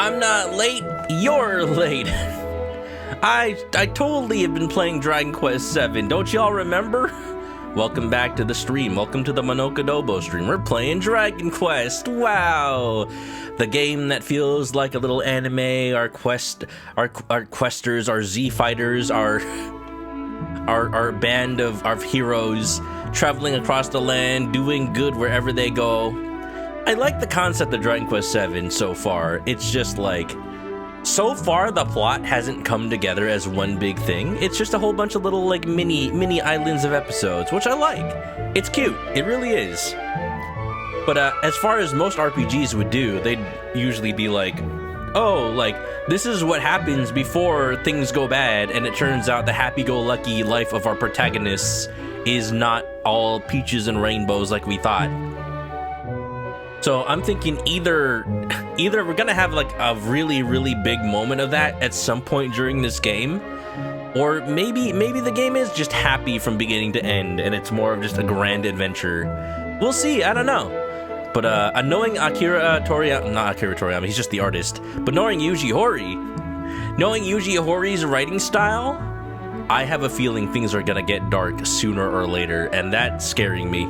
I'm not late, you're late. I totally have been playing Dragon Quest VII, don't y'all remember? Welcome back to the stream, welcome to the ManokAdobo stream. We're playing Dragon Quest, wow! The game that feels like a little anime, our questers, our Z fighters, our band of heroes traveling across the land, doing good wherever they go. I like the concept of Dragon Quest VII so far. It's just like, so far the plot hasn't come together as one big thing. It's just a whole bunch of little like mini islands of episodes, which I like. It's cute, it really is. But as far as most RPGs would do, they'd usually be like, oh, like, this is what happens before things go bad, and it turns out the happy-go-lucky life of our protagonists is not all peaches and rainbows like we thought. So I'm thinking either we're gonna have like a really big moment of that at some point during this game, or maybe the game is just happy from beginning to end and it's more of just a grand adventure. We'll see, I don't know. But knowing not Akira Toriyama, he's just the artist, but knowing Yuji Horí's writing style, I have a feeling things are gonna get dark sooner or later, and that's scaring me.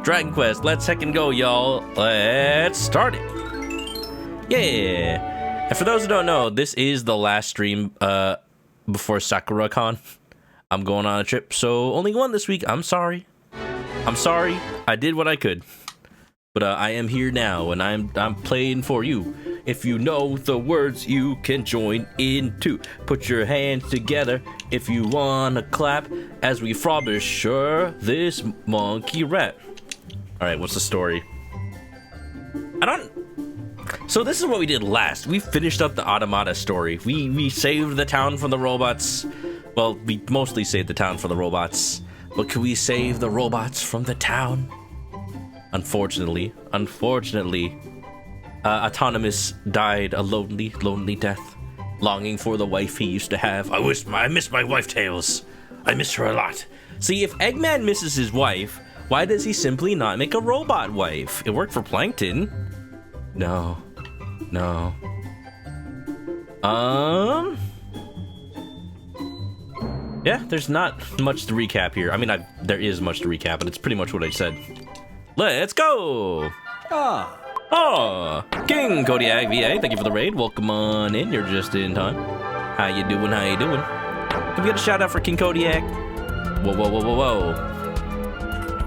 Dragon Quest, let's heckin' go, y'all. Let's start it. Yeah. And for those who don't know, this is the last stream before SakuraCon. I'm going on a trip, so only one this week. I'm sorry. I did what I could. But I am here now, and I'm playing for you. If you know the words, you can join in too. Put your hands together if you wanna clap as we frobisher this monkey rap. Alright, what's the story? So this is what we did last. We finished up the Automata story. We saved the town from the robots. Well, we mostly saved the town from the robots. But can we save the robots from the town? Unfortunately, Autonomous died a lonely death, longing for the wife he used to have. I miss my wife, Tails. I miss her a lot. See, if Eggman misses his wife, why does he simply not make a robot wife? It worked for Plankton. No. Yeah, there's not much to recap here. I mean, there is much to recap, but it's pretty much what I said. Let's go! King Kodiak VA, thank you for the raid. Welcome on in, you're just in time. How you doing? Can we get a shout out for King Kodiak? Whoa.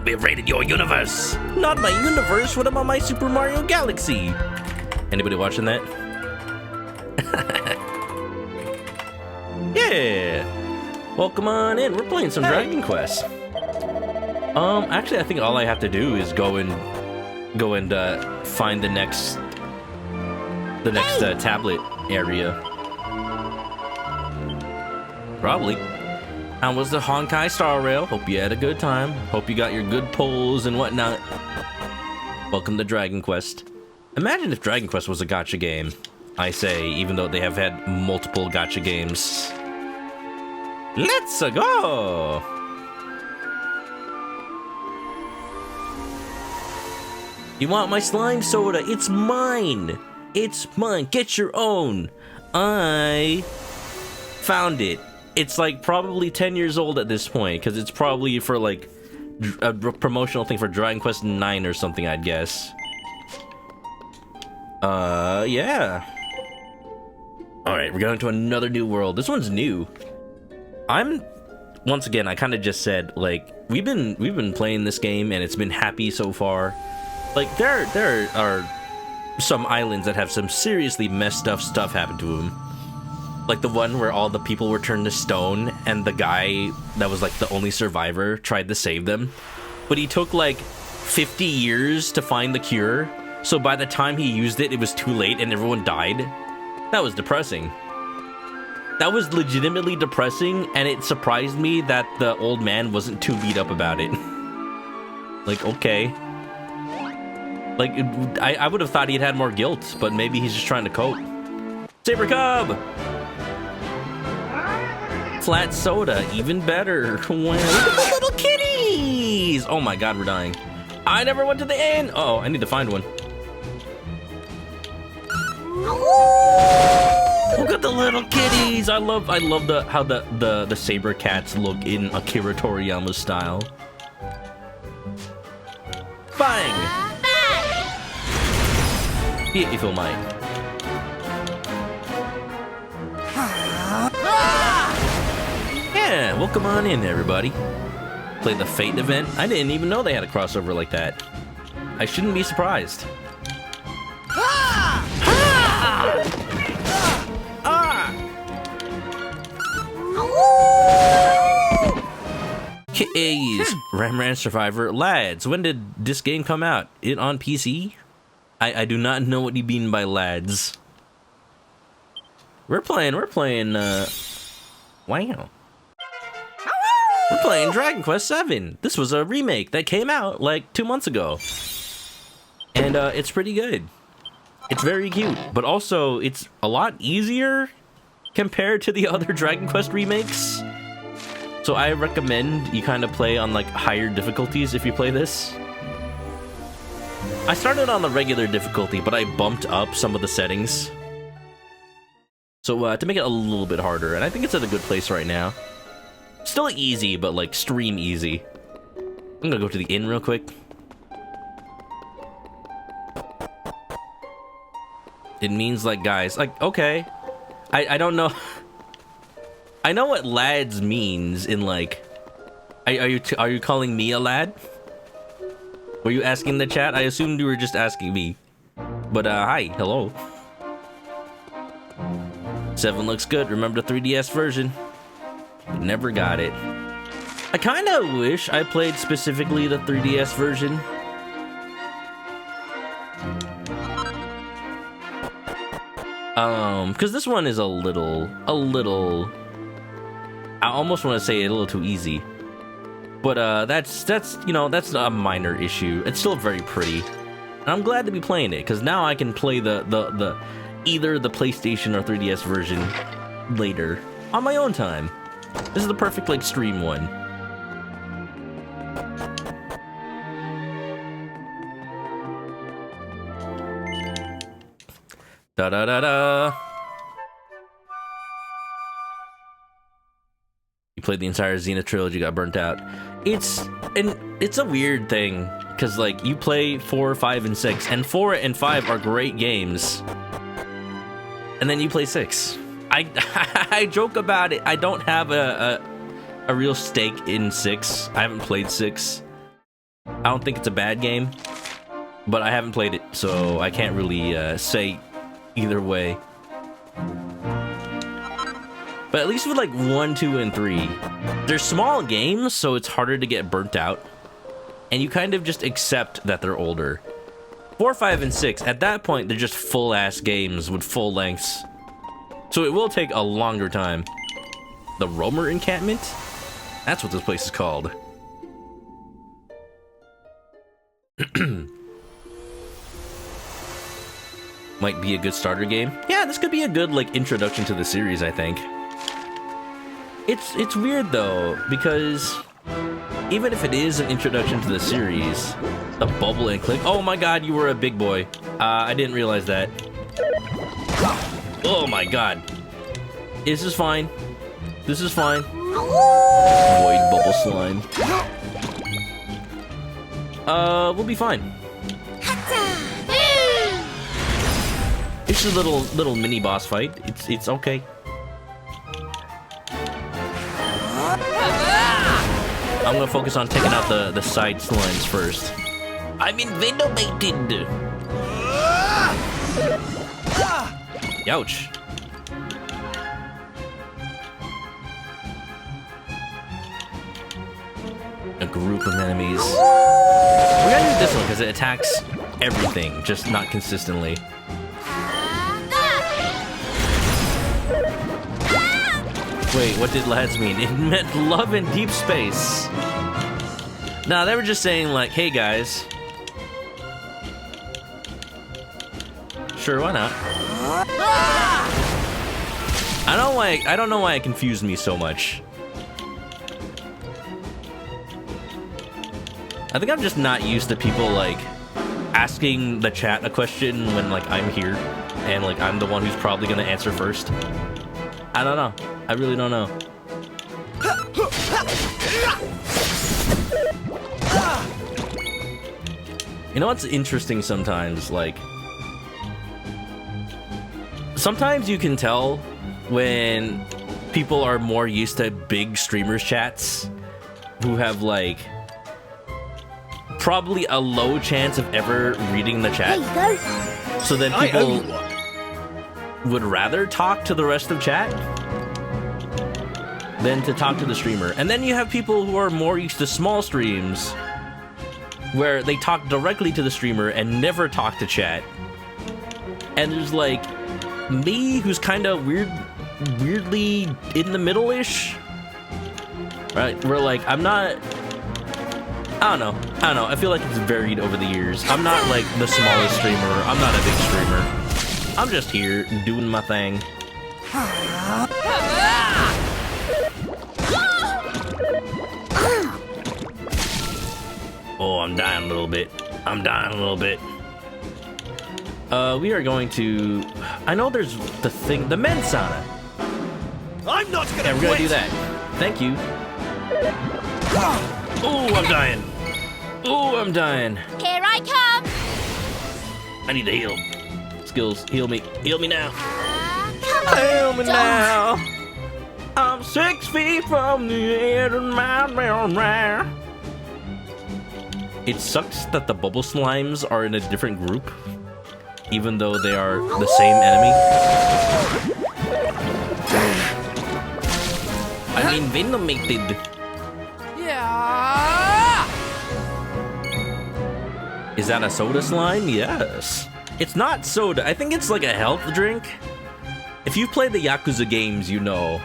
We raided your universe! Not my universe, what about my Super Mario Galaxy? Anybody watching that? Yeah! Welcome on in, we're playing some Dragon Quest. Actually I think all I have to do is go and find the next tablet area. Probably. How was the Honkai Star Rail? Hope you had a good time. Hope you got your good pulls and whatnot. Welcome to Dragon Quest. Imagine if Dragon Quest was a gacha game. I say, even though they have had multiple gacha games. Let's go! You want my slime soda? It's mine! It's mine. Get your own. I found it. It's like probably 10 years old at this point, because it's probably for like a promotional thing for Dragon Quest 9 or something, I'd guess. Yeah. Alright, we're going to another new world. This one's new. Once again, I kind of just said, like, we've been playing this game and it's been happy so far. Like, there are some islands that have some seriously messed up stuff happen to them. Like the one where all the people were turned to stone and the guy that was like the only survivor tried to save them. But he took like 50 years to find the cure. So by the time he used it, it was too late and everyone died. That was depressing. That was legitimately depressing, and it surprised me that the old man wasn't too beat up about it. Like, okay. Like, I would have thought he'd had more guilt, but maybe he's just trying to cope. Saber Cub! Flat soda, even better. Wow, look at the little kitties! Oh my god, we're dying. I never went to the inn! Uh oh, I need to find one. Look at the little kitties! I love how the saber cats look in Akira Toriyama style. Bang! Hit if you might. Yeah, well, come on in, everybody. Play the Fate event. I didn't even know they had a crossover like that. I shouldn't be surprised. Kids, Ram Survivor. Lads, when did this game come out? It on PC? I do not know what you mean by lads. We're playing, wow. We're playing Dragon Quest VII. This was a remake that came out like 2 months ago. And it's pretty good. It's very cute, but also it's a lot easier compared to the other Dragon Quest remakes. So I recommend you kind of play on like higher difficulties if you play this. I started on the regular difficulty, but I bumped up some of the settings. So to make it a little bit harder, and I think it's at a good place right now. Still easy, but like stream easy. I'm gonna go to the inn real quick. It means like guys, like okay. I don't know. I know what lads means in like. Are you calling me a lad? Were you asking the chat? I assumed you were just asking me. But hi, hello. 7 looks good. Remember the 3DS version? Never got it. I kind of wish I played specifically the 3DS version. Because this one is a little, I almost want to say a little too easy. But that's you know, that's a minor issue. It's still very pretty. And I'm glad to be playing it, because now I can play the either the PlayStation or 3DS version later on my own time. This is the perfect like stream one. Da da da da. You played the entire Xena trilogy, got burnt out. It's a weird thing, because like you play 4, 5, and 6, and 4 and 5 are great games, and then you play 6. I joke about it. I don't have a real stake in 6. I haven't played 6. I don't think it's a bad game, but I haven't played it, so I can't really say either way. But at least with like 1, 2, and 3, they're small games, so it's harder to get burnt out. And you kind of just accept that they're older. 4, 5, and 6, at that point, they're just full-ass games with full lengths. So it will take a longer time. The Roamer Encampment? That's what this place is called. Might be a good starter game. Yeah, this could be a good like introduction to the series, I think. It's weird though, because even if it is an introduction to the series, the bubble and click. Oh my god, you were a big boy. I didn't realize that. Oh my god. This is fine. This is fine. Void bubble slime. We'll be fine. It's just a little mini boss fight. It's okay. I'm gonna focus on taking out the side slimes first. I'm invenomated. Ouch. A group of enemies. We're gonna do this one because it attacks everything, just not consistently. Wait, what did lads mean? It meant love in deep space. Nah, they were just saying like, hey guys. Sure, why not? I don't know why it confused me so much. I think I'm just not used to people like asking the chat a question when like I'm here. and like I'm the one who's probably gonna answer first. I don't know. I really don't know. You know what's interesting sometimes? Like, sometimes you can tell when people are more used to big streamers chats who have like probably a low chance of ever reading the chat. There you go. So then people would rather talk to the rest of chat than to talk to the streamer. And then you have people who are more used to small streams where they talk directly to the streamer and never talk to chat. And there's like me, who's kind of weirdly in the middle-ish. Right? We're like, I don't know. I feel like it's varied over the years. I'm not like the smallest streamer. I'm not a big streamer. I'm just here doing my thing. Oh, I'm dying a little bit. We are going to... I know there's the thing, the men's sauna. I'm not gonna we're gonna do that. Thank you. Oh, I'm dying. Here I come. I need to heal. Skills, heal me. Heal me now. Come on. Heal me now. I'm 6 feet from the edge of my realm. It sucks that the bubble slimes are in a different group, even though they are the same enemy. I mean, venomated. Yeah. Is that a soda slime? Yes. It's not soda. I think it's like a health drink. If you've played the Yakuza games, you know.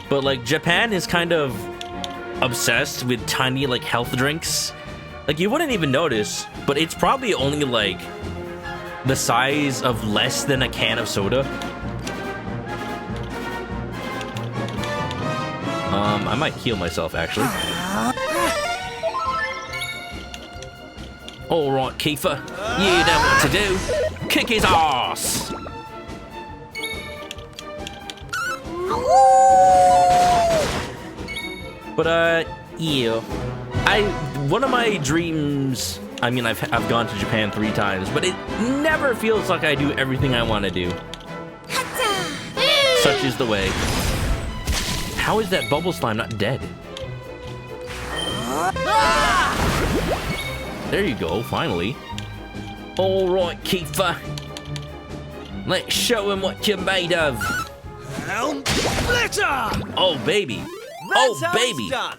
But like Japan is kind of obsessed with tiny like health drinks. Like you wouldn't even notice, but it's probably only like the size of less than a can of soda. I might heal myself actually. All right, Kiefer, you know what to do. Kick his ass. But yeah, one of my dreams. I mean, I've gone to Japan 3 times, but it never feels like I do everything I want to do. Such is the way. How is that bubble slime not dead? There you go, finally. All right, Kiefer. Let's show him what you're made of. Oh, baby. That's how it's done.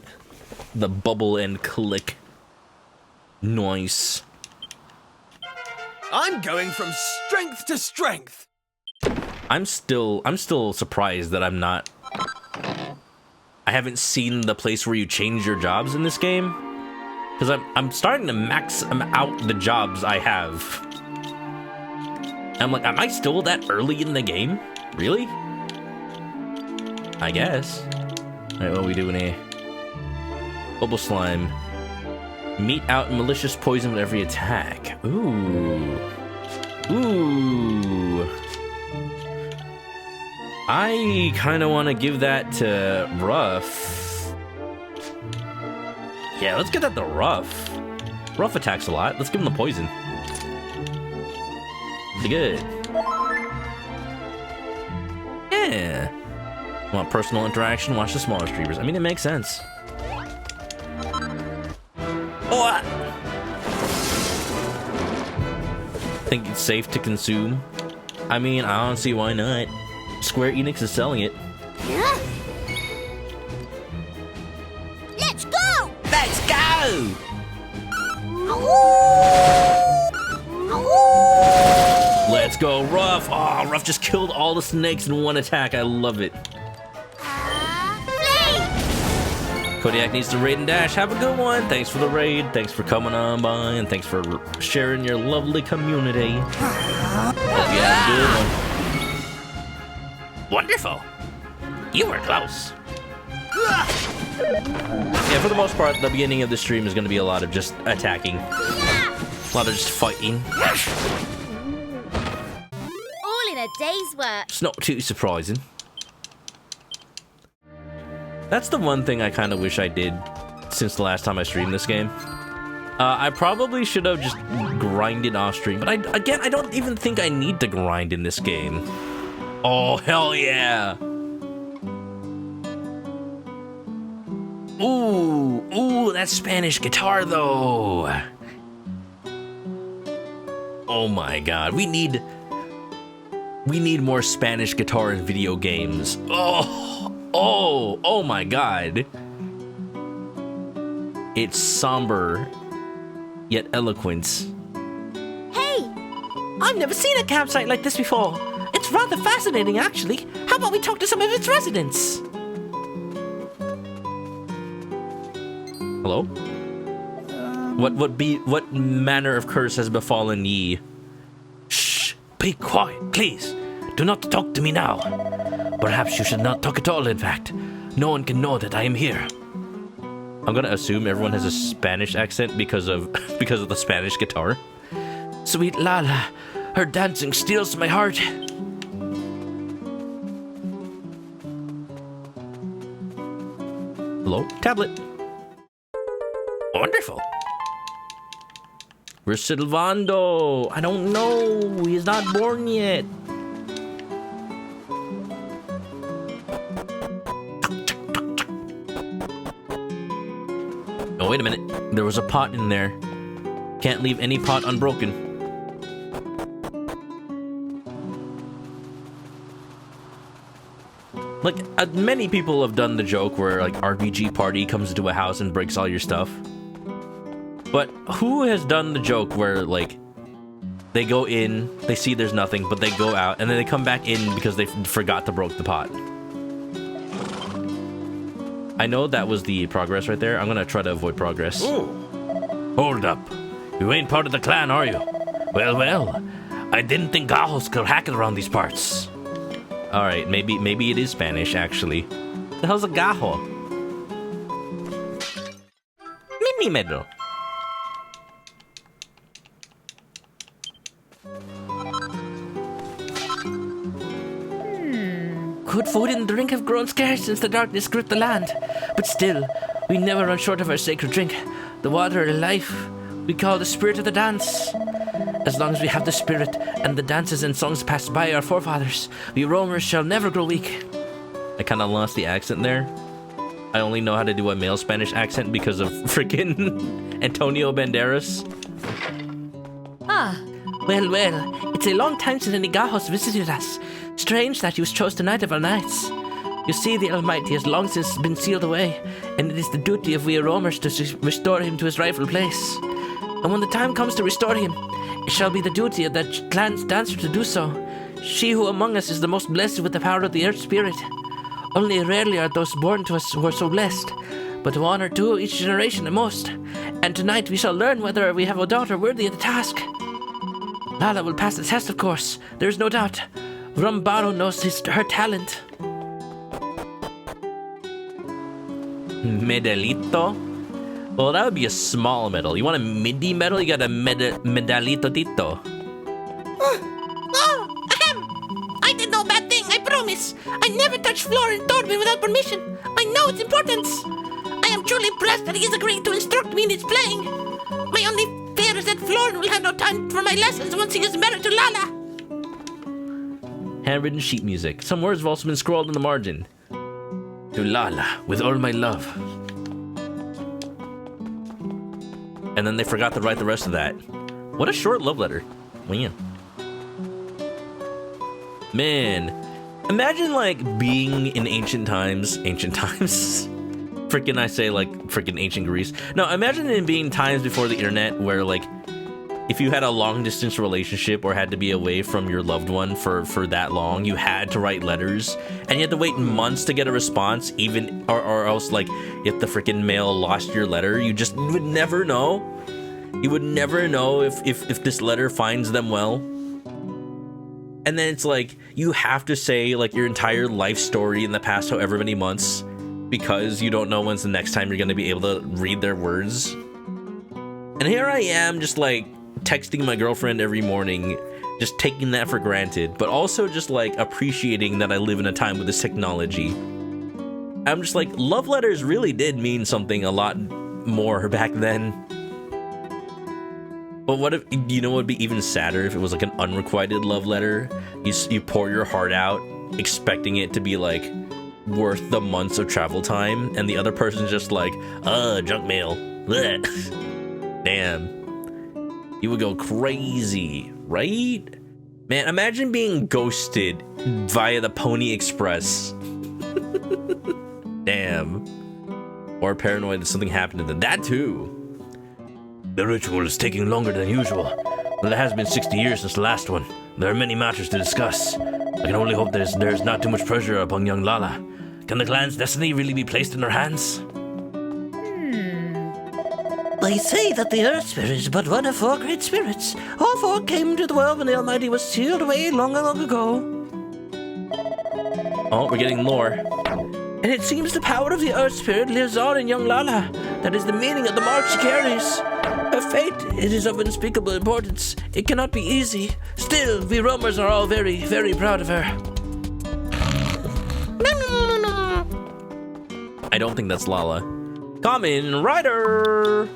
The bubble and click. Nice. I'm going from strength to strength. I'm still surprised that I haven't seen the place where you change your jobs in this game. Because I'm starting to max out the jobs I have. I'm like, am I still that early in the game? Really? I guess. Alright, what are we doing here? Bubble slime. Mete out malicious poison with every attack. Ooh. Ooh. I kind of want to give that to Rough. Yeah, let's get that to Rough. Rough attacks a lot. Let's give him the poison. Pretty good. Yeah. Want personal interaction? Watch the smaller streamers. I mean, it makes sense. Oh! Think it's safe to consume? I mean, I don't see why not. Square Enix is selling it. Yeah. Let's go! Let's go! Let's go, Ruff! Oh, Ruff just killed all the snakes in one attack. I love it. Kodiak needs to raid and dash. Have a good one. Thanks for the raid. Thanks for coming on by, and thanks for sharing your lovely community. Hope you have a good one. Wonderful. You were close. Yeah, for the most part, the beginning of the stream is going to be a lot of just attacking. A lot of just fighting. All a day's work. It's not too surprising. That's the one thing I kind of wish I did since the last time I streamed this game. I probably should have just grinded off stream, but I don't even think I need to grind in this game. Oh, hell yeah! Ooh, that Spanish guitar though. Oh my god, we need more Spanish guitar in video games. Oh my god. It's somber, yet eloquent. Hey! I've never seen a campsite like this before. It's rather fascinating, actually. How about we talk to some of its residents? Hello? What manner of curse has befallen ye? Shh! Be quiet, please. Do not talk to me now. Perhaps you should not talk at all, in fact. No one can know that I am here. I'm gonna assume everyone has a Spanish accent because of the Spanish guitar. Sweet Lala, her dancing steals my heart. Hello? Tablet. Wonderful. Where's Silvando? I don't know. He's not born yet. Oh, wait a minute. There was a pot in there. Can't leave any pot unbroken. Like, many people have done the joke where, like, RPG party comes into a house and breaks all your stuff. But who has done the joke where, like, they go in, they see there's nothing, but they go out, and then they come back in because they forgot to broke the pot? I know that was the progress right there. I'm gonna try to avoid progress. Ooh. Hold up. You ain't part of the clan, are you? Well. I didn't think Gajos could hack it around these parts. Alright, maybe it is Spanish, actually. The hell's a gajo? Mini medal. Good food and drink have grown scarce since the darkness gripped the land. But still, we never run short of our sacred drink. The water of life we call the spirit of the dance. As long as we have the spirit and the dances and songs passed by our forefathers, we roamers shall never grow weak. I kind of lost the accent there. I only know how to do a male Spanish accent because of freaking Antonio Banderas. Ah, Well, it's a long time since any Gajos visited us. Strange that you chose tonight of our nights. You see, the Almighty has long since been sealed away, and it is the duty of we roamers to restore him to his rightful place. And when the time comes to restore him, it shall be the duty of that clan's dancer to do so. She who among us is the most blessed with the power of the Earth Spirit. Only rarely are those born to us who are so blessed, but one or two each generation at most. And tonight we shall learn whether we have a daughter worthy of the task. Lala will pass the test, of course, there is no doubt. Rumbaro knows her talent. Medalito? Well, that would be a small medal. You want a midi medal? You got a medalito tito. I did no bad thing, I promise. I never touched floor in Torbe without permission. I know its importance. I am truly blessed that he has agreed to instruct me in its playing. My only fear is that Florin will have no time for my lessons once he is married to Lala. Handwritten sheet music. Some words have also been scrawled in the margin. To Lala, with all my love. And then they forgot to write the rest of that. What a short love letter. Man, imagine like being in ancient times. Freaking I say like freaking ancient Greece. No, imagine it being times before the internet where like if you had a long distance relationship or had to be away from your loved one for that long, you had to write letters and you had to wait months to get a response, even or else like if the freaking mail lost your letter, you would never know. You would never know if this letter finds them well. And then it's like you have to say like your entire life story in the past however many months because you don't know when's the next time you're going to be able to read their words. And here I am just like texting my girlfriend every morning just taking that for granted, but also just like appreciating that I live in a time with this technology. I'm just like, love letters really did mean something a lot more back then. But what if, you know, what would be even sadder if it was like an unrequited love letter? You pour your heart out, expecting it to be like worth the months of travel time, and the other person's just like, junk mail. Blech. Damn. You would go crazy, right? Man, imagine being ghosted via the Pony Express. Damn. Or paranoid that something happened to them. That too. The ritual is taking longer than usual. Well, it has been 60 years since the last one. There are many matters to discuss. I can only hope there's not too much pressure upon young Lala. Can the clan's destiny really be placed in her hands? They say that the Earth Spirit is but one of 4 great spirits. All 4 came to the world when the Almighty was sealed away long, long ago. Oh, we're getting lore. And it seems the power of the Earth Spirit lives on in young Lala. That is the meaning of the mark she carries. Her fate, it is of unspeakable importance. It cannot be easy. Still, we roamers are all very, very proud of her. I don't think that's Lala. Kamen Rider!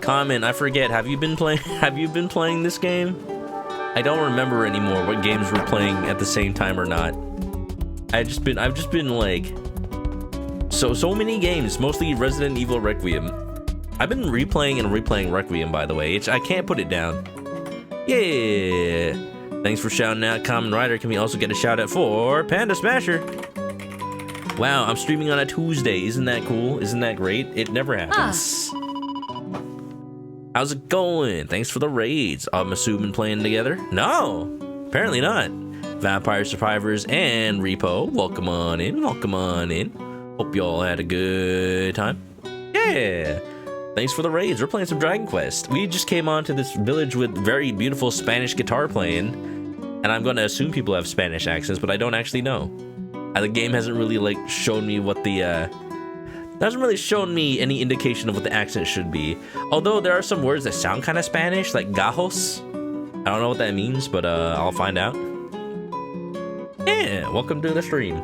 Kamen, I forget, have you been playing this game? I don't remember anymore what games we're playing at the same time or not. I've just been like, so many games, mostly Resident Evil Requiem. I've been replaying Requiem, by the way. I can't put it down. Yeah. Thanks for shouting out, Kamen Rider. Can we also get a shout out for Panda Smasher? Wow, I'm streaming on a Tuesday. Isn't that cool? Isn't that great? It never happens. How's it going? Thanks for the raids. I'm assuming playing together? No, apparently not. Vampire Survivors and Repo, welcome on in. Welcome on in. Hope you all had a good time. Yeah. Thanks for the raids. We're playing some Dragon Quest. We just came onto this village with very beautiful Spanish guitar playing, and I'm going to assume people have Spanish accents, but I don't actually know. The game hasn't really like shown me what the hasn't really shown me any indication of what the accent should be. Although there are some words that sound kind of Spanish, like gajos. I don't know what that means, but I'll find out. Yeah, welcome to the stream.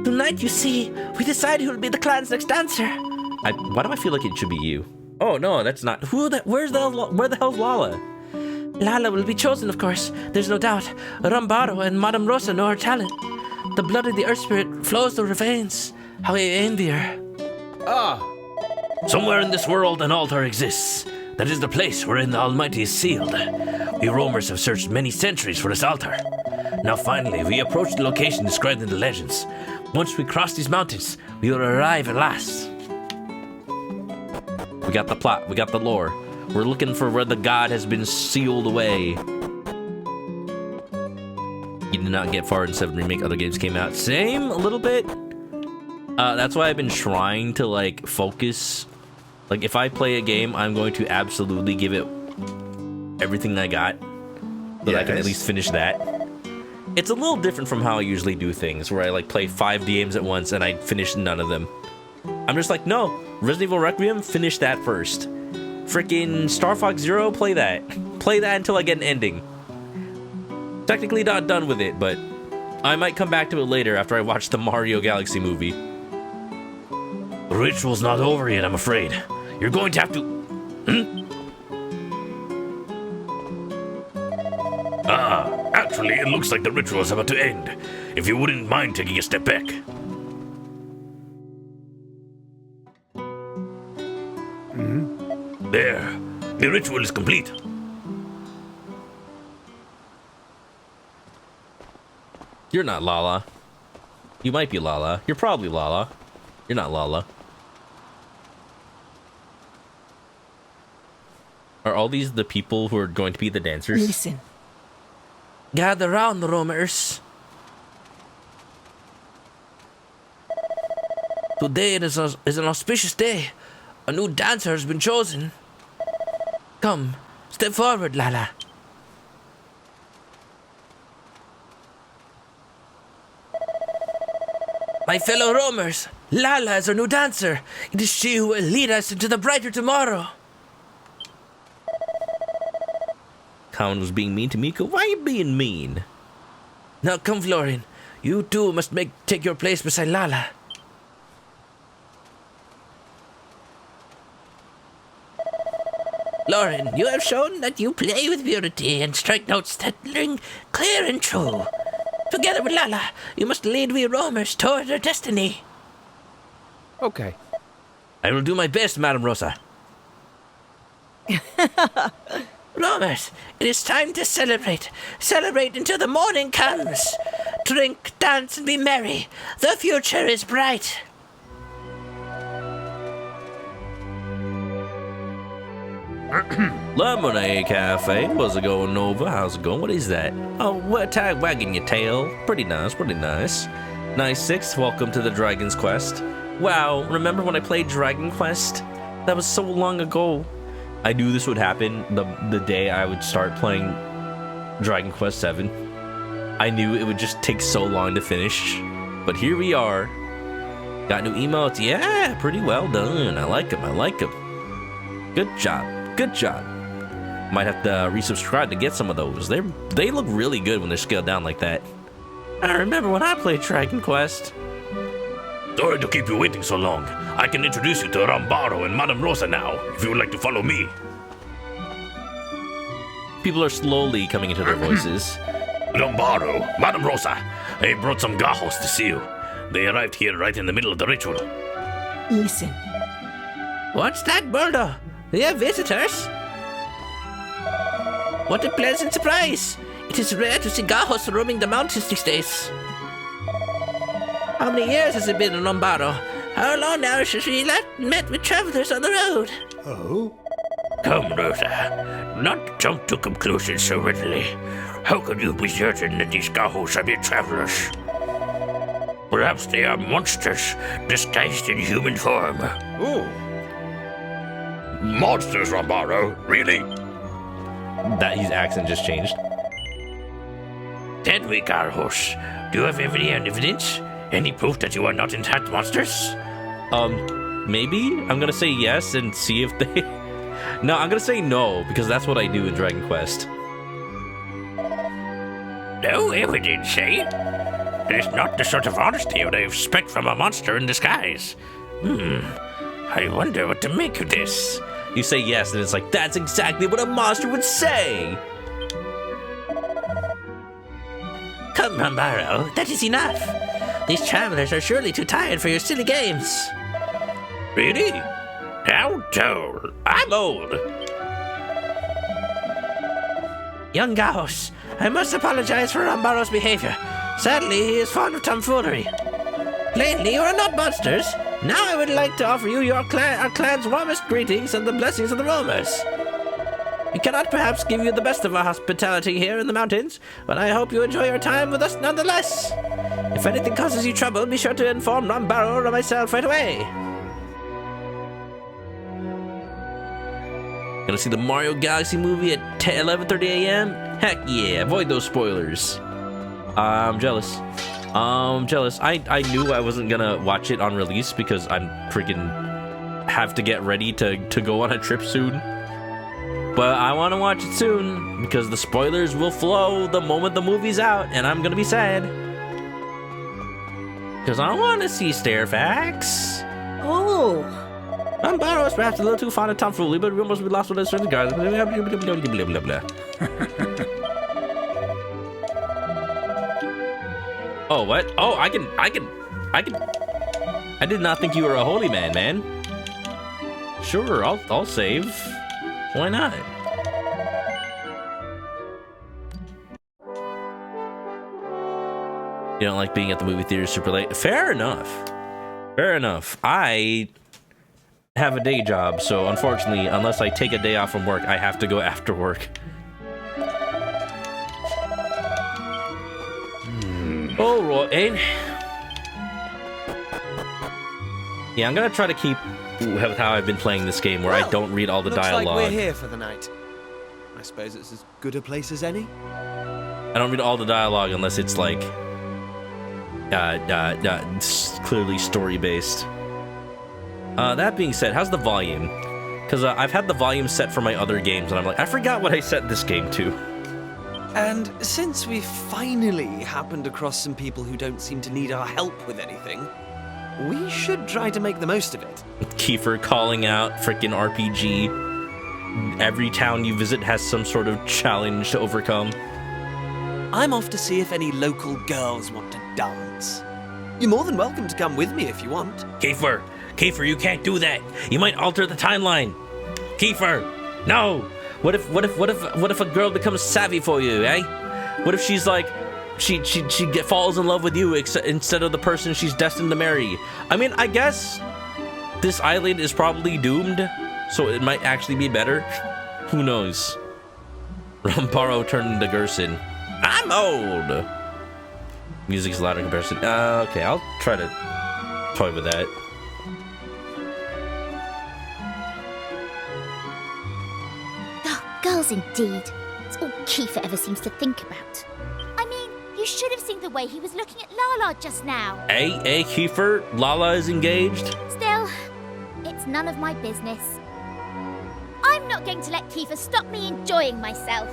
Tonight, you see, we decide who will be the clan's next dancer. Why do I feel like it should be you? Oh no, that's not. Where the hell's Lala? Lala will be chosen, of course. There's no doubt. Rambaro and Madame Rosa know her talent. The blood of the Earth Spirit flows through her veins. How I envy her. Somewhere in this world an altar exists. That is the place wherein the Almighty is sealed. We roamers have searched many centuries for this altar. Now finally, we approach the location described in the legends. Once we cross these mountains, we will arrive at last. We got the plot, we got the lore. We're looking for where the god has been sealed away. You did not get far in 7 Remake, other games came out. Same, a little bit. That's why I've been trying to like focus. Like if I play a game, I'm going to absolutely give it everything I got. So that I can at least finish that. It's a little different from how I usually do things, where I like play 5 games at once and I finish none of them. I'm just like, no, Resident Evil Requiem, finish that first. Freaking Star Fox Zero, play that. Play that until I get an ending. Technically not done with it, but I might come back to it later after I watch the Mario Galaxy movie. The ritual's not over yet, I'm afraid. You're going to have to... Actually, it looks like the ritual is about to end. If you wouldn't mind taking a step back. There. The ritual is complete. You're not Lala. You might be Lala. You're probably Lala. You're not Lala. Are all these the people who are going to be the dancers? Listen. Gather round, roamers. Today is an auspicious day. A new dancer has been chosen. Come, step forward, Lala. My fellow roamers, Lala is our new dancer. It is she who will lead us into the brighter tomorrow. Common was being mean to Miko. Why are you being mean? Now come, Florian. You too must take your place beside Lala. Lauren, you have shown that you play with purity and strike notes that ring clear and true. Together with Lala, you must lead we roamers toward their destiny. Okay. I will do my best, Madame Rosa. Roamers, it is time to celebrate. Celebrate until the morning comes. Drink, dance, and be merry. The future is bright. Lemonade Cafe. What's it going, Nova? How's it going? What is that? Oh, what tag wagging your tail? Pretty nice, pretty nice. Nice 6, welcome to the Dragon's Quest. Wow, remember when I played Dragon Quest? That was so long ago. I knew this would happen the day I would start playing Dragon Quest VII. I knew it would just take so long to finish. But here we are. Got new emotes. Yeah, pretty well done. I like them, I like them. Good job. Good job. Might have to resubscribe to get some of those. They look really good when they're scaled down like that. I remember when I played Dragon Quest. Sorry to keep you waiting so long. I can introduce you to Rambaro and Madame Rosa now, if you would like to follow me. People are slowly coming into their voices. Rambaro, Madame Rosa, I brought some gajos to see you. They arrived here right in the middle of the ritual. Listen. What's that, Buldo? We have visitors? What a pleasant surprise! It is rare to see gajos roaming the mountains these days. How many years has it been in Lombaro? How long now since we met with travelers on the road? Oh? Come, Rosa, not jump to conclusions so readily. How could you be certain that these gajos are mere travelers? Perhaps they are monsters disguised in human form. Ooh. Monsters, Rambaro? Really? That his accent just changed. Then we, gajos, do you have any evidence? Any proof that you are not in fact monsters? Maybe? I'm gonna say yes and see if they... No, I'm gonna say no, because that's what I do in Dragon Quest. No evidence, eh? That is not the sort of honesty I expect from a monster in disguise. I wonder what to make of this. You say yes, and it's like, that's exactly what a monster would say! Come, Rambaro, that is enough. These travelers are surely too tired for your silly games. Really? How dull. I'm old. Young gajos, I must apologize for Rambaro's behavior. Sadly, he is fond of tomfoolery. Plainly, you are not monsters. Now I would like to offer you our clan's warmest greetings and the blessings of the roamers. We cannot perhaps give you the best of our hospitality here in the mountains, but I hope you enjoy your time with us nonetheless. If anything causes you trouble, be sure to inform Rambaro or myself right away. Gonna see the Mario Galaxy movie at 11:30 a.m.? Heck yeah, avoid those spoilers. I'm jealous. I knew I wasn't gonna watch it on release because I'm freaking have to get ready to go on a trip soon. But I want to watch it soon because the spoilers will flow the moment the movie's out, and I'm gonna be sad. Because I want to see Stairfax. Oh. Rambaro is perhaps a little too fond of tomfoolery, but we almost be lost with those certain guys. Blah, blah, blah, blah. Oh, what? Oh, I can. I did not think you were a holy man. Sure, I'll save. Why not? You don't like being at the movie theater super late? Fair enough. I have a day job, so unfortunately, unless I take a day off from work, I have to go after work. All right. Yeah, I'm gonna try to keep with how I've been playing this game, where I don't read all the dialogue. Looks like we're here for the night. I suppose it's as good a place as any. I don't read all the dialogue unless it's like clearly story-based. That being said, how's the volume? Because I've had the volume set for my other games, and I'm like, I forgot what I set this game to. And since we finally happened across some people who don't seem to need our help with anything, we should try to make the most of it. Kiefer calling out frickin' RPG. Every town you visit has some sort of challenge to overcome. I'm off to see if any local girls want to dance. You're more than welcome to come with me if you want. Kiefer, you can't do that. You might alter the timeline. Kiefer, no. What if a girl becomes savvy for you, eh? What if she's like, she falls in love with you instead of the person she's destined to marry? I mean, I guess this island is probably doomed, so it might actually be better. Who knows? Ramparo turned into Gerson. I'm old. Music's loud in comparison. Okay, I'll try to toy with that. Girls indeed. It's all Kiefer ever seems to think about. I mean, you should have seen the way he was looking at Lala just now. Hey, Kiefer, Lala is engaged. Still, it's none of my business. I'm not going to let Kiefer stop me enjoying myself.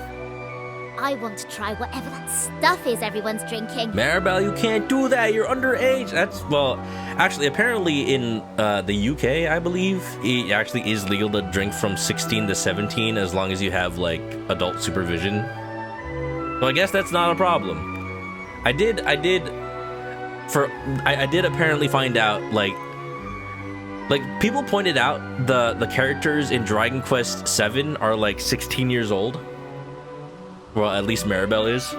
I want to try whatever that stuff is everyone's drinking. Maribel, you can't do that. You're underage. Well, actually, apparently in the UK, I believe, it actually is legal to drink from 16 to 17 as long as you have, like, adult supervision. So I guess that's not a problem. I did apparently find out, like people pointed out the characters in Dragon Quest VII are, like, 16 years old. Well, at least Maribel is.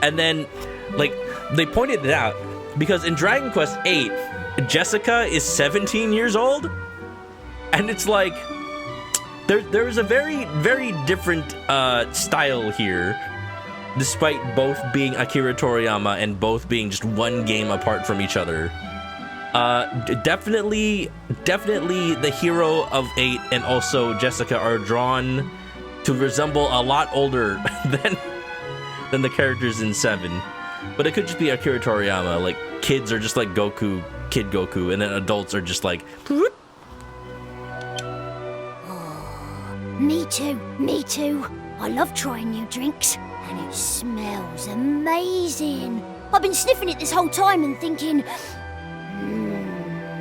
And then, like, they pointed it out because in Dragon Quest VIII, Jessica is 17 years old. And it's like, there is a very, very different style here, despite both being Akira Toriyama and both being just one game apart from each other. Definitely the hero of VIII and also Jessica are drawn to resemble a lot older than the characters in 7. But it could just be Akira Toriyama. Like, kids are just like Kid Goku, and then adults are just like... Me too. I love trying new drinks, and it smells amazing. I've been sniffing it this whole time and thinking...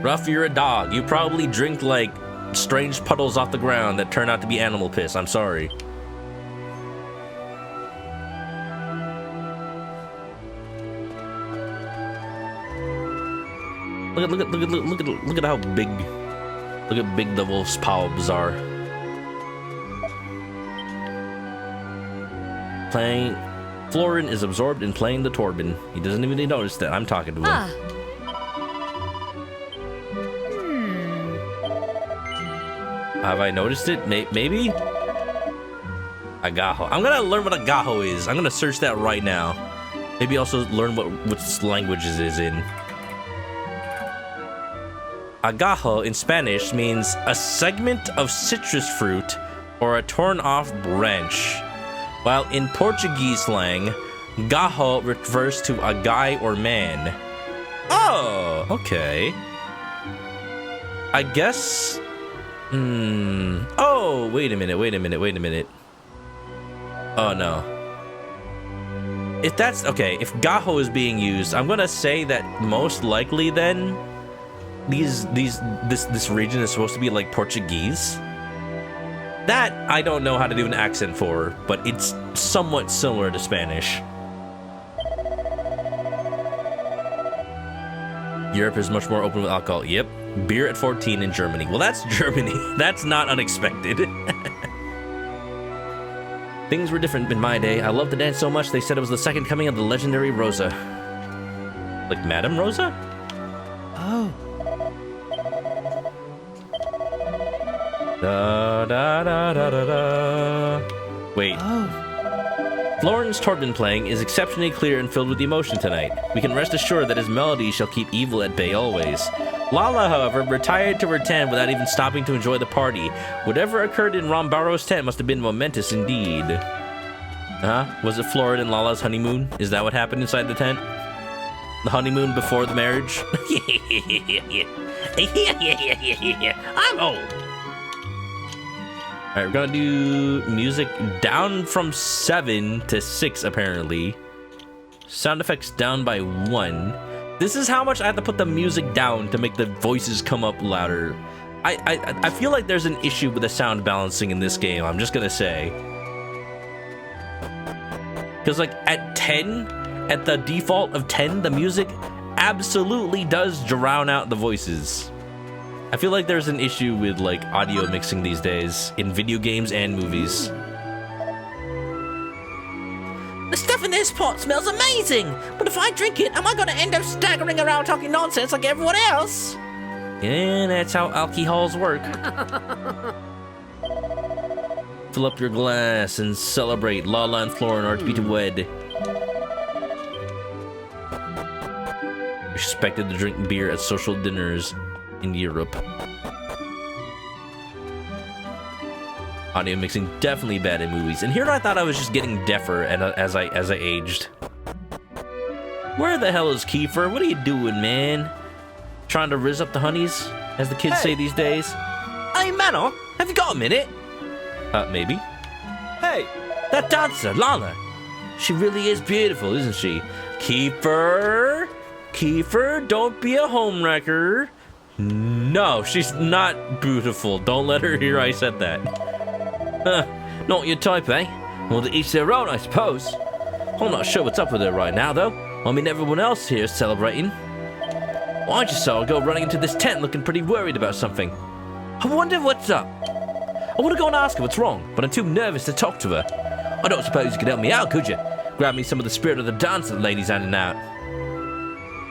Ruff, you're a dog. You probably drink, like, strange puddles off the ground that turn out to be animal piss. I'm sorry. Look at how big. Look at big the wolf's paws are. Florin is absorbed in playing the Torben. He doesn't even notice that I'm talking to him. Have I noticed it? Maybe? Agaho. I'm gonna learn what Agaho is. I'm gonna search that right now. Maybe also learn which languages it is in. Agaho in Spanish means a segment of citrus fruit or a torn off branch, while in Portuguese slang, gaho refers to a guy or man. Oh, okay. I guess... Oh, wait a minute. Oh, no. If that's... Okay, if gaho is being used, I'm gonna say that most likely then, this region is supposed to be like Portuguese. That I don't know how to do an accent for, but it's somewhat similar to Spanish. Europe is much more open with alcohol. Yep. Beer at 14 in Germany. Well, that's Germany. That's not unexpected. Things were different in my day. I loved to dance so much, they said it was the second coming of the legendary Rosa. Like Madame Rosa? Oh. Da da da da da da. Wait. Oh. Florin's Torben playing is exceptionally clear and filled with emotion tonight. We can rest assured that his melody shall keep evil at bay always. Lala, however, retired to her tent without even stopping to enjoy the party. Whatever occurred in Rambaro's tent must have been momentous indeed. Was it Florin and Lala's honeymoon? Is that what happened inside the tent? The honeymoon before the marriage? I'm old. Alright, we're gonna do music down from 7 to 6, apparently. Sound effects down by 1. This is how much I have to put the music down to make the voices come up louder. I feel like there's an issue with the sound balancing in this game, I'm just gonna say. Because like at 10, at the default of 10, the music absolutely does drown out the voices. I feel like there's an issue with like audio mixing these days in video games and movies. The stuff in this pot smells amazing, but if I drink it, am I going to end up staggering around talking nonsense like everyone else? Yeah, that's how alcohols work. Fill up your glass and celebrate. Lala and Florin are to be wed. You're expected to drink beer at social dinners in Europe. Audio mixing definitely bad in movies. And here I thought I was just getting deafer as I aged. Where the hell is Kiefer? What are you doing, man? Trying to rizz up the honeys, as the kids say these days. Hey, Manok, have you got a minute? Maybe. Hey! That dancer, Lana. She really is beautiful, isn't she? Kiefer! Kiefer, don't be a homewrecker. No, she's not beautiful. Don't let her hear I said that. Not your type, eh? Well, to each their own, I suppose. I'm not sure what's up with her right now, though. I mean, everyone else here is celebrating. Well, I just saw her go running into this tent looking pretty worried about something. I wonder what's up. I want to go and ask her what's wrong, but I'm too nervous to talk to her. I don't suppose you could help me out, could you? Grab me some of the spirit of the dance that the lady's handing out.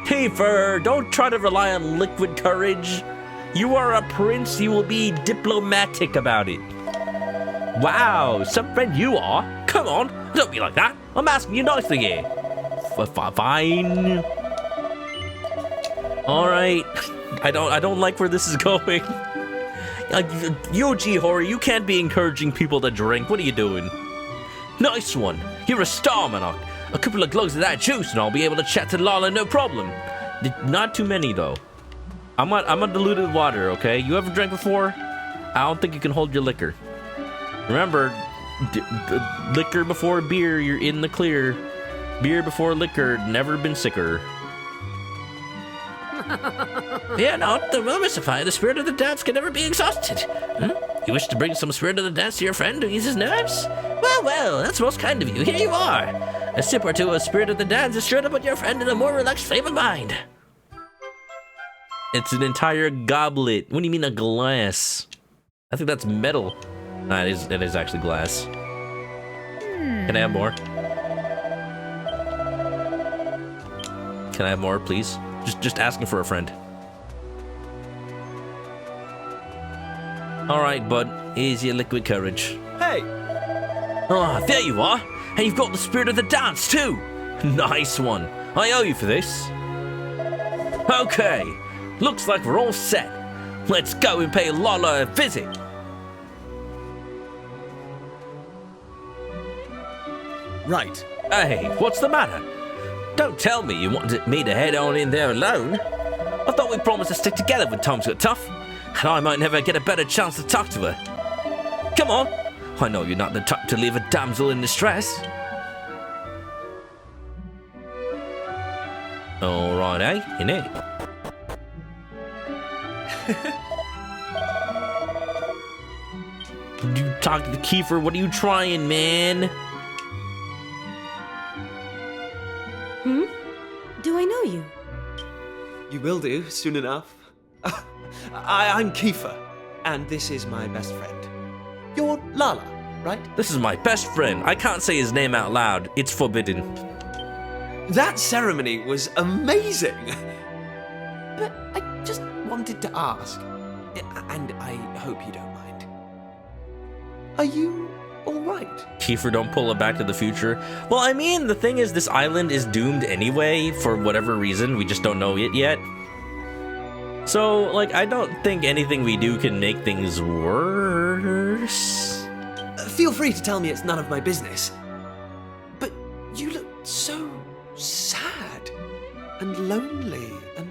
Kiefer, don't try to rely on liquid courage. You are a prince, you will be diplomatic about it. Wow, some friend you are. Come on, don't be like that. I'm asking you nicely here. Fine. All right. I don't like where this is going. You, G-Hori, you can't be encouraging people to drink. What are you doing? Nice one. You're a star, Manok. A couple of glugs of that juice and I'll be able to chat to Lala no problem. Not too many, though. I'm a diluted water, okay? You ever drank before? I don't think you can hold your liquor. Remember, liquor before beer, you're in the clear. Beer before liquor, never been sicker. Fear not, the will mystify. The spirit of the dance can never be exhausted. You wish to bring some spirit of the dance to your friend to ease his nerves? Well, that's most kind of you. Here you are. A sip or two of spirit of the dance is sure to put your friend in a more relaxed frame of mind. It's an entire goblet. What do you mean a glass? I think that's metal. Nah, it is actually glass. Can I have more? Can I have more, please? Just asking for a friend. All right, bud. Here's your liquid courage. Hey! Ah, there you are. And you've got the spirit of the dance, too. Nice one. I owe you for this. Okay. Looks like we're all set. Let's go and pay Lala a visit. Right. Hey, what's the matter? Don't tell me you wanted me to head on in there alone. I thought we promised to stick together when times got tough, and I might never get a better chance to talk to her. Come on. I know you're not the type to leave a damsel in distress. All right, eh? Innit? You talking to Kiefer? What are you trying, man? Do I know you? You will do, soon enough. I'm Kiefer, and this is my best friend. You're Lala, right? This is my best friend. I can't say his name out loud. It's forbidden. That ceremony was amazing! But I just wanted to ask, and I hope you don't mind. Are you alright? Kiefer, don't pull it back to the future. Well, I mean, the thing is, this island is doomed anyway, for whatever reason. We just don't know it yet. So, like, I don't think anything we do can make things worse. Feel free to tell me it's none of my business. But you look so sad and lonely and...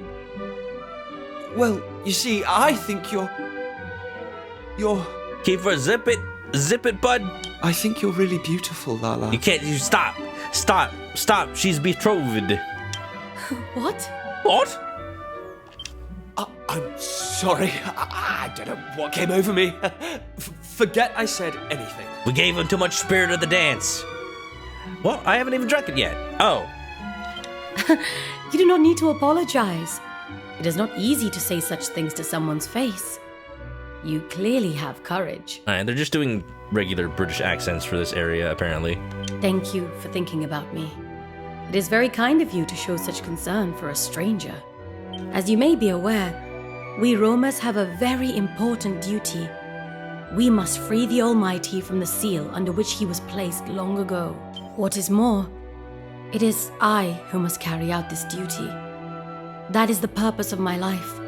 Well, you see, I think you're... Kiefer, zip it. Zip it, bud. I think you're really beautiful, Lala. You can't. You stop. She's betrothed. What? What? I'm sorry. I don't know what came over me. Forget I said anything. We gave him too much spirit of the dance. Well, I haven't even drunk it yet. Oh. You do not need to apologize. It is not easy to say such things to someone's face. You clearly have courage. Alright, they're just doing regular British accents for this area, apparently. Thank you for thinking about me. It is very kind of you to show such concern for a stranger. As you may be aware, we roamers have a very important duty. We must free the Almighty from the seal under which he was placed long ago. What is more, it is I who must carry out this duty. That is the purpose of my life.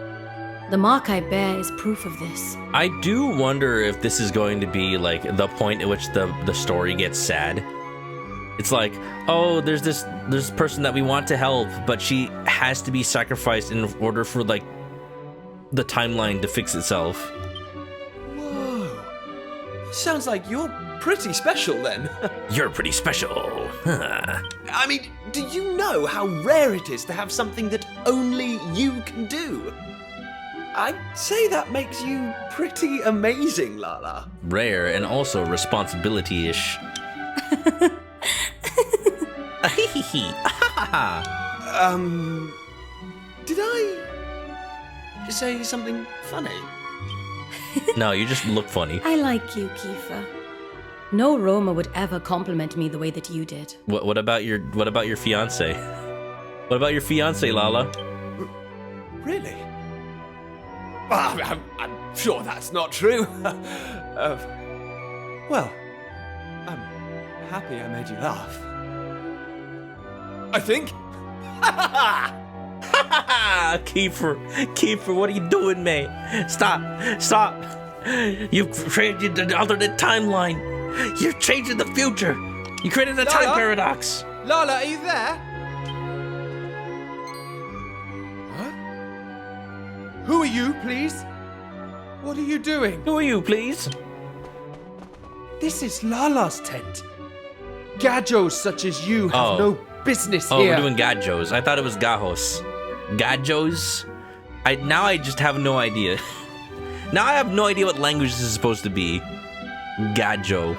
The mark I bear is proof of this. I do wonder if this is going to be like the point at which the story gets sad. It's like, oh, there's this person that we want to help, but she has to be sacrificed in order for like the timeline to fix itself. Whoa. Sounds like you're pretty special then. You're pretty special. Huh. I mean, do you know how rare it is to have something that only you can do? I'd say that makes you pretty amazing, Lala. Rare and also responsibility-ish. Did I say something funny? No, you just look funny. I like you, Kiefer. No Roma would ever compliment me the way that you did. What about your fiance? What about your fiance, Lala? Really? I'm sure that's not true. Well, I'm happy I made you laugh. I think. Kiefer, what are you doing, mate? Stop. You've created an alternate timeline. You're changing the future. You created a time paradox. Lala, are you there? Huh? Who are you, please? What are you doing? Who are you, please? This is Lala's tent. Gajos such as you have Oh. no business Oh, here. we're doing Gajos. I thought it was Gajos. Gajos? Now I just have no idea. Now I have no idea what language this is supposed to be. Gajo.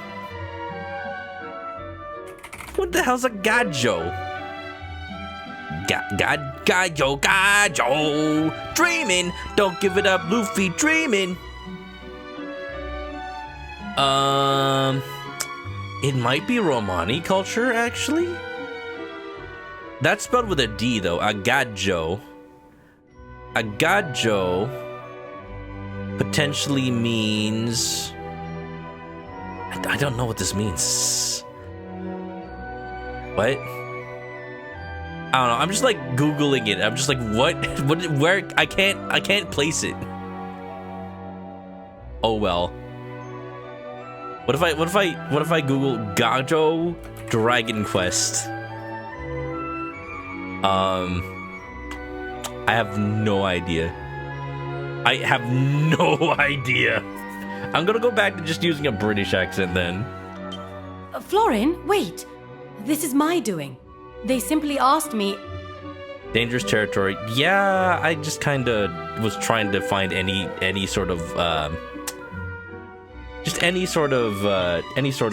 What the hell's a Gajo? Gajo. Dreaming. Don't give it up, Luffy. Dreaming. It might be Romani culture, actually. That's spelled with a D, though. Agajo. Agajo potentially means... I don't know what this means. What? I don't know. I'm just like Googling it. I'm just like, what? Where? I can't place it. Oh well. What if I Google Gajo Dragon Quest? I have no idea. I'm gonna go back to just using a British accent then. Florin, wait. This is my doing. They simply asked me. Dangerous territory. Yeah, I just kind of was trying to find any sort of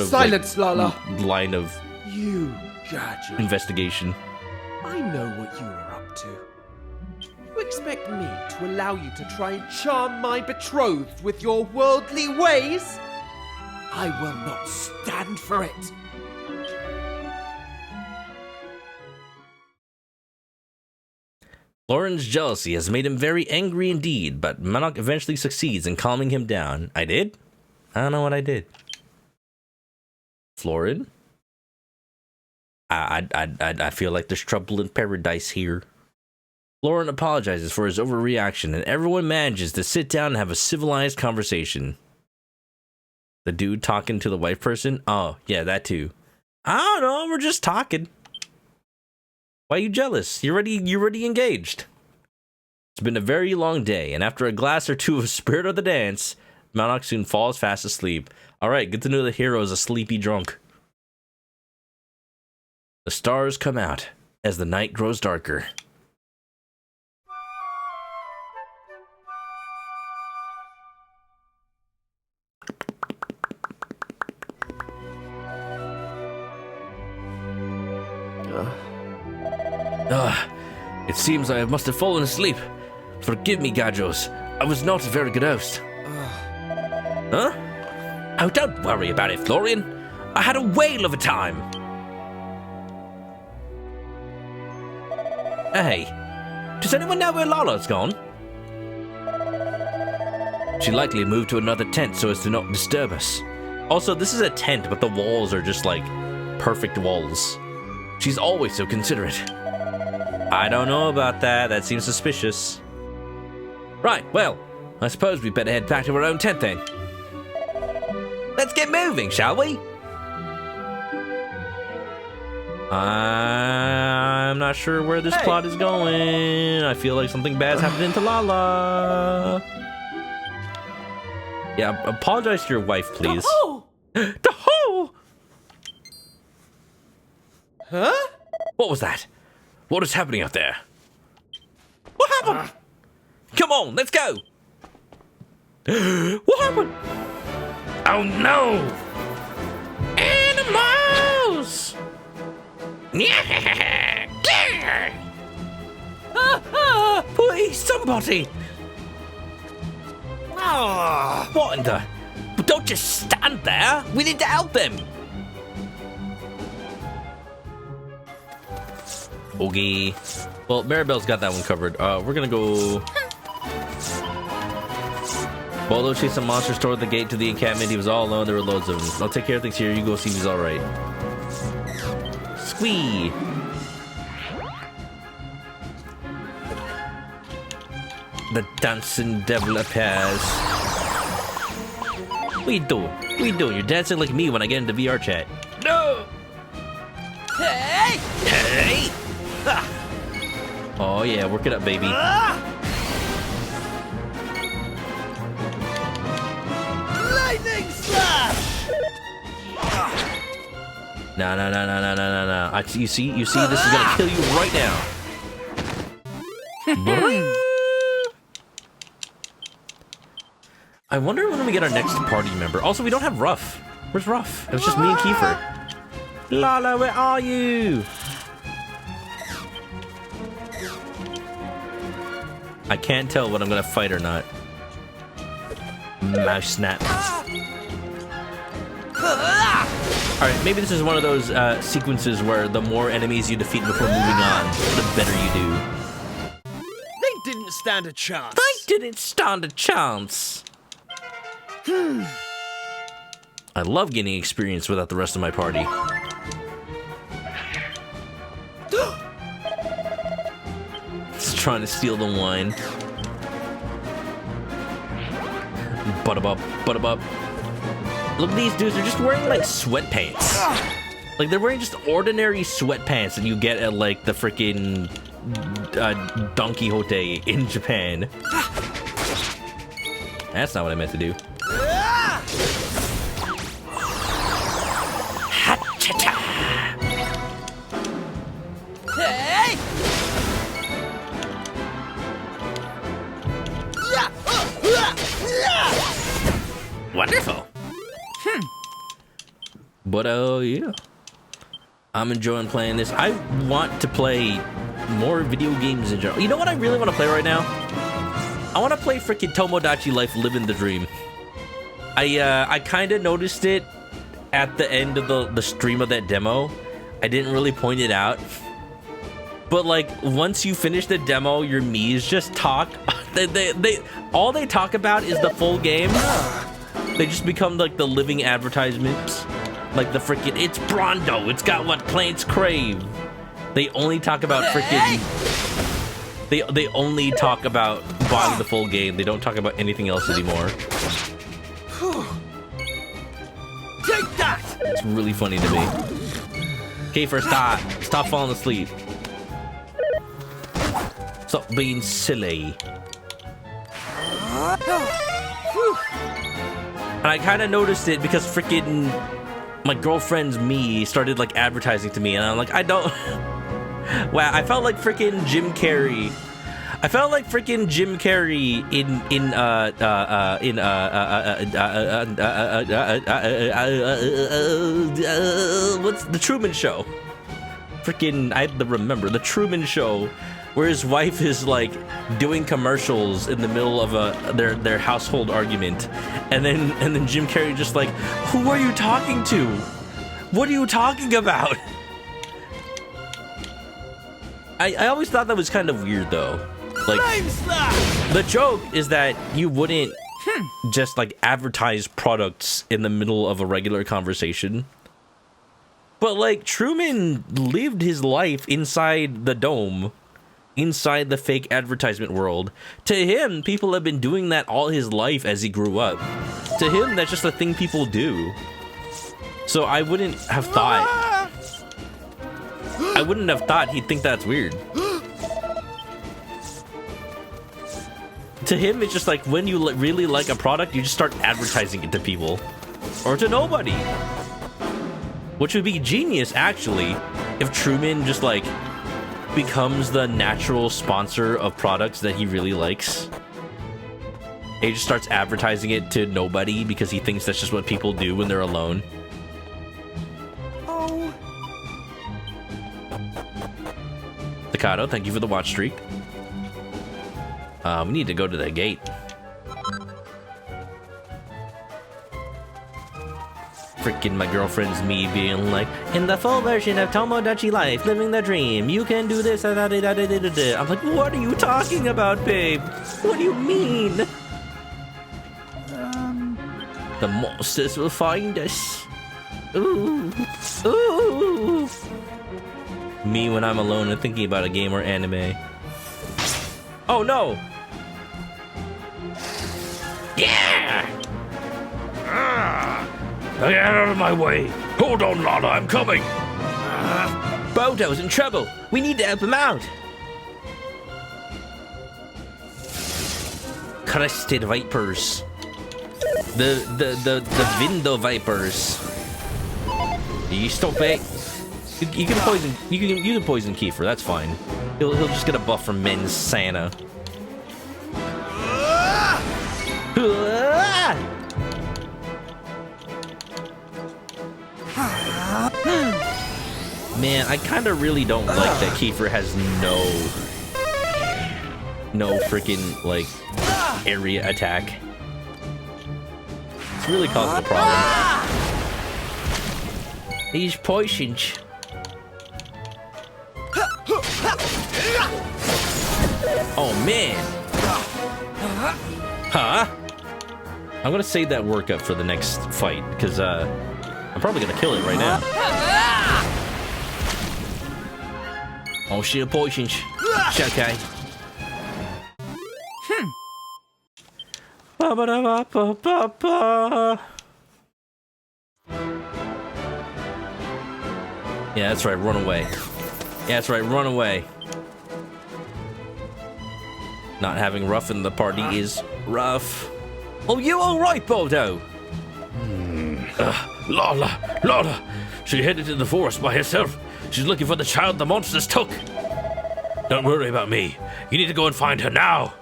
Silence, like, Lala. line of You, Gajo. investigation. I know what you are up to. You expect me to allow you to try and charm my betrothed with your worldly ways? I will not stand for it. Lauren's jealousy has made him very angry indeed, but Manok eventually succeeds in calming him down. I did? I don't know what I did. Florin? I feel like there's trouble in paradise here. Lauren apologizes for his overreaction, and everyone manages to sit down and have a civilized conversation. The dude talking to the white person? Oh, yeah, that too. I don't know, we're just talking. Why are you jealous? You're already engaged. It's been a very long day, and after a glass or two of Spirit of the Dance, Manok soon falls fast asleep. Alright, good to know the hero is a sleepy drunk. The stars come out as the night grows darker. It seems I must have fallen asleep. Forgive me, Gajos. I was not a very good host. Huh? Oh, don't worry about it, Florian. I had a whale of a time. Hey, does anyone know where Lala's gone? She likely moved to another tent so as to not disturb us. Also, this is a tent, but the walls are just like perfect walls. She's always so considerate. I don't know about that. That seems suspicious. Right, well, I suppose we better head back to our own tent then. Let's get moving, shall we? I'm not sure where this plot is going. I feel like something bad's happening to Lala. Yeah, apologize to your wife, please. The hole! Huh? What was that? What is happening out there? What happened? Come on, let's go! What happened? Oh no! Animals! Please, somebody! What in the... Don't just stand there! We need to help them! Okay. Well, Maribel's got that one covered. We're gonna go... Bolo chased some monsters toward the gate to the encampment. He was all alone. There were loads of them. I'll take care of things here. You go see if he's alright. Squee! The dancing devil appears. What you doing? What you doing? You're dancing like me when I get into VR chat. No! Hey! Hey! Ha! Oh yeah, work it up, baby. Lightning slash! No. You see, this is gonna kill you right now. I wonder when we get our next party member. Also, we don't have Ruff. Where's Ruff? It was just me and Kiefer. Lala, where are you? I can't tell when I'm gonna fight or not. Mouse snap. Alright, maybe this is one of those sequences where the more enemies you defeat before moving on, the better you do. They didn't stand a chance. I didn't stand a chance. I love getting experience without the rest of my party. It's trying to steal the wine. Butt-a-bop. Look at these dudes, they're just wearing like sweatpants. Like they're wearing just ordinary sweatpants that you get at like the freaking Don Quixote in Japan. That's not what I meant to do. Hey! Wonderful. But yeah, I'm enjoying playing this. I want to play more video games in general. You know what I really want to play right now? I want to play freaking Tomodachi Life Living the Dream. I kind of noticed it at the end of the stream of that demo. I didn't really point it out. But like once you finish the demo, your Miis just talk. All they talk about is the full game. They just become like the living advertisements. Like the freaking, it's Brondo, it's got what plants crave. They only talk about freaking... They only talk about buying the full game. They don't talk about anything else anymore. Take that! It's really funny to me. Okay, first stop falling asleep. Stop being silly. And I kind of noticed it because freaking my girlfriend's me started like advertising to me, and I'm like, I don't. Wow, I felt like freaking Jim Carrey. I felt like freaking Jim Carrey in what's the Truman Show? Freaking, I had to remember the Truman Show, where his wife is like doing commercials in the middle of their household argument, and then Jim Carrey just like, who are you talking to? What are you talking about? I always thought that was kind of weird though. Like, the joke is that you wouldn't just like advertise products in the middle of a regular conversation. But like, Truman lived his life inside the dome, inside the fake advertisement world. To him, people have been doing that all his life as he grew up. To him, that's just a thing people do. So I wouldn't have thought he'd think that's weird. To him, it's just like when you really like a product, you just start advertising it to people. Or to nobody. Which would be genius, actually, if Truman just like becomes the natural sponsor of products that he really likes. He just starts advertising it to nobody because he thinks that's just what people do when they're alone. Oh. Staccato, thank you for the watch streak. We need to go to the gate. Freaking my girlfriend's me being like, in the full version of Tomodachi Life, living the dream, you can do this. I'm like, what are you talking about, babe? What do you mean? The monsters will find us. Ooh. Ooh. Me when I'm alone and thinking about a game or anime. Oh no! Yeah! Get out of my way! Hold on, Lana, I'm coming! Bodo's in trouble! We need to help him out! Crested Vipers. The Vindo Vipers. You stop it. You can poison you can poison Kiefer, that's fine. He'll just get a buff from Men's Santa. Man, I kind of really don't like that Kiefer has no freaking like area attack. It's really causing a problem. These poisons. Oh man. Huh? I'm gonna save that workup for the next fight because I'm probably gonna kill it right now. Oh shit, poisons. Okay. Yeah, that's right, run away. Yeah, that's right, run away. Not having rough in the party is rough. Oh, you alright, Bodo? Lana! She headed to the forest by herself. She's looking for the child the monsters took. Don't worry about me. You need to go and find her now.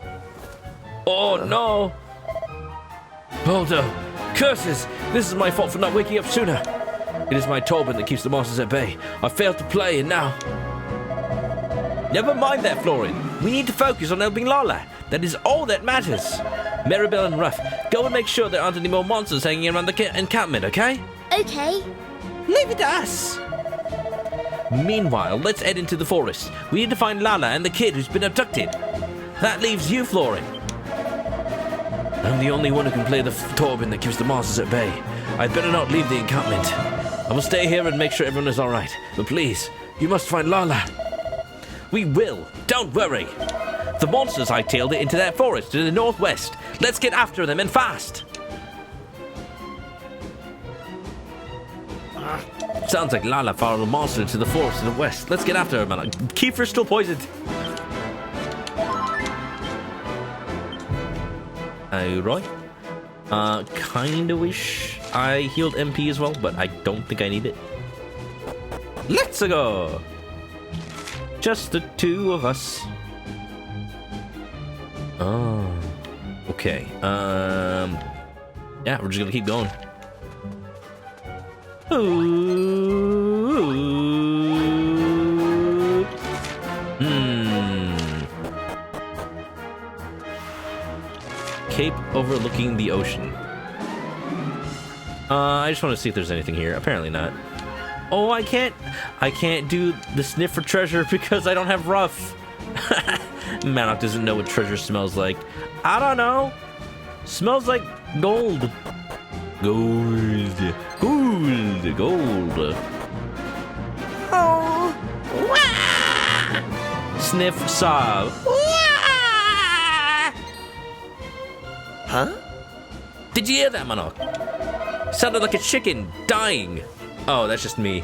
Oh, no. Baldo, curses! This is my fault for not waking up sooner. It is my Tobin that keeps the monsters at bay. I failed to play, and now... Never mind that, Florin. We need to focus on helping Lala. That is all that matters. Maribel and Ruff, go and make sure there aren't any more monsters hanging around the encampment, okay? Okay. Leave it to us. Meanwhile, let's head into the forest. We need to find Lala and the kid who's been abducted. That leaves you, Florin. I'm the only one who can play the Tobin that keeps the monsters at bay. I'd better not leave the encampment. I will stay here and make sure everyone is alright. But please, you must find Lala. We will. Don't worry. The monsters hightailed it into that forest to the northwest. Let's get after them and fast. Sounds like Lala followed a monster into the forest to the west. Let's get after her, man. Kiefer's still poisoned. Alright. Kinda wish I healed MP as well, but I don't think I need it. Let's go! Just the two of us. Oh, okay. Yeah, we're just gonna keep going. Ooh. Cape overlooking the ocean. I just want to see if there's anything here. Apparently not. Oh, I can't do the sniff for treasure because I don't have rough. Manok doesn't know what treasure smells like. I don't know. Smells like gold. Gold. Gold. Gold. Oh. Wah! Sniff, sob. Huh? Did you hear that, Manok? Sounded like a chicken dying. Oh, that's just me.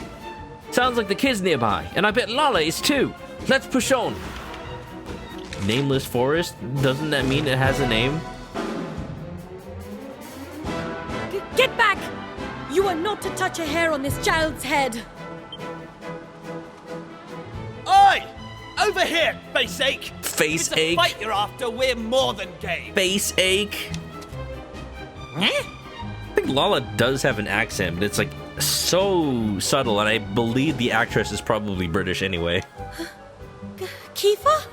Sounds like the kid's nearby, and I bet Lala is too. Let's push on. Nameless forest? Doesn't that mean it has a name? Get back! You are not to touch a hair on this child's head. Oi! Over here, face ache! Face It's a ache? fight you're after, we're more than game! Face ache? I think Lala does have an accent, but it's like so subtle, and I believe the actress is probably British anyway. Kiefer?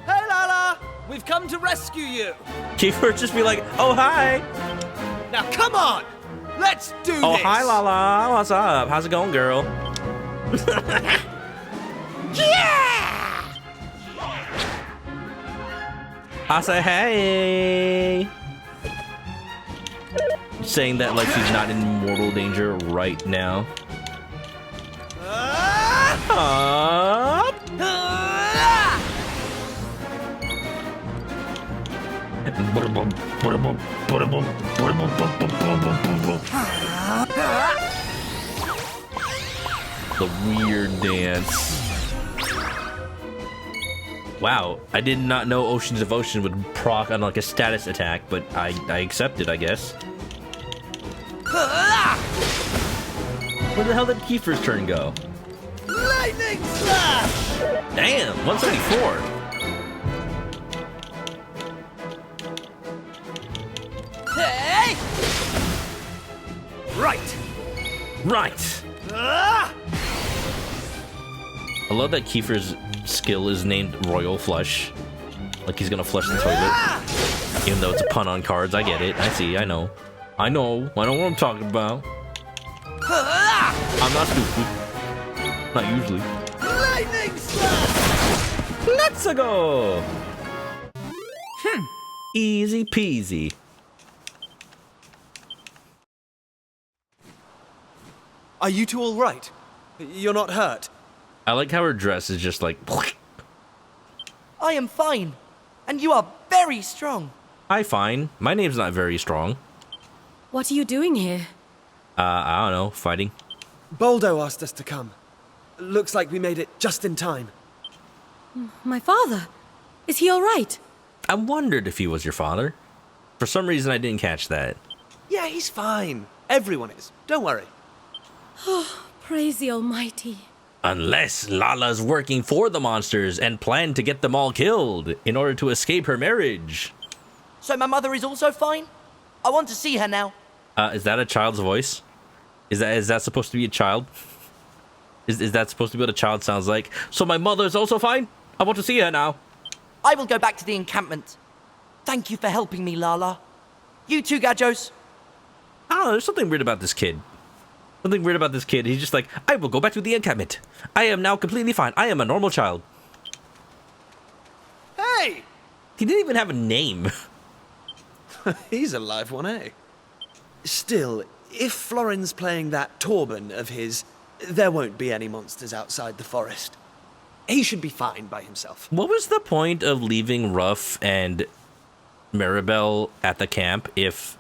Hey Lala! We've come to rescue you! Kiefer would just be like, oh, hi! Now come on! Let's do this! Oh, hi, Lala. What's up? How's it going, girl? Yeah! I say, hey! Saying that like she's not in mortal danger right now. Up. The weird dance. Wow, I did not know Oceans of Ocean would proc on like a status attack, but I accept it, I guess. Where the hell did Kiefer's turn go? Lightning slash! Damn, 174. Hey! Right! Right. Ah! I love that Kiefer's skill is named Royal Flush. Like he's gonna flush the toilet. Even though it's a pun on cards, I get it. I see, I know. I know what I'm talking about. I'm not stupid. Not usually. Lightning slash! Let's go! Easy peasy. Are you two all right? You're not hurt? I like how her dress is just like... I am fine, and you are very strong. Hi, fine. My name's not very strong. What are you doing here? I don't know, fighting. Boldo asked us to come. Looks like we made it just in time. My father? Is he all right? I wondered if he was your father. For some reason, I didn't catch that. Yeah, he's fine. Everyone is. Don't worry. Praise the Almighty. Unless Lala's working for the monsters and planned to get them all killed in order to escape her marriage. So my mother is also fine? I want to see her now. Is that a child's voice? Is that supposed to be a child? Is that supposed to be what a child sounds like? So my mother is also fine? I want to see her now. I will go back to the encampment. Thank you for helping me, Lala. You too, Gajos. I don't know, there's something weird about this kid. Something weird about this kid. He's just like, I will go back to the encampment. I am now completely fine. I am a normal child. Hey! He didn't even have a name. He's a live one, eh? Still, if Florin's playing that Torben of his, there won't be any monsters outside the forest. He should be fine by himself. What was the point of leaving Ruff and Maribel at the camp if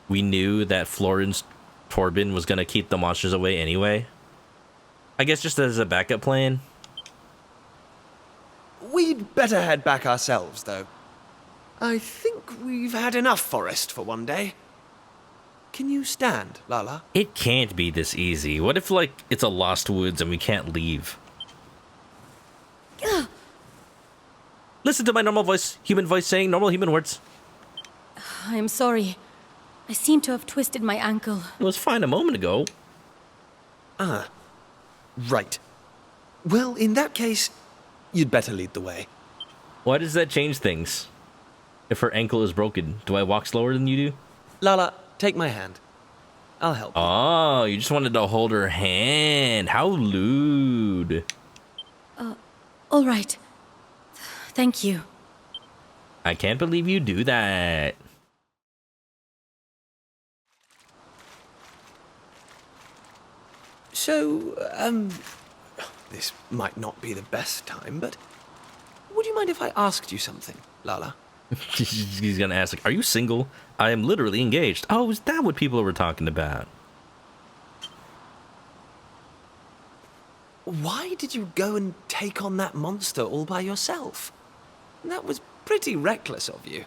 we knew that Florin's Torben was going to keep the monsters away anyway? I guess just as a backup plan. We'd better head back ourselves, though. I think we've had enough forest for one day. Can you stand, Lala? It can't be this easy. What if, like, it's a lost woods and we can't leave? Listen to my normal voice, human voice saying normal human words. I am sorry. I seem to have twisted my ankle. It was fine a moment ago. Ah, right. Well, in that case, you'd better lead the way. Why does that change things? If her ankle is broken, do I walk slower than you do? Lala, take my hand. I'll help you. Oh, you just wanted to hold her hand. How lewd. All right. Thank you. I can't believe you do that. So, this might not be the best time, but would you mind if I asked you something, Lala? He's gonna ask, like, are you single? I am literally engaged. Oh, is that what people were talking about? Why did you go and take on that monster all by yourself? That was pretty reckless of you.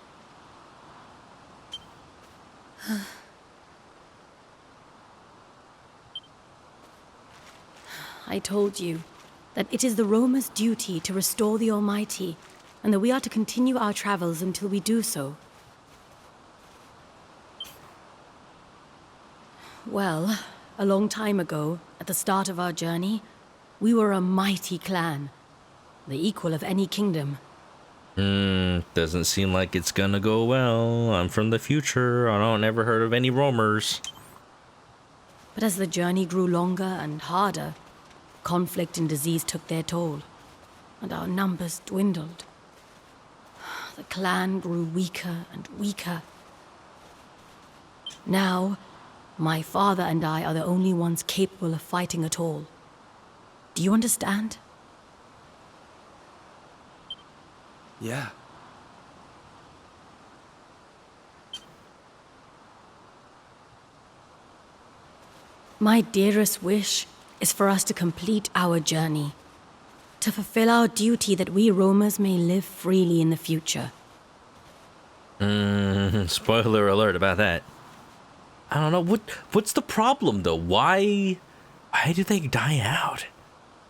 I told you that it is the Roma's duty to restore the Almighty, and that we are to continue our travels until we do so. Well, a long time ago, at the start of our journey, we were a mighty clan, the equal of any kingdom. Doesn't seem like it's gonna go well. I'm from the future. I don't ever heard of any roamers. But as the journey grew longer and harder, conflict and disease took their toll, and our numbers dwindled. The clan grew weaker and weaker. Now, my father and I are the only ones capable of fighting at all. Do you understand? Yeah. My dearest wish is for us to complete our journey, to fulfill our duty that we roamers may live freely in the future. Spoiler alert about that. I don't know, what's the problem though? Why do they die out?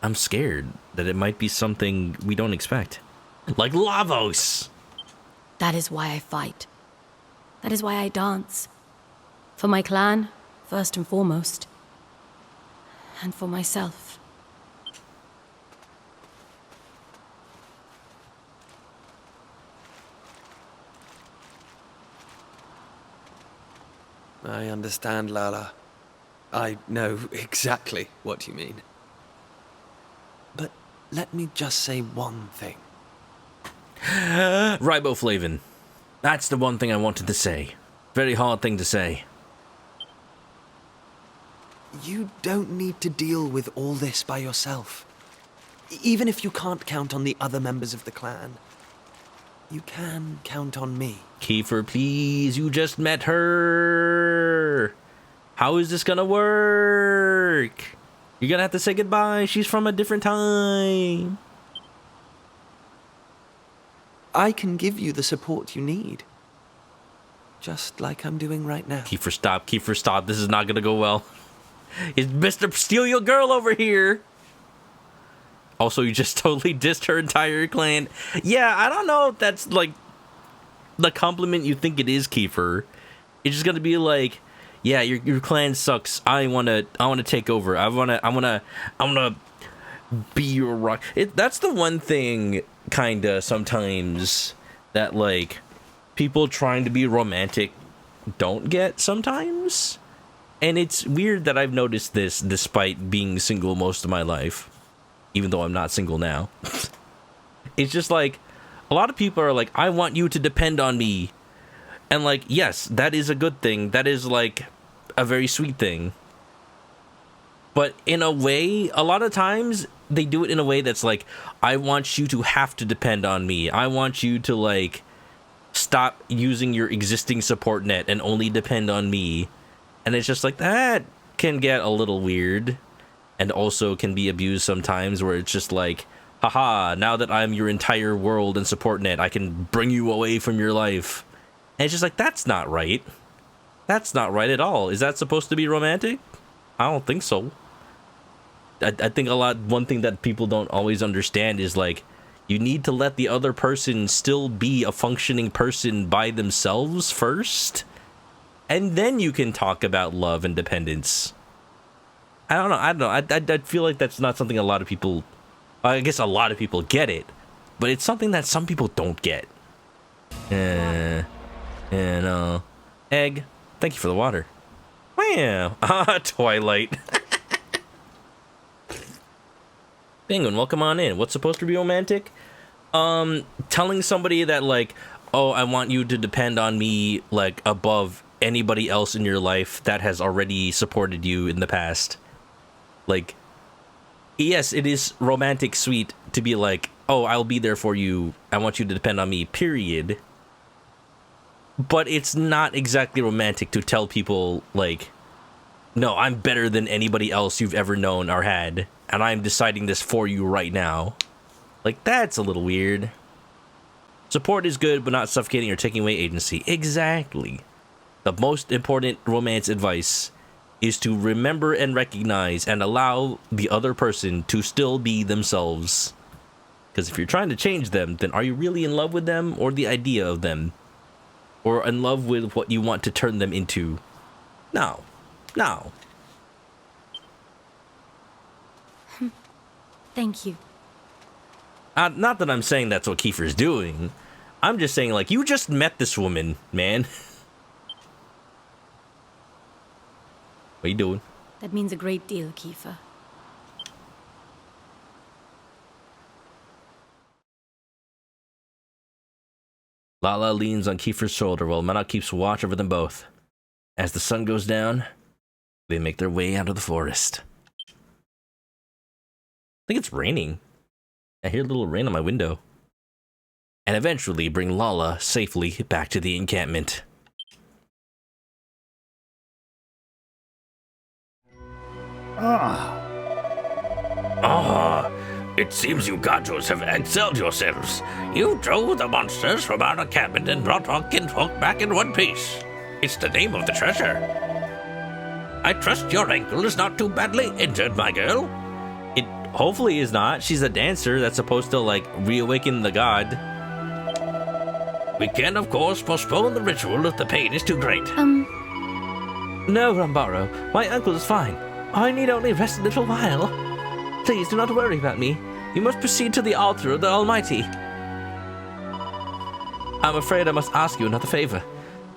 I'm scared that it might be something we don't expect. Like Lavos! That is why I fight. That is why I dance. For my clan, first and foremost. And for myself. I understand, Lala. I know exactly what you mean. But let me just say one thing. Riboflavin. That's the one thing I wanted to say. Very hard thing to say. You don't need to deal with all this by yourself. Even if you can't count on the other members of the clan, you can count on me. Kiefer, please, you just met her. How is this gonna work? You're gonna have to say goodbye. She's from a different time. I can give you the support you need. Just like I'm doing right now. Kiefer, stop. Kiefer, stop. This is not gonna go well. Is Mr. Steal Your Girl over here? Also, you just totally dissed her entire clan. Yeah, I don't know if that's, like, the compliment you think it is, Kiefer. It's just gonna be like, yeah, your clan sucks. I wanna take over. I wanna be your rock. That's the one thing, kinda, sometimes, that, like, people trying to be romantic don't get sometimes. And it's weird that I've noticed this despite being single most of my life. Even though I'm not single now. It's just like, a lot of people are like, I want you to depend on me. And like, yes, that is a good thing. That is like a very sweet thing. But in a way, a lot of times, they do it in a way that's like, I want you to have to depend on me. I want you to like, stop using your existing support net and only depend on me. And it's just like, that can get a little weird. And also can be abused sometimes where it's just like, haha, now that I'm your entire world and support net, I can bring you away from your life. And it's just like, that's not right. That's not right at all. Is that supposed to be romantic? I don't think so. I think one thing that people don't always understand is like, you need to let the other person still be a functioning person by themselves first, and then you can talk about love and dependence. I don't know. I feel like that's not something a lot of people, I guess a lot of people get it, but it's something that some people don't get. Egg, thank you for the water. Wow. Twilight. Penguin, welcome on in. What's supposed to be romantic? Telling somebody that, like, oh, I want you to depend on me, like, above anybody else in your life that has already supported you in the past. Like, yes, it is romantic sweet to be like, oh, I'll be there for you. I want you to depend on me, period. But it's not exactly romantic to tell people, like, no, I'm better than anybody else you've ever known or had, and I'm deciding this for you right now. Like, that's a little weird. Support is good, but not suffocating or taking away agency. Exactly. The most important romance advice is to remember and recognize and allow the other person to still be themselves. Because if you're trying to change them, then are you really in love with them or the idea of them? Or in love with what you want to turn them into? No. No. Thank you. Not that I'm saying that's what Kiefer's doing. I'm just saying, like, you just met this woman, man. What are you doing? That means a great deal, Kiefer. Lala leans on Kiefer's shoulder while Manok keeps watch over them both. As the sun goes down, they make their way out of the forest. I think it's raining. I hear a little rain on my window. And eventually bring Lala safely back to the encampment. It seems you Gajos have excelled yourselves. You drove the monsters from our encampment and brought our kinfolk back in one piece. It's the name of the treasure. I trust your ankle is not too badly injured, my girl. It hopefully is not. She's a dancer that's supposed to, like, reawaken the god. We can, of course, postpone the ritual if the pain is too great. No, Rambaro. My uncle is fine. I need only rest a little while. Please do not worry about me. You must proceed to the altar of the Almighty. I'm afraid I must ask you another favor.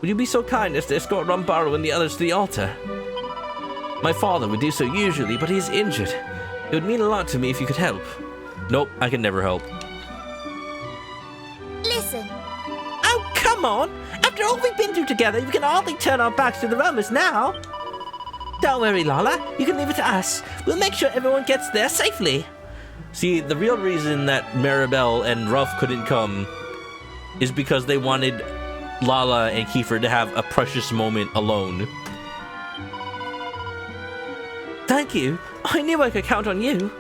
Would you be so kind as to escort Rambaro and the others to the altar? My father would do so usually, but he is injured. It would mean a lot to me if you could help. Nope, I can never help. Listen. Oh, come on! After all we've been through together, you can hardly turn our backs to the Romans now. Don't worry, Lala. You can leave it to us. We'll make sure everyone gets there safely. See, the real reason that Maribel and Ruff couldn't come is because they wanted Lala and Kiefer to have a precious moment alone. Thank you. I knew I could count on you.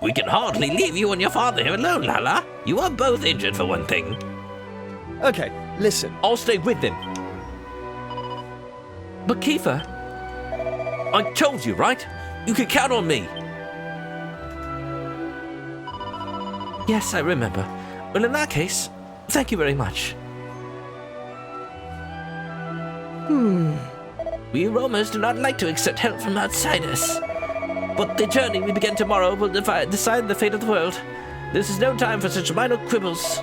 We can hardly leave you and your father here alone, Lala. You are both injured for one thing. Okay, listen. I'll stay with them. But Kiefer... I told you, right? You can count on me. Yes, I remember. Well, in that case, thank you very much. We Romans do not like to accept help from outsiders. But the journey we begin tomorrow will decide the fate of the world. This is no time for such minor quibbles.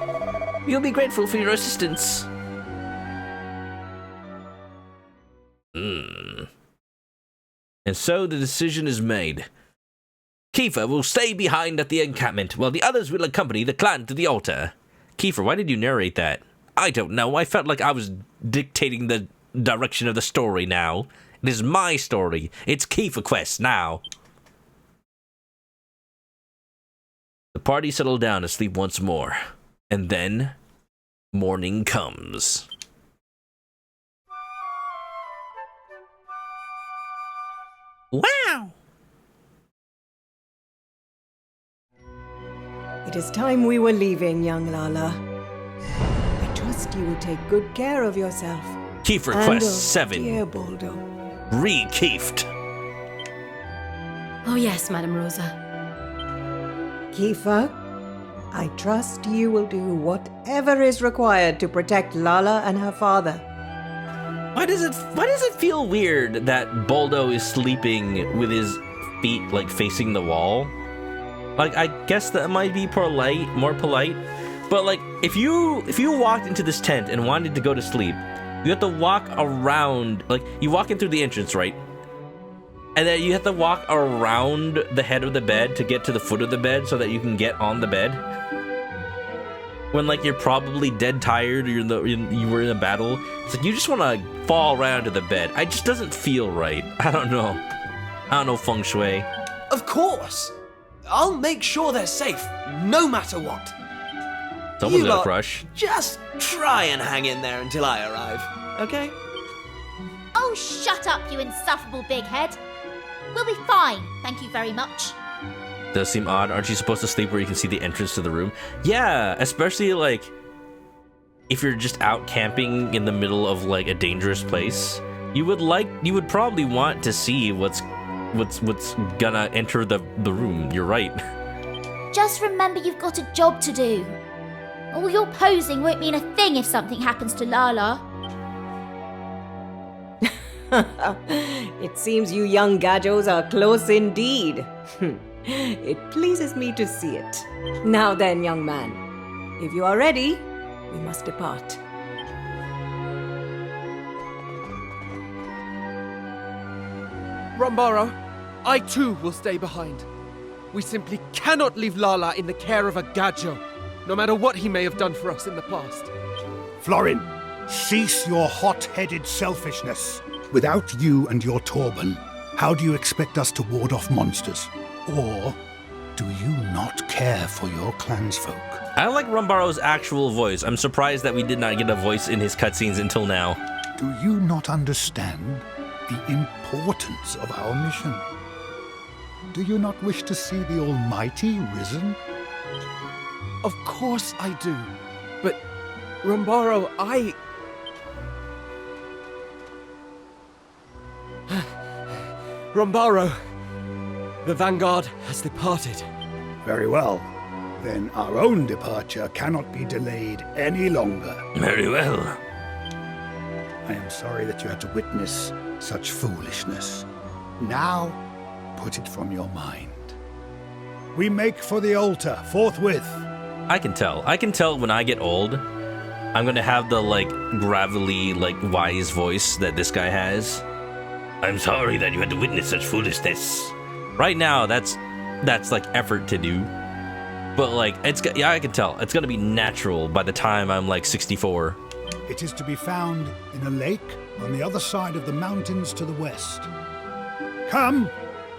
You'll be grateful for your assistance. And so the decision is made. Kiefer will stay behind at the encampment, while the others will accompany the clan to the altar. Kiefer, why did you narrate that? I don't know. I felt like I was dictating the direction of the story now. It is my story. It's Kiefer Quest now. The party settled down to sleep once more. And then, morning comes. Wow! It is time we were leaving, young Lala. I trust you will take good care of yourself. Keefer And Quest of 7. dear Boldo. Re-Keefed. Oh, yes, Madame Rosa. Kiefer, I trust you will do whatever is required to protect Lala and her father. Why does it feel weird that Boldo is sleeping with his feet like facing the wall? Like, I guess that might be more polite, but like if you walked into this tent and wanted to go to sleep, you have to walk around, like you walk in through the entrance, right? And then you have to walk around the head of the bed to get to the foot of the bed so that you can get on the bed. When like you're probably dead tired or you were in a battle, it's like you just want to fall right onto the bed. It just doesn't feel right. I don't know feng shui. Of course! I'll make sure they're safe, no matter what. Someone's You got a lot crush. Just try and hang in there until I arrive, okay? Oh, shut up, you insufferable big head. We'll be fine, thank you very much. Does seem odd. Aren't you supposed to sleep where you can see the entrance to the room? Yeah, especially like if you're just out camping in the middle of like a dangerous place. You would probably want to see what's gonna enter the room. You're right. Just remember you've got a job to do. All your posing won't mean a thing if something happens to Lala. It seems you young gajos are close indeed. It pleases me to see it. Now then, young man, if you are ready, we must depart. Rambaro, I too will stay behind. We simply cannot leave Lala in the care of a Gajo, no matter what he may have done for us in the past. Florin, cease your hot-headed selfishness. Without you and your Torban, how do you expect us to ward off monsters? Or do you not care for your clansfolk? I like Rumbaro's actual voice. I'm surprised that we did not get a voice in his cutscenes until now. Do you not understand the importance of our mission? Do you not wish to see the Almighty risen? Of course I do. But, Rambaro, Rambaro, the Vanguard has departed. Very well. Then our own departure cannot be delayed any longer. Very well. I am sorry that you had to witness such foolishness. Now, put it from your mind. We make for the altar forthwith. I can tell when I get old, I'm gonna have the like gravelly, like wise voice that this guy has. I'm sorry that you had to witness such foolishness. Right now, that's like effort to do. But like, I can tell. It's gonna be natural by the time I'm like 64. It is to be found in a lake on the other side of the mountains to the west. Come,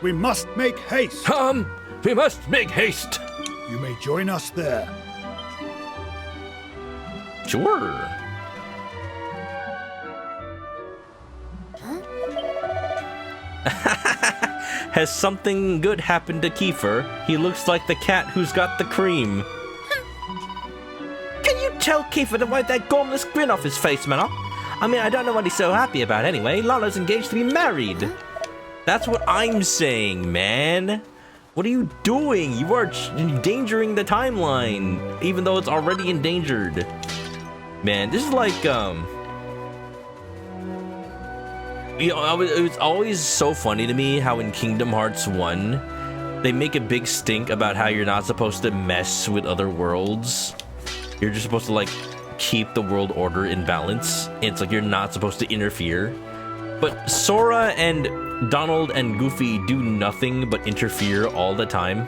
we must make haste. Come, we must make haste. You may join us there. Sure. Has something good happened to Kiefer? He looks like the cat who's got the cream. Can you tell Kiefer to wipe that gormless grin off his face, man? I mean, I don't know what he's so happy about anyway. Lala's engaged to be married. That's what I'm saying, man. What are you doing? You are endangering the timeline, even though it's already endangered. Man, this is like, you know, it was always so funny to me how in Kingdom Hearts 1, they make a big stink about how you're not supposed to mess with other worlds. You're just supposed to, like, keep the world order in balance. It's like you're not supposed to interfere. But Sora and Donald and Goofy do nothing but interfere all the time.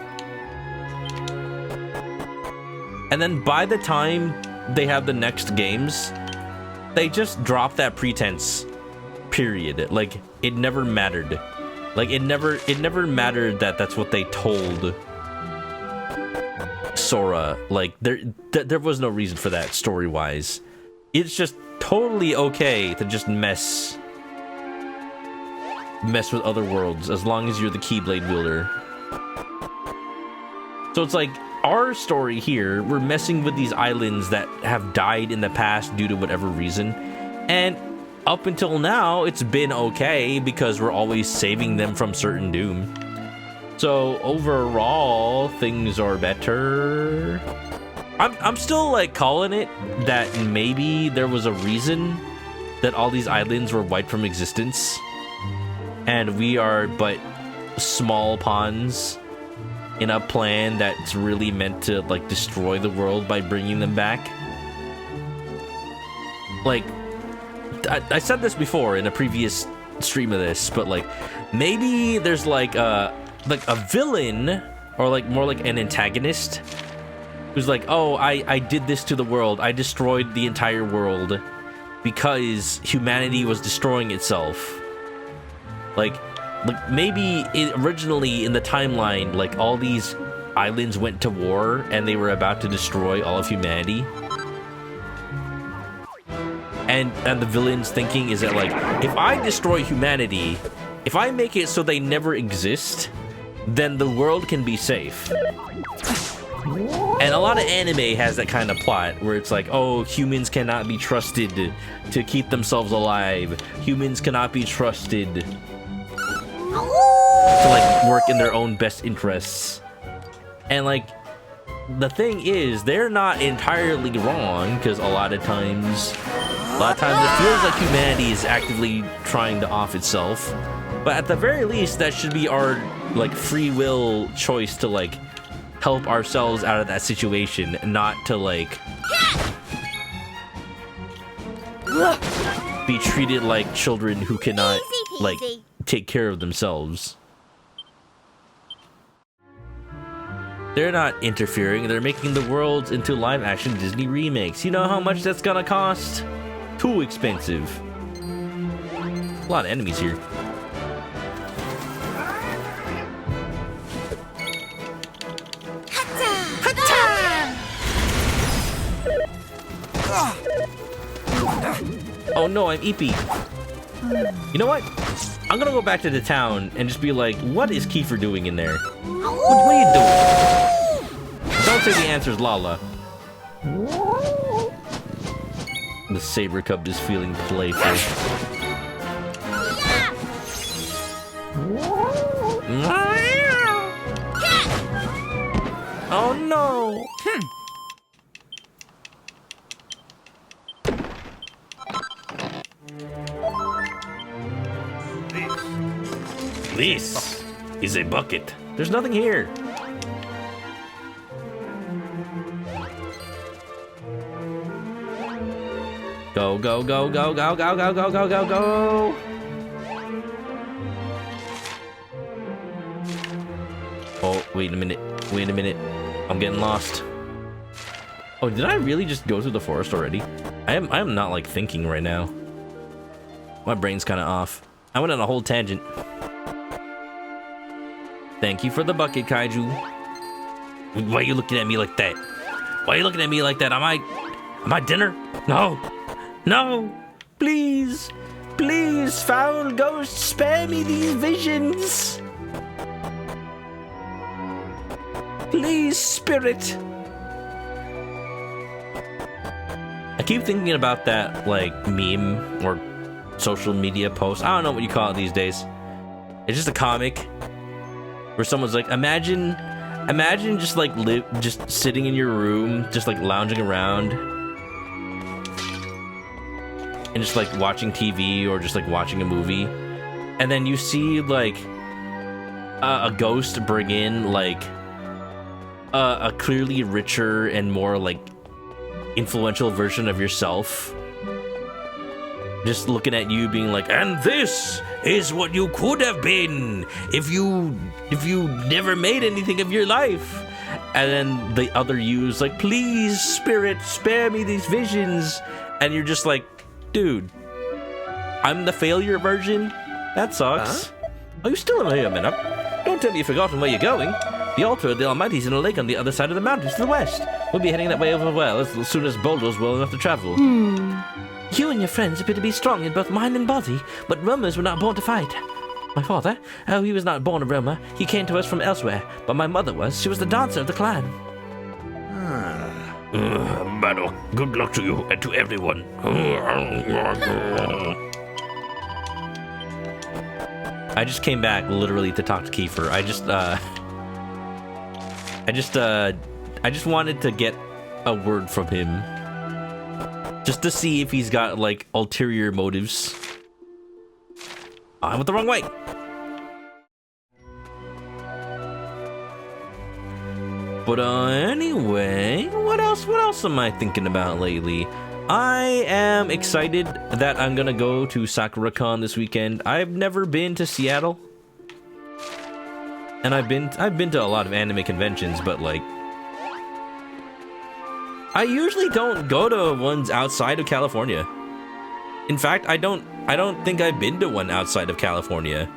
And then by the time they have the next games, they just drop that pretense. Period. Like, it never mattered. Like, it never mattered that that's what they told Sora. Like, there was no reason for that story-wise. It's just totally okay to just mess with other worlds as long as you're the Keyblade wielder. So it's like, our story here, we're messing with these islands that have died in the past due to whatever reason, and up until now, it's been okay because we're always saving them from certain doom. So overall, things are better. I'm still like calling it that maybe there was a reason that all these islands were wiped from existence, and we are but small pawns in a plan that's really meant to like destroy the world by bringing them back. Like, I said this before in a previous stream of this, but like maybe there's like a villain, or like more like an antagonist who's like, oh, I did this to the world. I destroyed the entire world because humanity was destroying itself. Like maybe originally in the timeline, like all these islands went to war and they were about to destroy all of humanity. And the villain's thinking is that, like, if I destroy humanity, if I make it so they never exist, then the world can be safe. And a lot of anime has that kind of plot where it's like, oh, humans cannot be trusted to keep themselves alive. Humans cannot be trusted to like work in their own best interests. And like, the thing is, they're not entirely wrong, because a lot of times it feels like humanity is actively trying to off itself. But at the very least, that should be our like free will choice to like help ourselves out of that situation, not to like be treated like children who cannot like take care of themselves. They're not interfering, they're making the worlds into live-action Disney remakes. You know how much that's gonna cost? Too expensive. A lot of enemies here. Oh no, I'm Eepy. You know what? I'm gonna go back to the town and just be like, what is Kiefer doing in there? What are you doing? Don't say the answer is Lala. The saber cub is feeling playful. Oh no! This is a bucket. There's nothing here. Go, go, go, go, go, go, go, go, go, go, go. Oh, wait a minute. Wait a minute. I'm getting lost. Oh, did I really just go through the forest already? I am not like thinking right now. My brain's kind of off. I went on a whole tangent. Thank you for the bucket, Kaiju. Why are you looking at me like that? Why are you looking at me like that? Am I dinner? No. No. Please. Please, foul ghost, spare me these visions. Please, spirit. I keep thinking about that, like, meme or social media post. I don't know what you call it these days. It's just a comic where someone's like, imagine just like just sitting in your room, just like lounging around and just like watching TV or just like watching a movie, and then you see like a ghost bring in like a clearly richer and more like influential version of yourself, just looking at you being like, and this is what you could have been if you never made anything of your life. And then the other you's like, please, spirit, spare me these visions. And you're just like, dude, I'm the failure version? That sucks. Huh? Are you still in here, Manok? Don't tell me you've forgotten where you're going. The altar of the Almighty is in a lake on the other side of the mountains to the west. We'll be heading that way over well as soon as Boulder's well enough to travel. You and your friends appear to be strong in both mind and body, but roamers were not born to fight. My father? Oh, he was not born a roamer. He came to us from elsewhere, but my mother was. She was the dancer of the clan. Manok, good luck to you and to everyone. I just came back literally to talk to Kiefer. I just wanted to get a word from him. Just to see if he's got, like, ulterior motives. I went the wrong way. But anyway, what else am I thinking about lately? I am excited that I'm gonna go to SakuraCon this weekend. I've never been to Seattle. And I've been to a lot of anime conventions, but like I usually don't go to ones outside of California. In fact, I don't think I've been to one outside of California.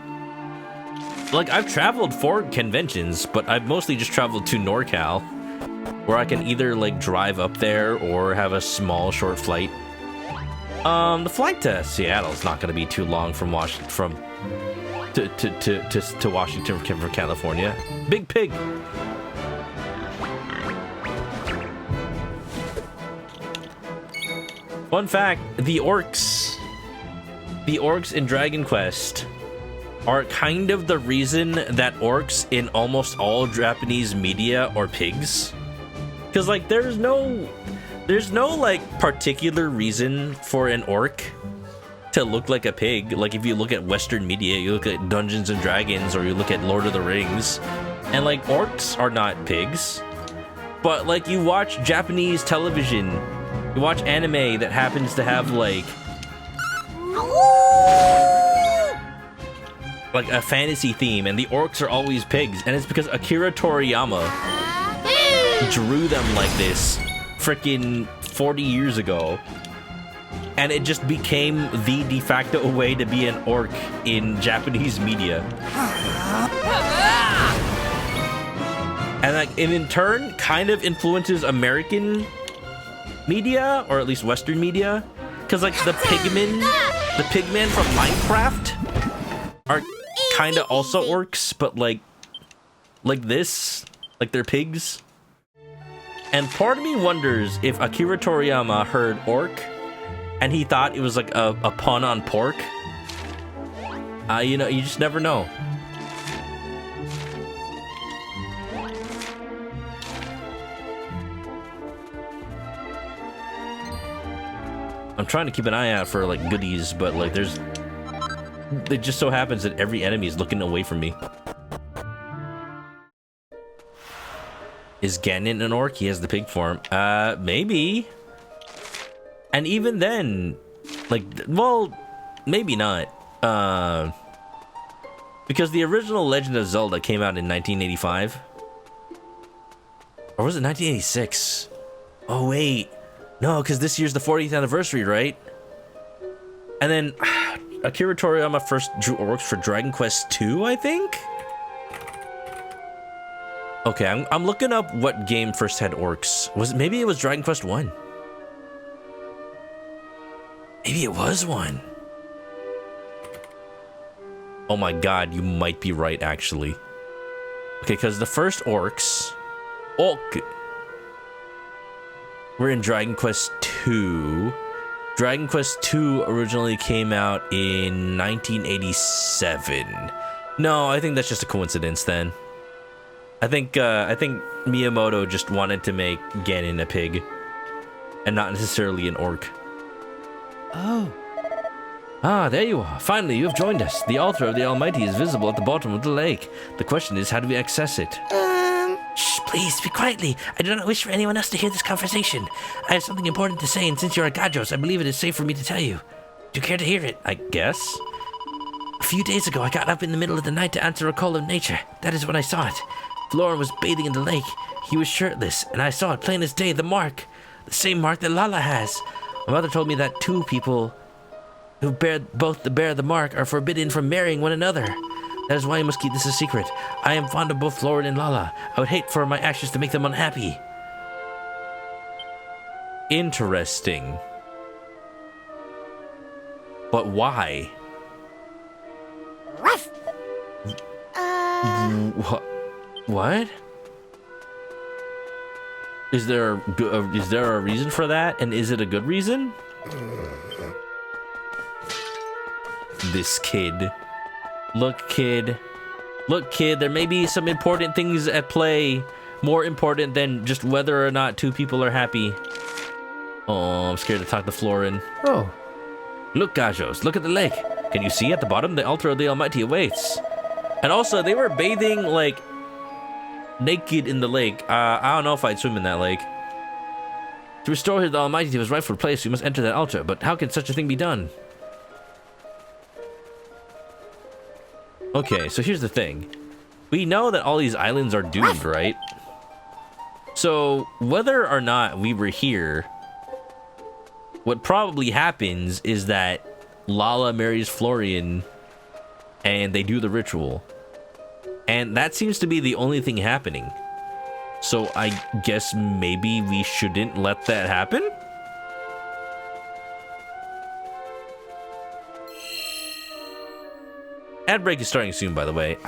Like, I've traveled for conventions, but I've mostly just traveled to NorCal, where I can either like drive up there or have a small short flight. The flight to Seattle is not going to be too long from Washington from California. Big Pig. Fun fact, the orcs in Dragon Quest are kind of the reason that orcs in almost all Japanese media are pigs. Because like there's no like particular reason for an orc to look like a pig. Like if you look at Western media, you look at Dungeons and Dragons, or you look at Lord of the Rings, and like orcs are not pigs. But like you watch Japanese television, you watch anime that happens to have like a fantasy theme, and the orcs are always pigs, and it's because Akira Toriyama drew them like this freaking 40 years ago, and it just became the de facto way to be an orc in Japanese media. And like, and in turn kind of influences American media, or at least Western media, because like the pigmen from Minecraft are kind of also orcs, but like this, like they're pigs. And part of me wonders if Akira Toriyama heard orc and he thought it was like a pun on pork. You know, you just never know. I'm trying to keep an eye out for like goodies, but like it just so happens that every enemy is looking away from me. Is Ganon an orc? He has the pig form. Maybe. And even then, like, well, maybe not. Because the original Legend of Zelda came out in 1985. Or was it 1986? Oh, wait. No, because this year's the 40th anniversary, right? And then Akira Toriyama first drew orcs for Dragon Quest II, I think? Okay, I'm looking up what game first had orcs. Maybe it was Dragon Quest 1. Maybe it was 1. Oh my god, you might be right, actually. Okay, because the first orcs were in Dragon Quest 2. Dragon Quest 2 originally came out in 1987. No, I think that's just a coincidence then. I think Miyamoto just wanted to make Ganon a pig, and not necessarily an orc. Oh. Ah, there you are. Finally, you have joined us. The altar of the Almighty is visible at the bottom of the lake. The question is, how do we access it? Shh, please, speak quietly. I do not wish for anyone else to hear this conversation. I have something important to say, and since you're a Gajos, I believe it is safe for me to tell you. Do you care to hear it? I guess. A few days ago, I got up in the middle of the night to answer a call of nature. That is when I saw it. Florin was bathing in the lake. He was shirtless, and I saw it plain as day, the mark. The same mark that Lala has. My mother told me that two people who bear the mark are forbidden from marrying one another. That is why you must keep this a secret. I am fond of both Florin and Lala. I would hate for my actions to make them unhappy. Interesting. But why? What? Is there a reason for that? And is it a good reason? This kid. Look, kid. Look, kid, there may be some important things at play. More important than just whether or not two people are happy. Oh, I'm scared to talk to Florin. Oh. Look, Gajos, look at the lake. Can you see at the bottom? The altar of the Almighty awaits. And also, they were bathing, like, naked in the lake. I don't know if I'd swim in that lake. To restore the Almighty to his rightful place, we must enter that altar. But how can such a thing be done? Okay, so here's the thing. We know that all these islands are doomed, right? So, whether or not we were here, what probably happens is that Lala marries Florian and they do the ritual. And that seems to be the only thing happening. So I guess maybe we shouldn't let that happen? Ad break is starting soon, by the way.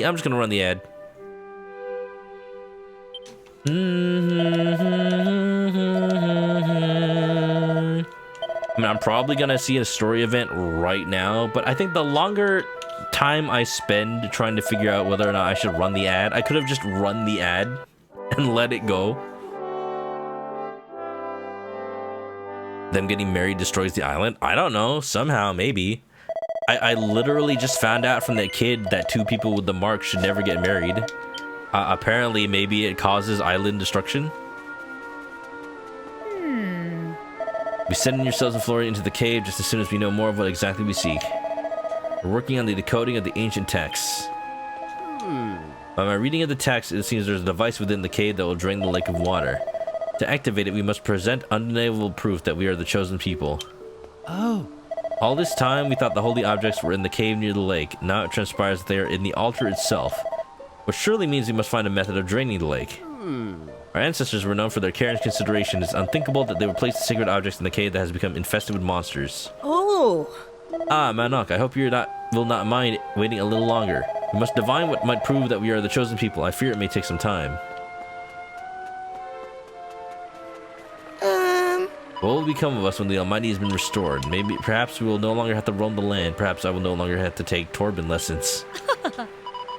I'm just gonna run the ad. I mean, I'm probably gonna see a story event right now, but I think the longer time I spend trying to figure out whether or not I should run the ad, I could have just run the ad and let it go. Them getting married destroys the island? I don't know. Somehow, maybe. I literally just found out from that kid that two people with the mark should never get married. Apparently, maybe it causes island destruction. We send yourselves and Florian into the cave just as soon as we know more of what exactly we seek. We're working on the decoding of the ancient texts. By my reading of the text, it seems there's a device within the cave that will drain the lake of water. To activate it, we must present undeniable proof that we are the chosen people. Oh. All this time, we thought the holy objects were in the cave near the lake. Now it transpires that they are in the altar itself, which surely means we must find a method of draining the lake. Our ancestors were known for their care and consideration. It's unthinkable that they would place the sacred objects in the cave that has become infested with monsters. Oh. Ah, Manok, I hope you will not mind waiting a little longer. We must divine what might prove that we are the chosen people. I fear it may take some time. What will become of us when the Almighty has been restored? Perhaps we will no longer have to roam the land. Perhaps I will no longer have to take Torben lessons.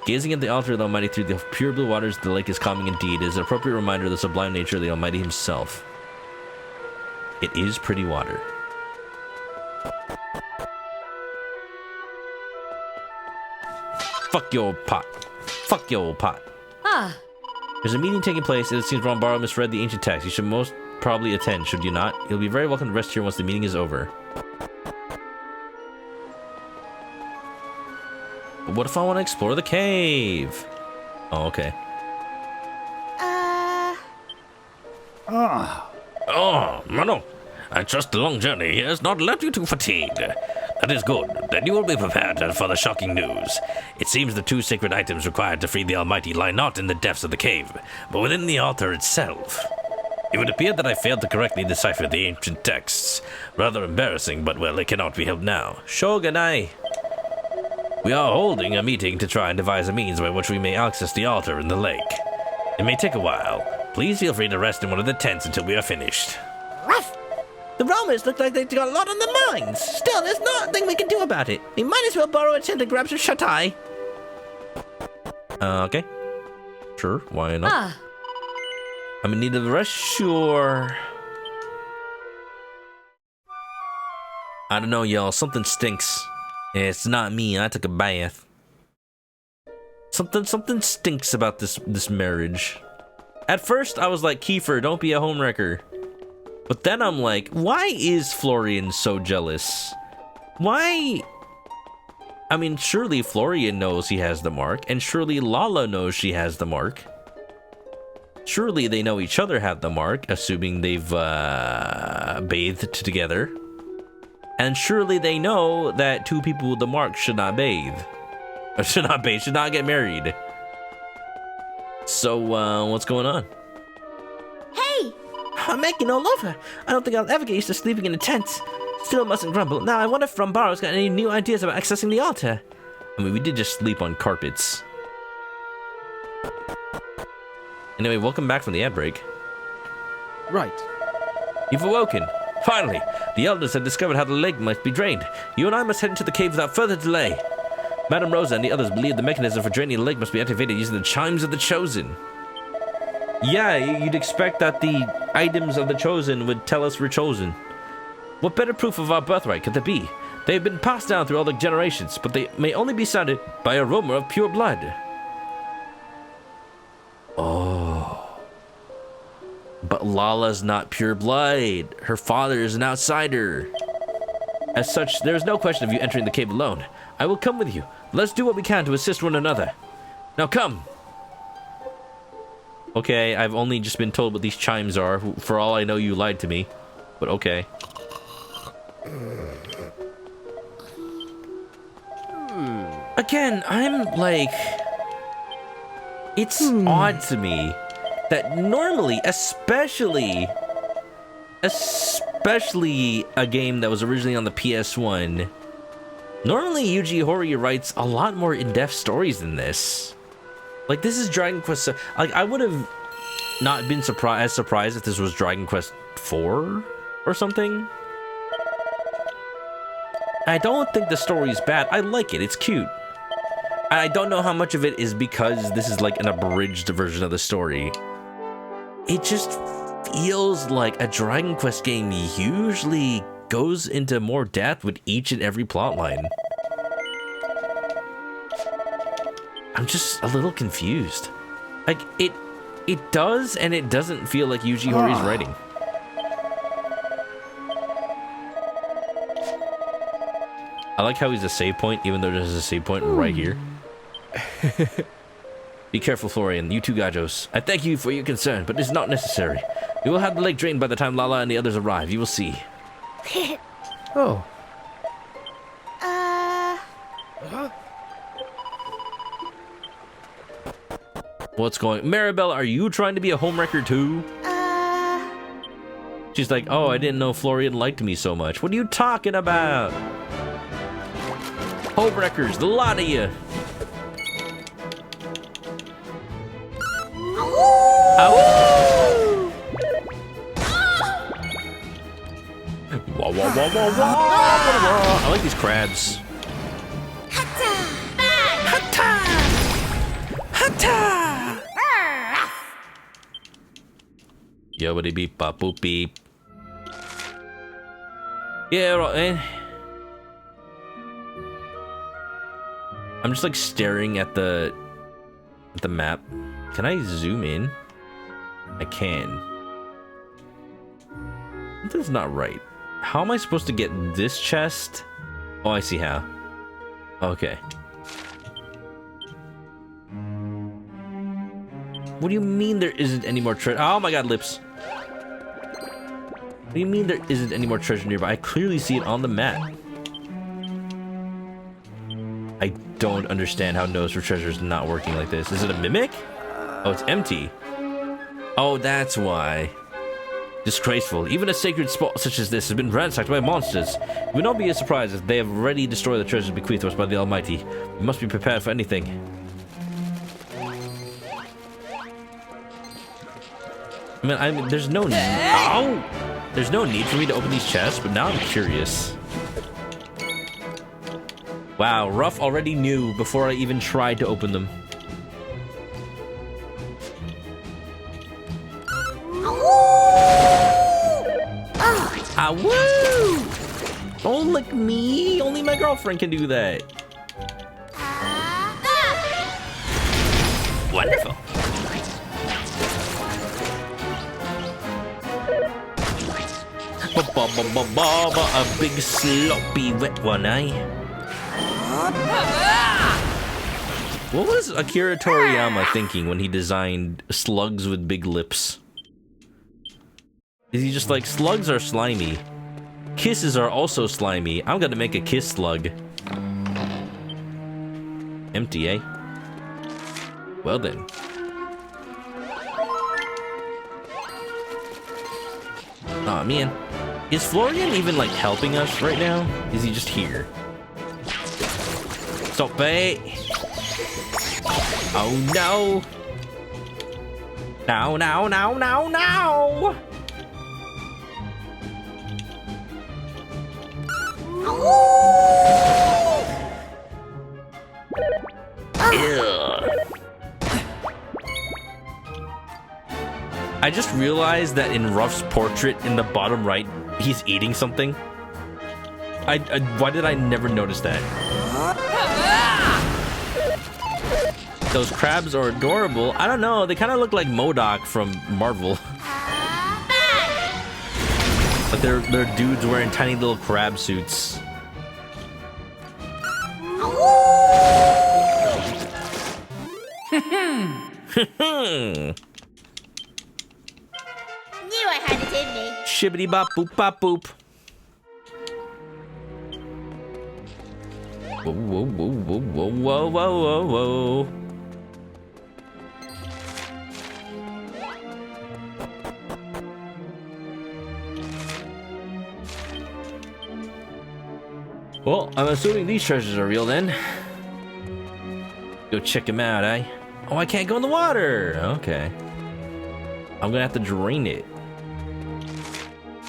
Gazing at the altar of the Almighty through the pure blue waters of the lake is calming indeed. It is an appropriate reminder of the sublime nature of the Almighty himself. It is pretty water. Fuck your pot. Fuck your pot. Ah. There's a meeting taking place. It seems Rombaro misread the ancient text. You should most probably attend, should you not? You'll be very welcome to rest here once the meeting is over. But what if I want to explore the cave? Oh, okay. Oh, Mano, I trust the long journey has not left you too fatigued. That is good. Then you will be prepared for the shocking news. It seems the two sacred items required to free the Almighty lie not in the depths of the cave, but within the altar itself. It would appear that I failed to correctly decipher the ancient texts. Rather embarrassing, but well, it cannot be helped now. Shogunai. We are holding a meeting to try and devise a means by which we may access the altar in the lake. It may take a while. Please feel free to rest in one of the tents until we are finished. Ruff! The Romans look like they've got a lot on their minds. Still, there's nothing we can do about it. We might as well borrow a tent and grab some shut-eye. Okay. Sure, why not? I'm in need of a rest? Sure. I don't know, y'all. Something stinks. It's not me. I took a bath. Something stinks about this marriage. At first, I was like, Kiefer, don't be a homewrecker. But then I'm like, why is Florian so jealous? Why? I mean, surely Florian knows he has the mark, and surely Lala knows she has the mark. Surely they know each other have the mark, assuming they've bathed together. And surely they know that two people with the mark should not bathe. Or should not get married. So, what's going on? Hey! I'm making all over. I don't think I'll ever get used to sleeping in a tent. Still mustn't grumble. Now, I wonder if Rombaro's got any new ideas about accessing the altar. I mean, we did just sleep on carpets. Anyway, welcome back from the ad break. Right. You've awoken. Finally, the elders have discovered how the lake must be drained. You and I must head into the cave without further delay. Madame Rosa and the others believe the mechanism for draining the lake must be activated using the chimes of the Chosen. Yeah, you'd expect that the items of the Chosen would tell us we're chosen. What better proof of our birthright could there be? They have been passed down through all the generations, but they may only be sounded by an aroma of pure blood. Oh. But Lala's not pure blood. Her father is an outsider. As such, there is no question of you entering the cave alone. I will come with you. Let's do what we can to assist one another. Now come. Okay, I've only just been told what these chimes are. For all I know, you lied to me. But okay. Again, I'm like... It's odd to me that normally, especially a game that was originally on the PS1, normally Yuji Horii writes a lot more in-depth stories than this. Like, this is Dragon Quest... Like, I would have not been surprised if this was Dragon Quest 4 or something. I don't think the story's bad. I like it. It's cute. I don't know how much of it is because this is like an abridged version of the story. It just feels like a Dragon Quest game usually goes into more depth with each and every plotline. I'm just a little confused. Like, it does and it doesn't feel like Yuji Horii's writing. I like how he's a save point, even though there's a save point right here. Be careful, Florian. You two gajos. I thank you for your concern, but it's not necessary. We will have the lake drained by the time Lala and the others arrive. You will see. Oh. What's going... Maribel, are you trying to be a homewrecker too? She's like, oh, I didn't know Florian liked me so much. What are you talking about? Homewreckers, the lot of you. Ow! Wah, wah, wah, wah, wah, wah. I like these crabs. Yobbity beep bop boop beep. Yeah, right, man. I'm just like staring at the map. Can I zoom in? I can. Something's not right. How am I supposed to get this chest? Oh, I see how. Okay. What do you mean there isn't any more treasure? Oh my god, lips. What do you mean there isn't any more treasure nearby? I clearly see it on the map. I don't understand how nose for treasure is not working like this. Is it a mimic? Oh, it's empty. Oh, that's why. Disgraceful. Even a sacred spot such as this has been ransacked by monsters. It would not be a surprise if they have already destroyed the treasures bequeathed to us by the Almighty. We must be prepared for anything. I mean, there's no there's no need for me to open these chests, but now I'm curious. Wow, Ruff already knew before I even tried to open them. Ah, woo! Don't lick me! Only my girlfriend can do that. Wonderful. A big sloppy wet one, eh? What was Akira Toriyama thinking when he designed slugs with big lips? Is he just like, slugs are slimy. Kisses are also slimy. I'm gonna make a kiss slug. Empty, eh? Well then. Aw, man. Is Florian even, like, helping us right now? Is he just here? Stop it! Oh, no! Now, now, now, now, now! I just realized that in Ruff's portrait in the bottom right, he's eating something. Why did I never notice that? Those crabs are adorable. I don't know, they kind of look like MODOK from Marvel. But they're dudes wearing tiny little crab suits. Knew I had it in me. Shibbity bop boop bop boop. Whoa, whoa, whoa, whoa, whoa, whoa, whoa, whoa, whoa. Well, I'm assuming these treasures are real then. Go check them out, eh? Oh, I can't go in the water. Okay. I'm gonna have to drain it.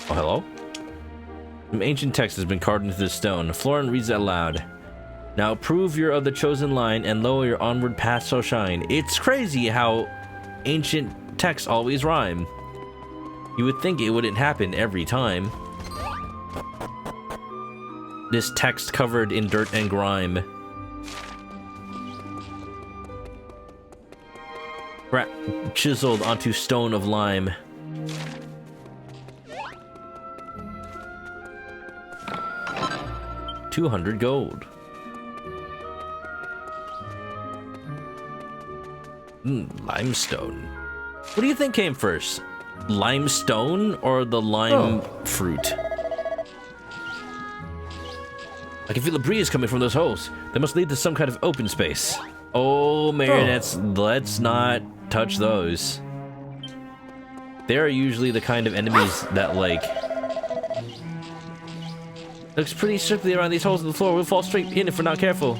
Oh, hello? Some ancient text has been carved into the stone. Florin reads it aloud. Now prove you're of the chosen line and lo, your onward path shall shine. It's crazy how ancient texts always rhyme. You would think it wouldn't happen every time. This text covered in dirt and grime. Chiseled onto stone of lime. $200 gold. Limestone. What do you think came first? Limestone or the lime fruit? I can feel a breeze coming from those holes. They must lead to some kind of open space. Oh, marionettes, let's not touch those. They are usually the kind of enemies that, like... Looks pretty strictly around these holes in the floor. We'll fall straight in if we're not careful.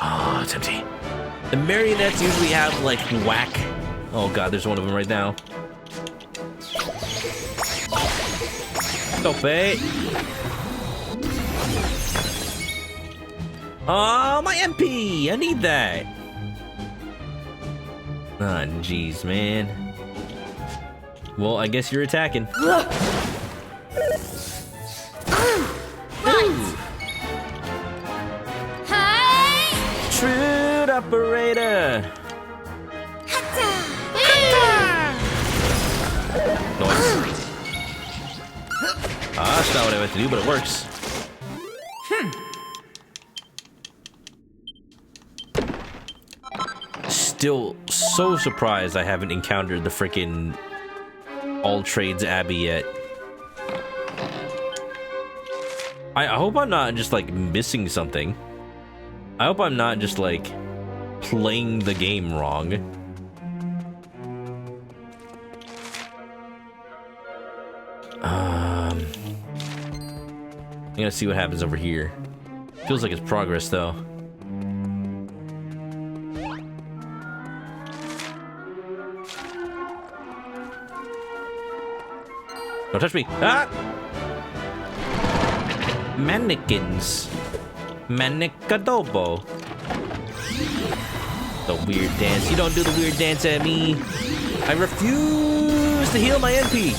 Oh, it's empty. The marionettes usually have, like, whack. Oh god, there's one of them right now. Stop it. Oh, my MP! I need that! Ah, jeez, man. Well, I guess you're attacking. Shrewd operator! Noise. That's not what I meant to do, but it works. Still so surprised I haven't encountered the freaking All Trades Abbey yet. I hope I'm not just like missing something. I hope I'm not just like playing the game wrong. I'm gonna see what happens over here. Feels like it's progress though. Don't touch me! Ah! Mannequins. ManokAdobo. The weird dance. You don't do the weird dance at me. I refuse to heal my MP.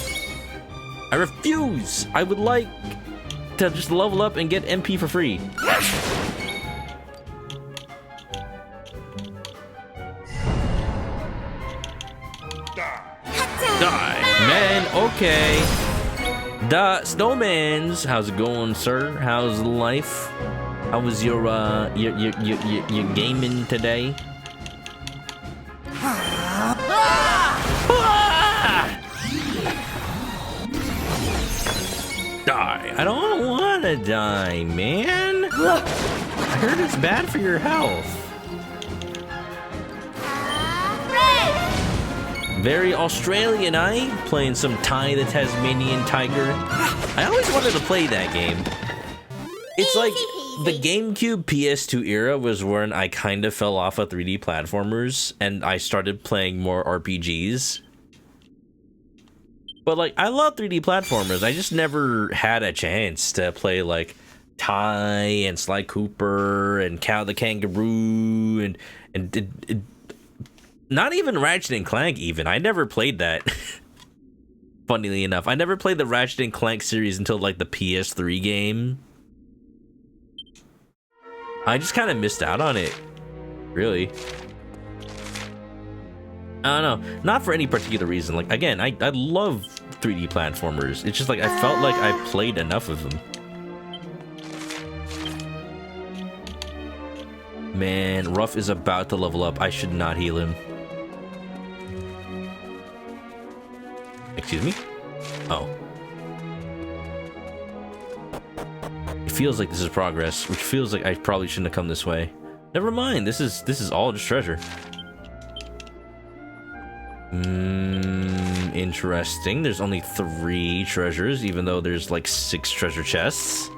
I refuse. I would like to just level up and get MP for free. Die. Man, okay. Da Snowmans, how's it going, sir? How's life? How was your gaming today? Die. I don't want to die, man. I heard it's bad for your health. Very Australian, eh? Playing some Ty the Tasmanian Tiger. I always wanted to play that game. It's like the GameCube PS2 era was when I kind of fell off of 3D platformers and I started playing more RPGs. But like, I love 3D platformers. I just never had a chance to play like Ty and Sly Cooper and Cow the Kangaroo and not even Ratchet and Clank even. I never played that. Funnily enough, I never played the Ratchet and Clank series until like the PS3 game. I just kind of missed out on it, really. I don't know, not for any particular reason. Like, again, I love 3D platformers. It's just like, I felt like I played enough of them. Man, Ruff is about to level up. I should not heal him. Excuse me? Oh. It feels like this is progress, which feels like I probably shouldn't have come this way. Never mind, this is all just treasure. Interesting. There's only 3 treasures, even though there's like 6 treasure chests.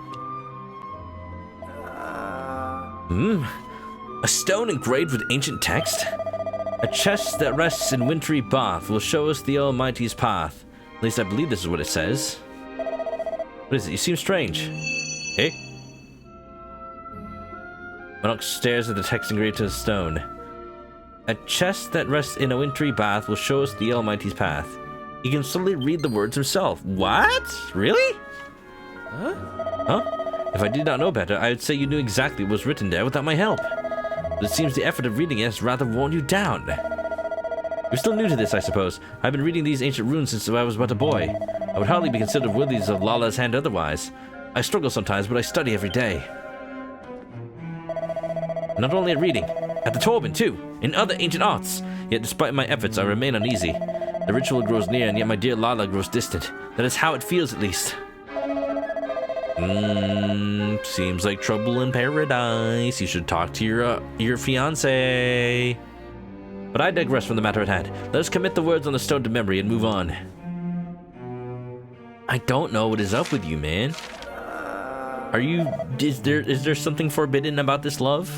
A stone engraved with ancient text? A chest that rests in wintry bath will show us the Almighty's path. At least I believe this is what it says. What is it? You seem strange. Okay. Manok stares at the text engraved to the stone. A chest that rests in a wintry bath will show us the Almighty's path. He can slowly read the words himself. What? Really? Huh? If I did not know better, I would say you knew exactly what was written there without my help. But it seems the effort of reading it has rather worn you down. You're still new to this, I suppose. I've been reading these ancient runes since I was but a boy. I would hardly be considered worthy of Lala's hand otherwise. I struggle sometimes, but I study every day. Not only at reading, at the Torben too, in other ancient arts. Yet despite my efforts, I remain uneasy. The ritual grows near, and yet my dear Lala grows distant. That is how it feels, at least. Seems like trouble in paradise. You should talk to your fiancé. But I digress from the matter at hand. Let us commit the words on the stone to memory and move on. I don't know what is up with you, man. Is there something forbidden about this love?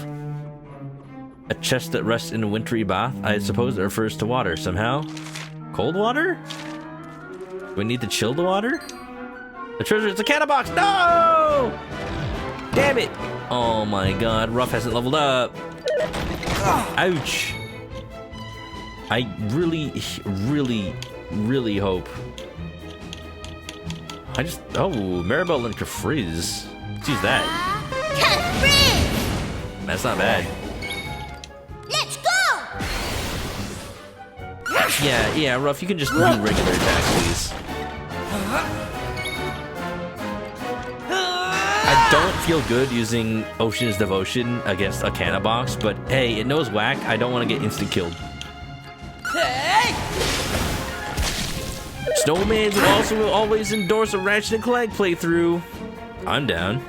A chest that rests in a wintry bath? I suppose it refers to water somehow. Cold water? Do we need to chill the water? The treasure, it's a cannon box! No! Damn it! Oh my god, Ruff hasn't leveled up. Ouch. I really, really, really hope. Oh, Maribel and Kafriz. Let's use that. Kafriz! That's not bad. Let's go! Yeah, Ruff, you can just do regular attacks, please. I don't feel good using Ocean's Devotion against a cannon box, but hey, it knows whack. I don't want to get instant killed. Snowmans would also always endorse a Ratchet and Clank playthrough. I'm down.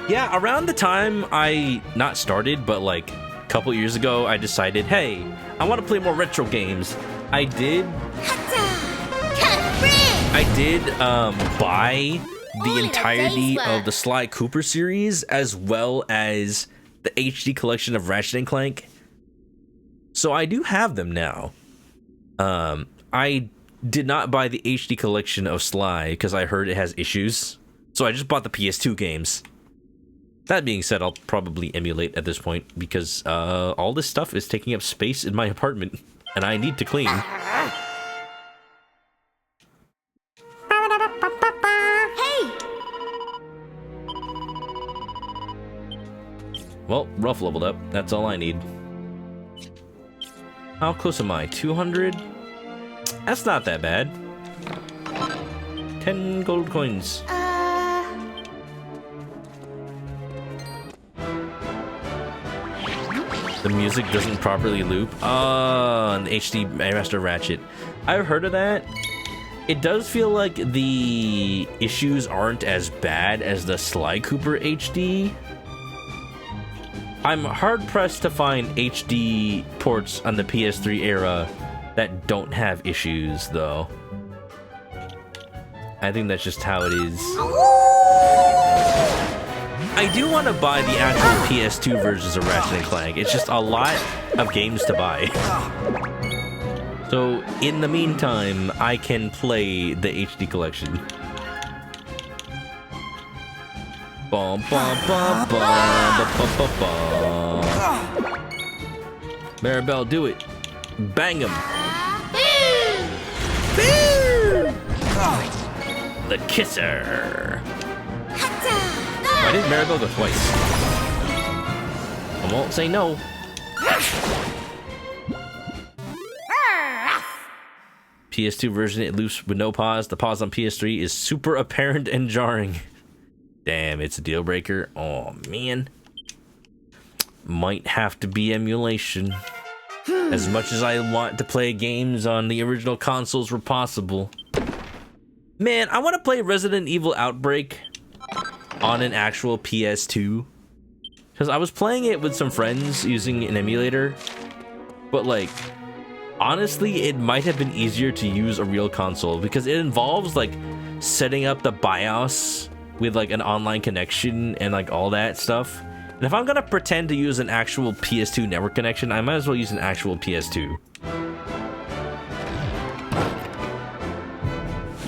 Yeah, around the time I not started, but like a couple years ago, I decided, hey, I want to play more retro games. I did buy the entirety of the Sly Cooper series, as well as the HD collection of Ratchet and Clank. So I do have them now. I did not buy the HD collection of Sly because I heard it has issues. So I just bought the PS2 games. That being said, I'll probably emulate at this point because all this stuff is taking up space in my apartment and I need to clean. Well, Ruff leveled up. That's all I need. How close am I? 200? That's not that bad. 10 gold coins. The music doesn't properly loop. Oh, an HD Master Ratchet. I've heard of that. It does feel like the issues aren't as bad as the Sly Cooper HD. I'm hard-pressed to find HD ports on the PS3 era that don't have issues, though. I think that's just how it is. I do want to buy the actual PS2 versions of Ratchet and Clank. It's just a lot of games to buy. So, in the meantime, I can play the HD collection. Bum, bum, bum, bum, bum, bum, bum. Maribel, do it. Bang him. The kisser. Why did Maribel go twice? I won't say no. PS2 version, it loops with no pause. The pause on PS3 is super apparent and jarring. Damn, it's a deal breaker. Oh, man. Might have to be emulation. As much as I want to play games on the original consoles where possible. Man, I want to play Resident Evil Outbreak on an actual PS2. Because I was playing it with some friends using an emulator. But, like, honestly, it might have been easier to use a real console. Because it involves, like, setting up the BIOS with, like, an online connection and, like, all that stuff. And if I'm gonna pretend to use an actual PS2 network connection, I might as well use an actual PS2.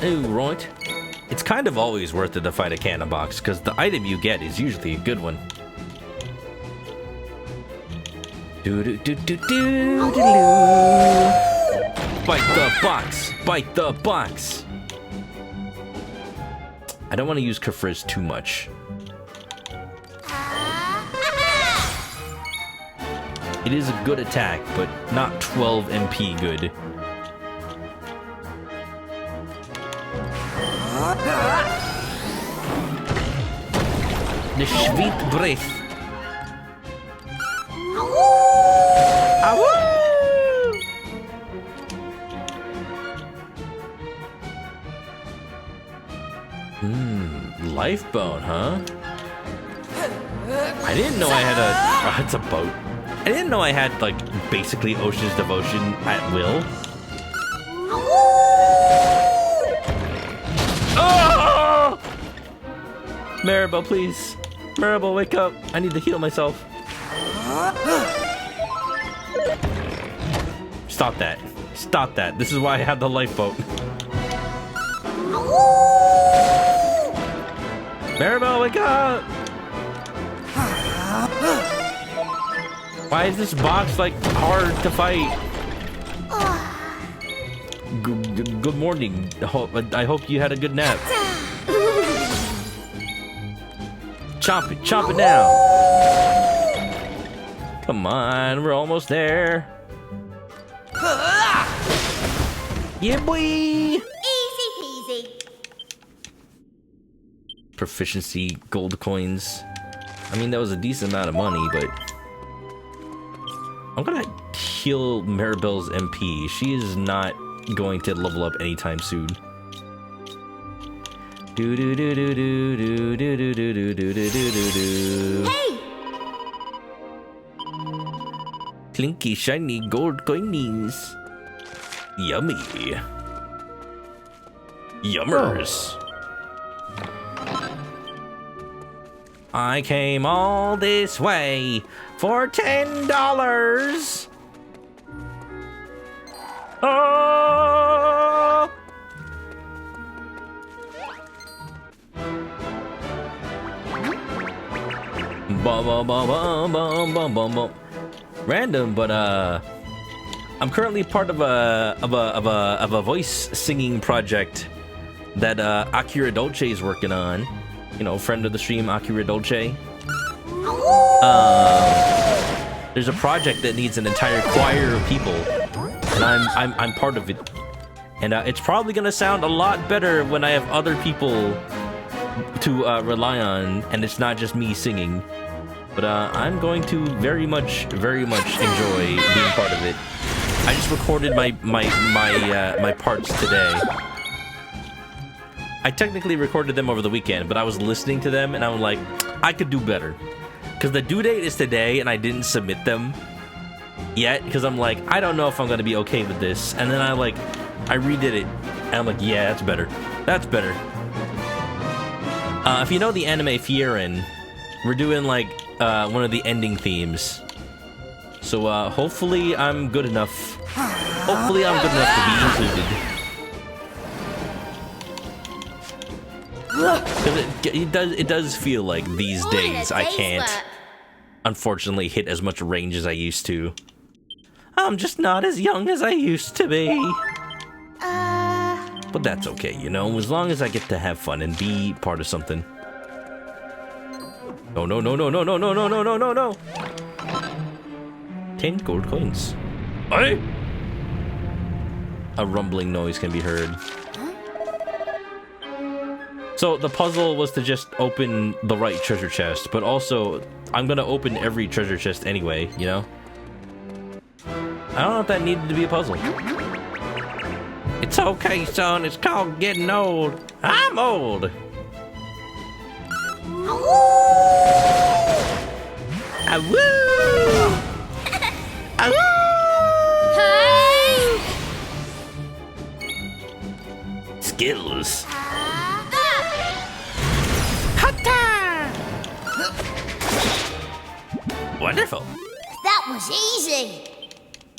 Oh, right. It's kind of always worth it to fight a cannon box, because the item you get is usually a good one. Bite the box! Bite the box! I don't want to use Kafriz too much. It is a good attack, but not 12 MP good. The sweet breath. Lifeboat, huh? I didn't know I had a... Oh, it's a boat. I didn't know I had, like, basically Ocean's Devotion at will. Oh! Maribel, please. Maribel, wake up. I need to heal myself. Stop that. Stop that. This is why I have the lifeboat. Maribel, wake up! Why is this box, like, hard to fight? Good morning. I hope you had a good nap. Chomp it down. Come on, we're almost there. Yeah, boy! Easy peasy. Proficiency, gold coins. I mean, that was a decent amount of money, but... I'm gonna heal Maribel's MP. She is not going to level up anytime soon. Do do do do do do do do do do do do do do. Hey! Clinky shiny gold coins. Yummy. Yummers. I came all this way for $10. Oh! Bum, bum, bum, bum, bum, bum, bum, bum. Random, but I'm currently part of a voice singing project that Akira Dolce is working on. You know, friend of the stream, Akira Dolce. There's a project that needs an entire choir of people, and I'm part of it. And it's probably gonna sound a lot better when I have other people to rely on, and it's not just me singing. But I'm going to very much enjoy being part of it. I just recorded my parts today. I technically recorded them over the weekend, but I was listening to them and I'm like, I could do better. Because the due date is today and I didn't submit them yet because I'm like, I don't know if I'm going to be okay with this. And then I redid it and I'm like, yeah, that's better. That's better. If you know the anime Frieren, We're doing like one of the ending themes. So hopefully I'm good enough. Hopefully I'm good enough to be included. Because it does feel like these days I can't, unfortunately, hit as much range as I used to. I'm just not as young as I used to be. But that's okay, you know, as long as I get to have fun and be part of something. No, no, no, no, no, no, no, no, no, no, no, no. 10 gold coins. Aye. A rumbling noise can be heard. So the puzzle was to just open the right treasure chest, but also I'm gonna open every treasure chest anyway, you know? I don't know if that needed to be a puzzle. It's okay, son. It's called getting old. I'm old. Awoo! Awoo! Skills. Wonderful. That was easy.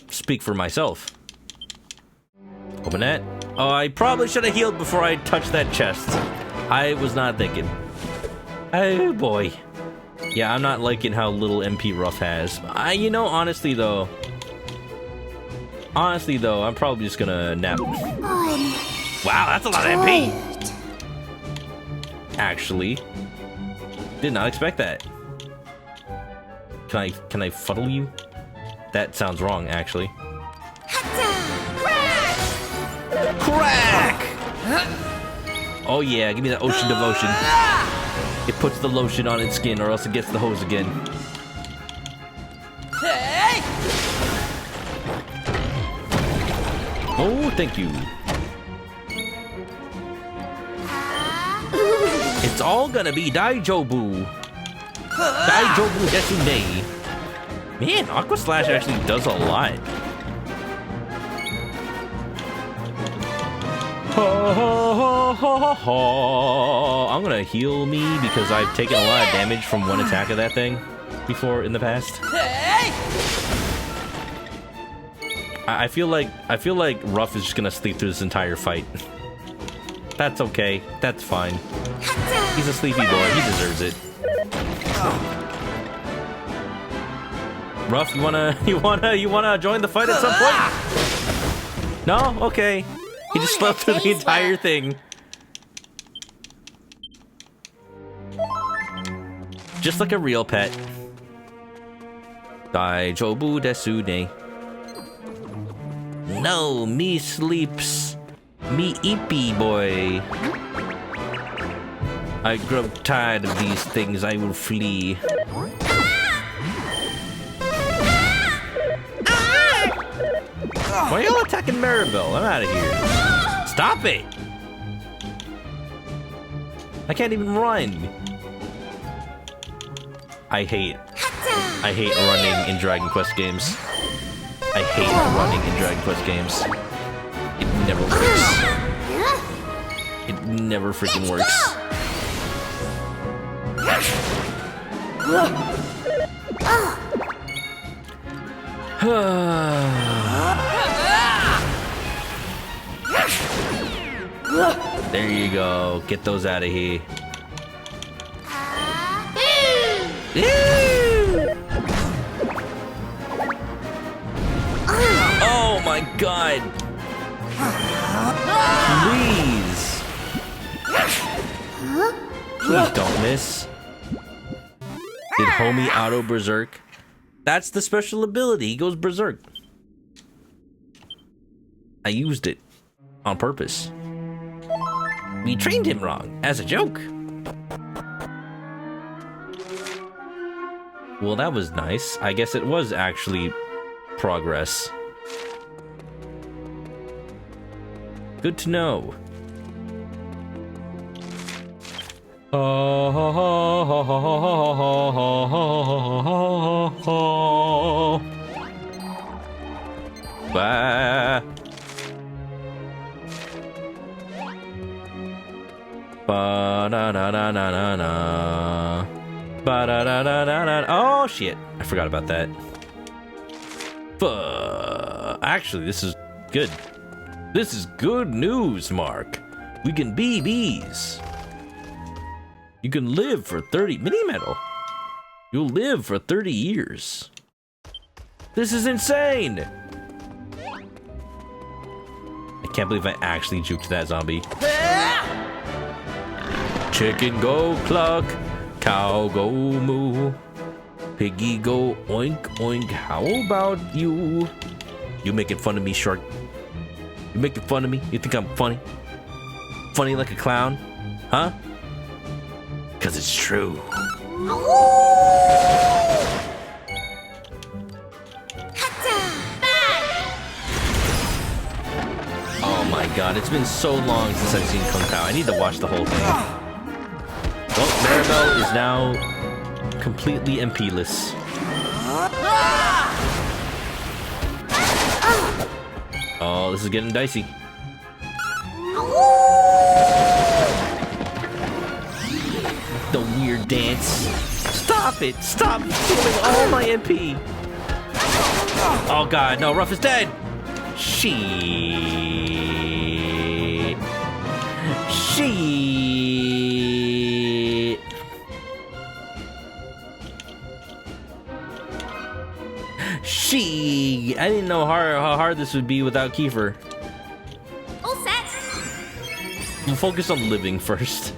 Speak for myself. Open that. Oh, I probably should have healed before I touched that chest. I was not thinking. Oh boy. Yeah, I'm not liking how little MP Ruff has. You know, honestly though, I'm probably just gonna nap. Wow, that's a lot of MP. Actually, did not expect that. Can I fuddle you? That sounds wrong, actually. Crack! Oh yeah, give me that ocean devotion. It puts the lotion on its skin or else it gets the hose again. Oh, thank you. It's all gonna be Daijobu. Daijobu Desune. Man, Aqua Slash actually does a lot. I'm gonna heal me because I've taken a lot of damage from one attack of that thing before in the past. I feel like Ruff is just gonna sleep through this entire fight. That's okay. That's fine. He's a sleepy boy. He deserves it. Ruff, you wanna join the fight at some point? No? Okay. He just slept through the entire thing. Just like a real pet. Daijobu desune. No, me sleeps. Me eepy boy. I grow tired of these things. I will flee. Why are y'all attacking Maribel? I'm out of here. Stop it! I can't even run. I hate running in Dragon Quest games. I hate running in Dragon Quest games. It never works. It never freaking works. There you go. Get those out of here. Oh my god. Please. Please don't miss. Did homie auto berserk? That's the special ability. He goes berserk. I used it on purpose. We trained him wrong as a joke. Well, that was nice. I guess it was actually progress. Good to know. Bah. Ba na na na na na na. Ba-da-da-da-da-da. Oh, shit. I forgot about that. Actually, this is good. This is good news, Mark. We can be bees. You can live for 30... Mini medal. You'll live for 30 years. This is insane. I can't believe I actually juked that zombie. Chicken go cluck. Cow go moo. Piggy go oink oink. How about you? You making fun of me, shark? You making fun of me? You think I'm funny? Funny like a clown? Huh? Cause it's true. Oh my god, it's been so long since I've seen Kung Pao. I need to watch the whole thing. Well, Maribel is now completely MP-less. Oh, this is getting dicey. The weird dance. Stop it! Stop stealing all my MP! Oh god, no, Ruff is dead! Shit. Shit. She. I didn't know how hard this would be without Kiefer. All set. We'll focus on living first.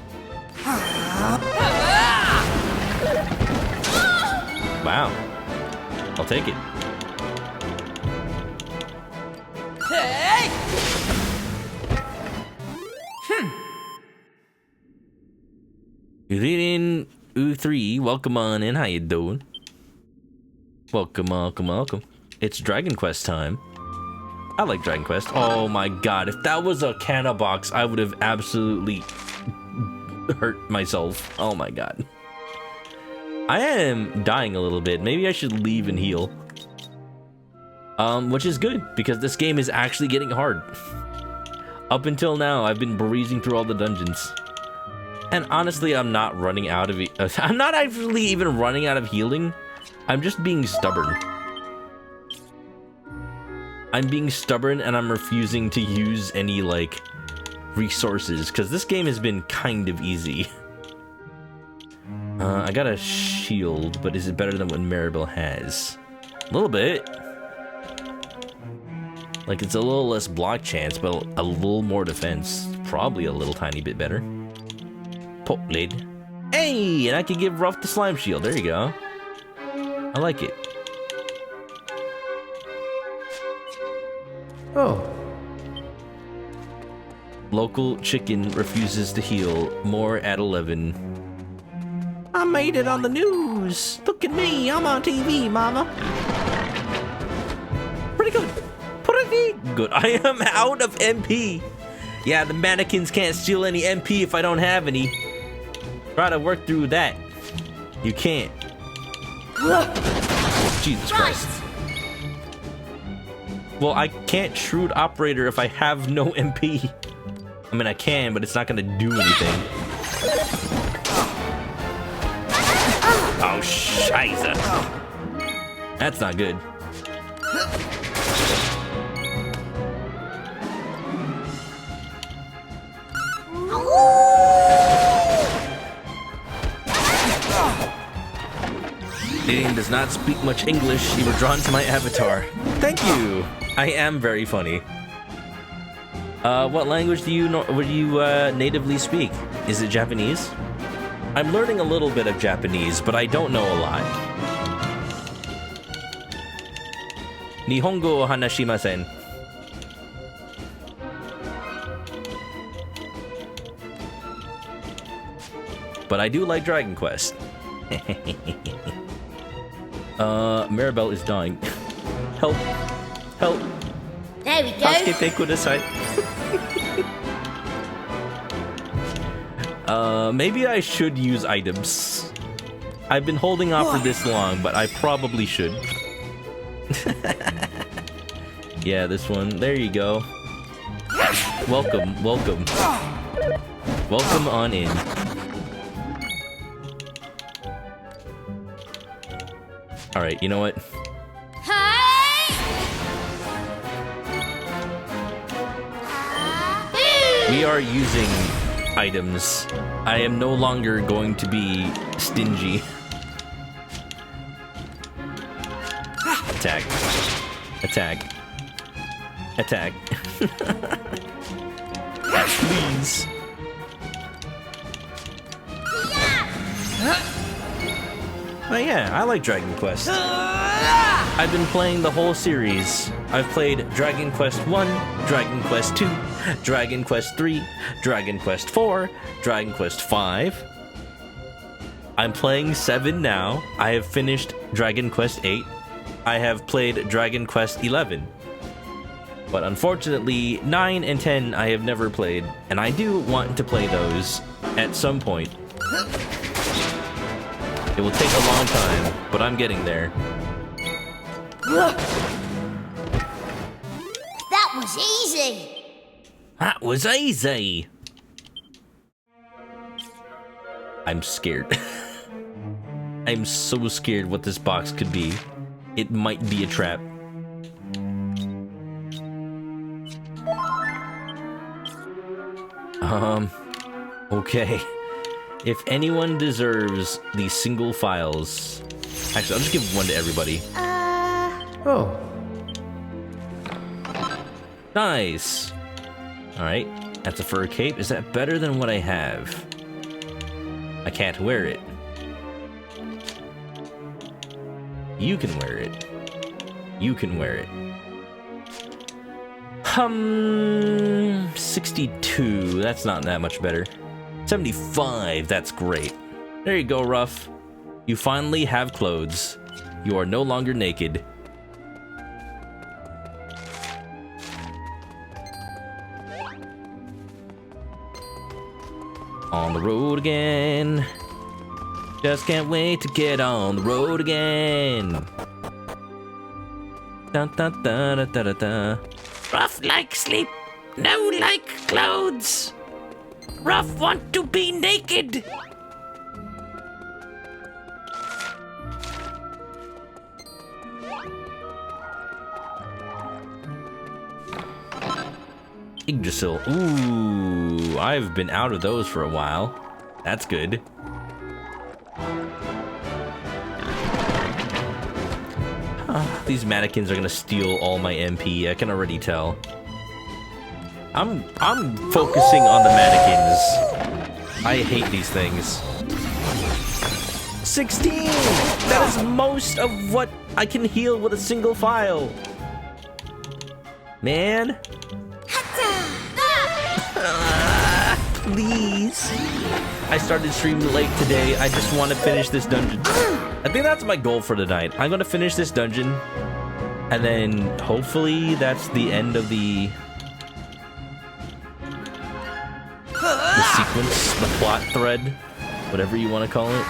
Wow. I'll take it. Hey! Good evening, U3. Welcome on in. How you doing? Welcome, welcome, welcome. It's Dragon Quest time. I like Dragon Quest. Oh my god, if that was a Canna box, I would have absolutely hurt myself. Oh my god. I am dying a little bit. Maybe I should leave and heal. Which is good, because this game is actually getting hard. Up until now, I've been breezing through all the dungeons. And honestly, I'm not running out of it. I'm not actually even running out of healing. I'm just being stubborn. I'm being stubborn and I'm refusing to use any, like, resources, because this game has been kind of easy. I got a shield, but is it better than what Maribel has? A little bit. Like, it's a little less block chance, but a little more defense. Probably a little tiny bit better. Pop lid. Hey, and I can give Ruff the slime shield. There you go. I like it. Oh. Local chicken refuses to heal. More at 11. I made it on the news. Look at me. I'm on TV, mama. Pretty good. Pretty good. I am out of MP. Yeah, the mannequins can't steal any MP if I don't have any. Try to work through that. You can't. Jesus Christ. Well, I can't shrewd operator if I have no MP. I mean, I can, but it's not gonna do anything. Oh, scheiße. That's not good. Gideon does not speak much English. You were drawn to my avatar. Thank you. I am very funny. What language do you natively speak? Is it Japanese? I'm learning a little bit of Japanese, but I don't know a lot. Nihongo hanashimasen. But I do like Dragon Quest. Maribel is dying. Help. Help. There we go.助けてください. Maybe I should use items. I've been holding off for this long, but I probably should. Yeah, this one. There you go. Welcome, welcome. Welcome on in. Alright, you know what? We are using items. I am no longer going to be stingy. Attack. Attack. Attack. Please. But yeah, I like Dragon Quest. I've been playing the whole series. I've played Dragon Quest 1, Dragon Quest 2, Dragon Quest 3, Dragon Quest 4, Dragon Quest 5. I'm playing 7 now. I have finished Dragon Quest 8. I have played Dragon Quest 11. But unfortunately, 9 and 10 I have never played, and I do want to play those at some point. It will take a long time, but I'm getting there. That was easy. That was easy. I'm scared. I'm so scared what this box could be. It might be a trap. Okay. If anyone deserves these single files... Actually, I'll just give one to everybody. Oh. Nice! Alright, that's a fur cape. Is that better than what I have? I can't wear it. You can wear it. You can wear it. 62. That's not that much better. 75. That's great. There you go, Ruff. You finally have clothes. You are no longer naked. On the road again. Just can't wait to get on the road again. Dun, dun, dun, dun, dun, dun. Ruff like sleep, no like clothes. Ruff want to be naked. Yggdrasil. Ooh, I've been out of those for a while. That's good. These mannequins are gonna steal all my MP. I can already tell. I'm focusing on the mannequins. I hate these things. 16! That is most of what I can heal with a single file. Man. Please. I started streaming late today. I just want to finish this dungeon. I think that's my goal for tonight. I'm going to finish this dungeon. And then hopefully that's the end of the sequence, the plot thread, whatever you want to call it.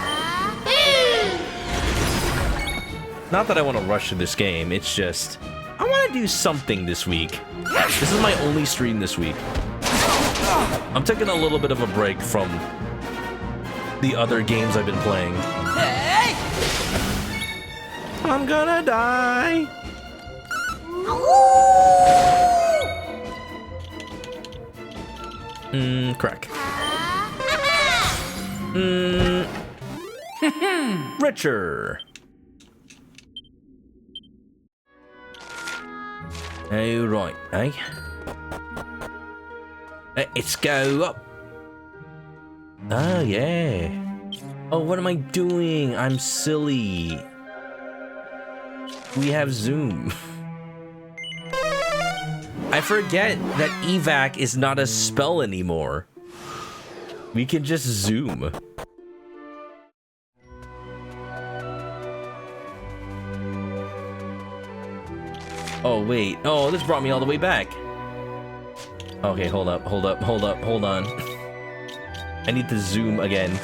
Not that I want to rush through this game. It's just, I want to do something this week. This is my only stream this week. I'm taking a little bit of a break from the other games I've been playing. I'm gonna die. Crack. Richer. Oh, right, eh? Let's go up. Oh, yeah. Oh, what am I doing? I'm silly. We have Zoom. I forget that evac is not a spell anymore. We can just zoom. Oh, wait. Oh, this brought me all the way back. Okay, hold up. Hold on. I need to zoom again.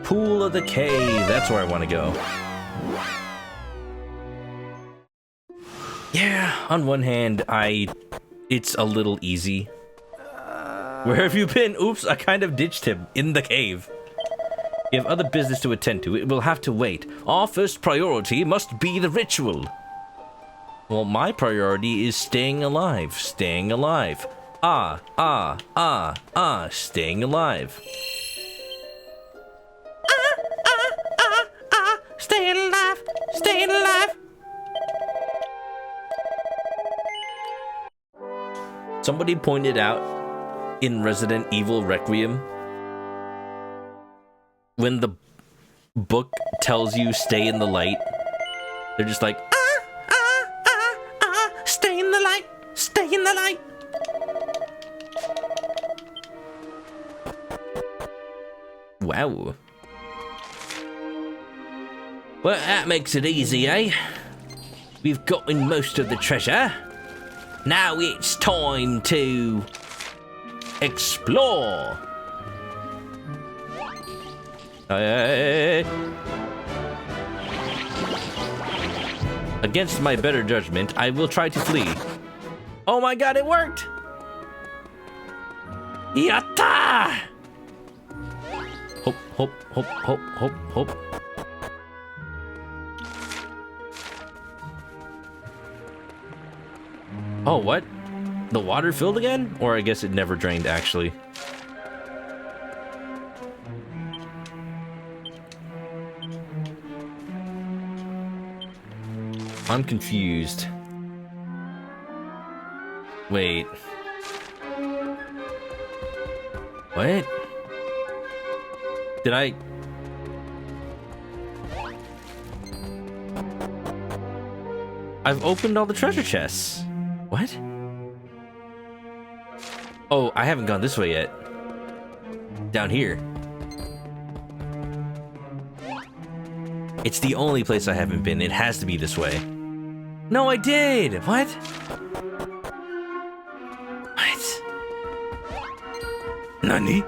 Pool of the Cave. That's where I want to go. Yeah, on one hand, it's a little easy. Where have you been? Oops, I kind of ditched him in the cave. We have other business to attend to. It will have to wait. Our first priority must be the ritual. Well, my priority is staying alive. Staying alive. Staying alive. Staying alive, staying alive. Somebody pointed out in Resident Evil Requiem, when the book tells you stay in the light, they're just like, Stay in the light, stay in the light. wow. Well, that makes it easy, eh? We've gotten most of the treasure. Now it's time to explore. Against my better judgment, I will try to flee. Oh my god, it worked! Yatta! Hop, hop, hop, hop, hop, hop. Oh, what? The water filled again? Or I guess it never drained, actually. I'm confused. Wait. What? Did I... I've opened all the treasure chests. What? Oh, I haven't gone this way yet. Down here. It's the only place I haven't been. It has to be this way. No, I did! What? What? Nani?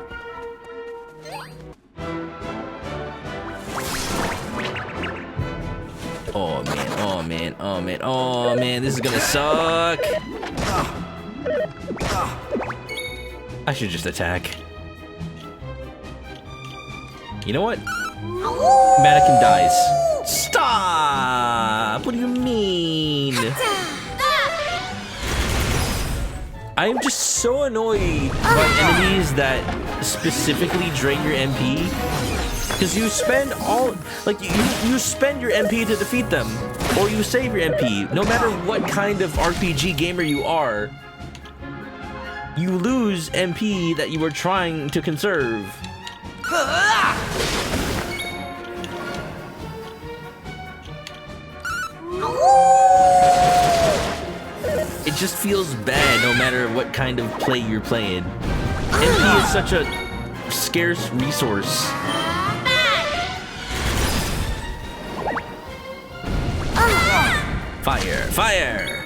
Oh man, oh man, oh man, oh man, this is gonna suck! I should just attack. You know what? Mannequin dies. Stop! What do you mean? I am just so annoyed by enemies that specifically drain your MP. Because you spend all, like, you spend your MP to defeat them. Or you save your MP. No matter what kind of RPG gamer you are, you lose MP that you were trying to conserve. It just feels bad no matter what kind of play you're playing. MP is such a scarce resource. Fire! Fire!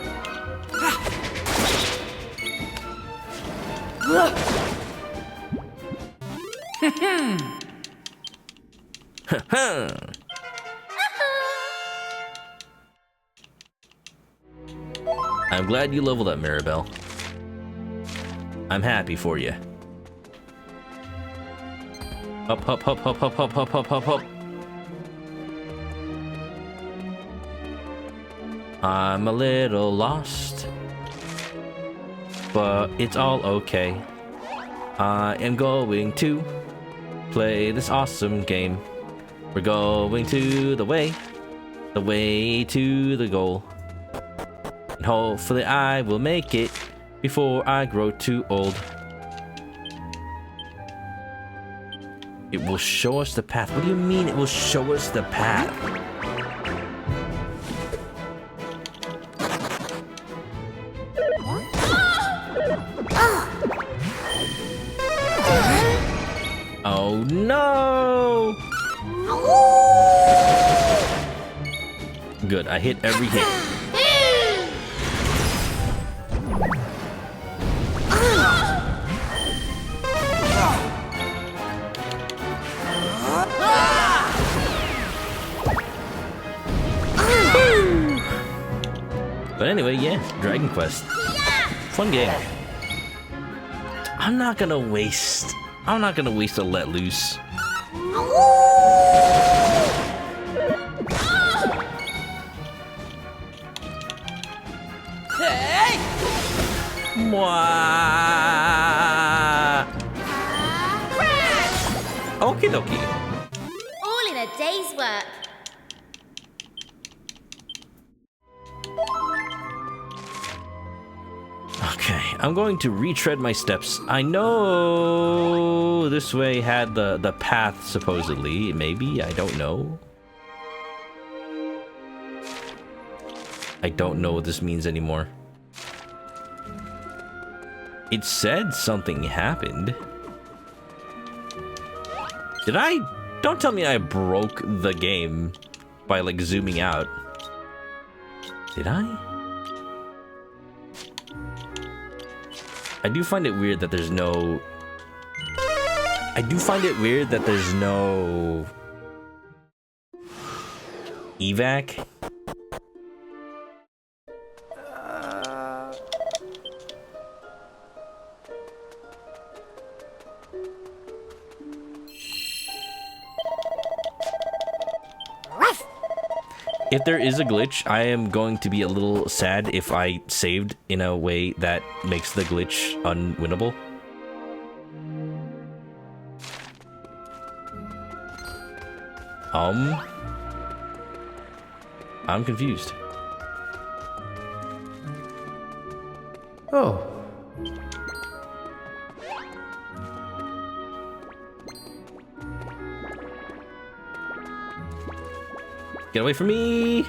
I'm glad you leveled up, Maribel. I'm happy for you. Hop, hop, hop, hop, hop, hop, hop, hop, hop, hop. I'm a little lost, but it's all okay. I am going to play this awesome game. We're going to the way to the goal. And hopefully I will make it before I grow too old. It will show us the path. What do you mean it will show us the path? Oh no! Good, I hit every hit. But anyway, yeah, Dragon Quest. Fun game. I'm not gonna waste a let loose. Hey! Mwah! Okie dokie. All in a day's work. Okay, I'm going to retread my steps. I know this way had the path, supposedly. Maybe, I don't know. I don't know what this means anymore. It said something happened. Did I? Don't tell me I broke the game by, like, zooming out. Did I? I do find it weird that there's no... evac. If there is a glitch, I am going to be a little sad if I saved in a way that makes the glitch unwinnable. I'm confused. Oh. Get away from me!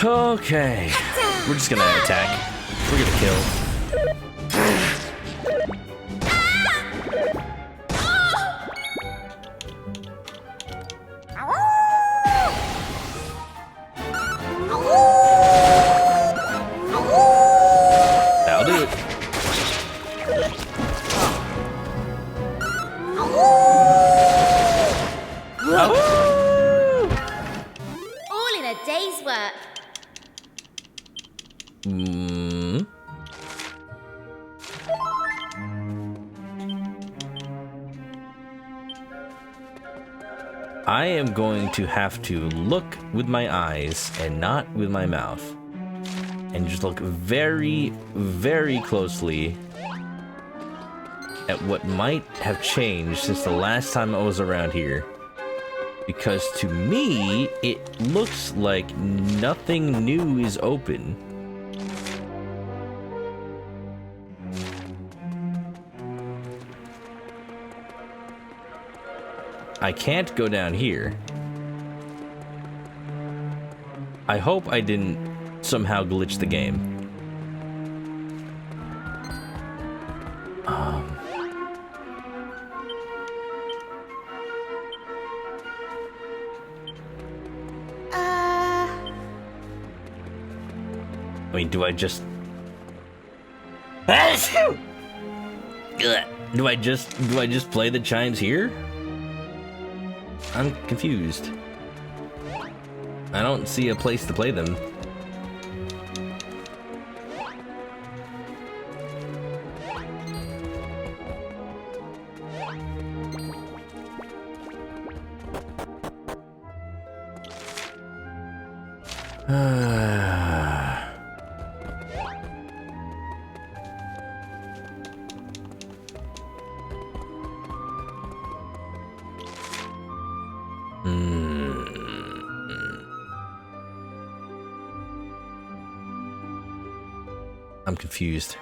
Okay. We're just gonna attack. We're gonna kill. That'll do it. All in a day's work. I am going to have to look with my eyes and not with my mouth. And just look very, very closely at what might have changed since the last time I was around here. Because to me, it looks like nothing new is open. I can't go down here. I hope I didn't somehow glitch the game. I mean, do I just... Do I just play the chimes here? I'm confused. I don't see a place to play them. I'm confused.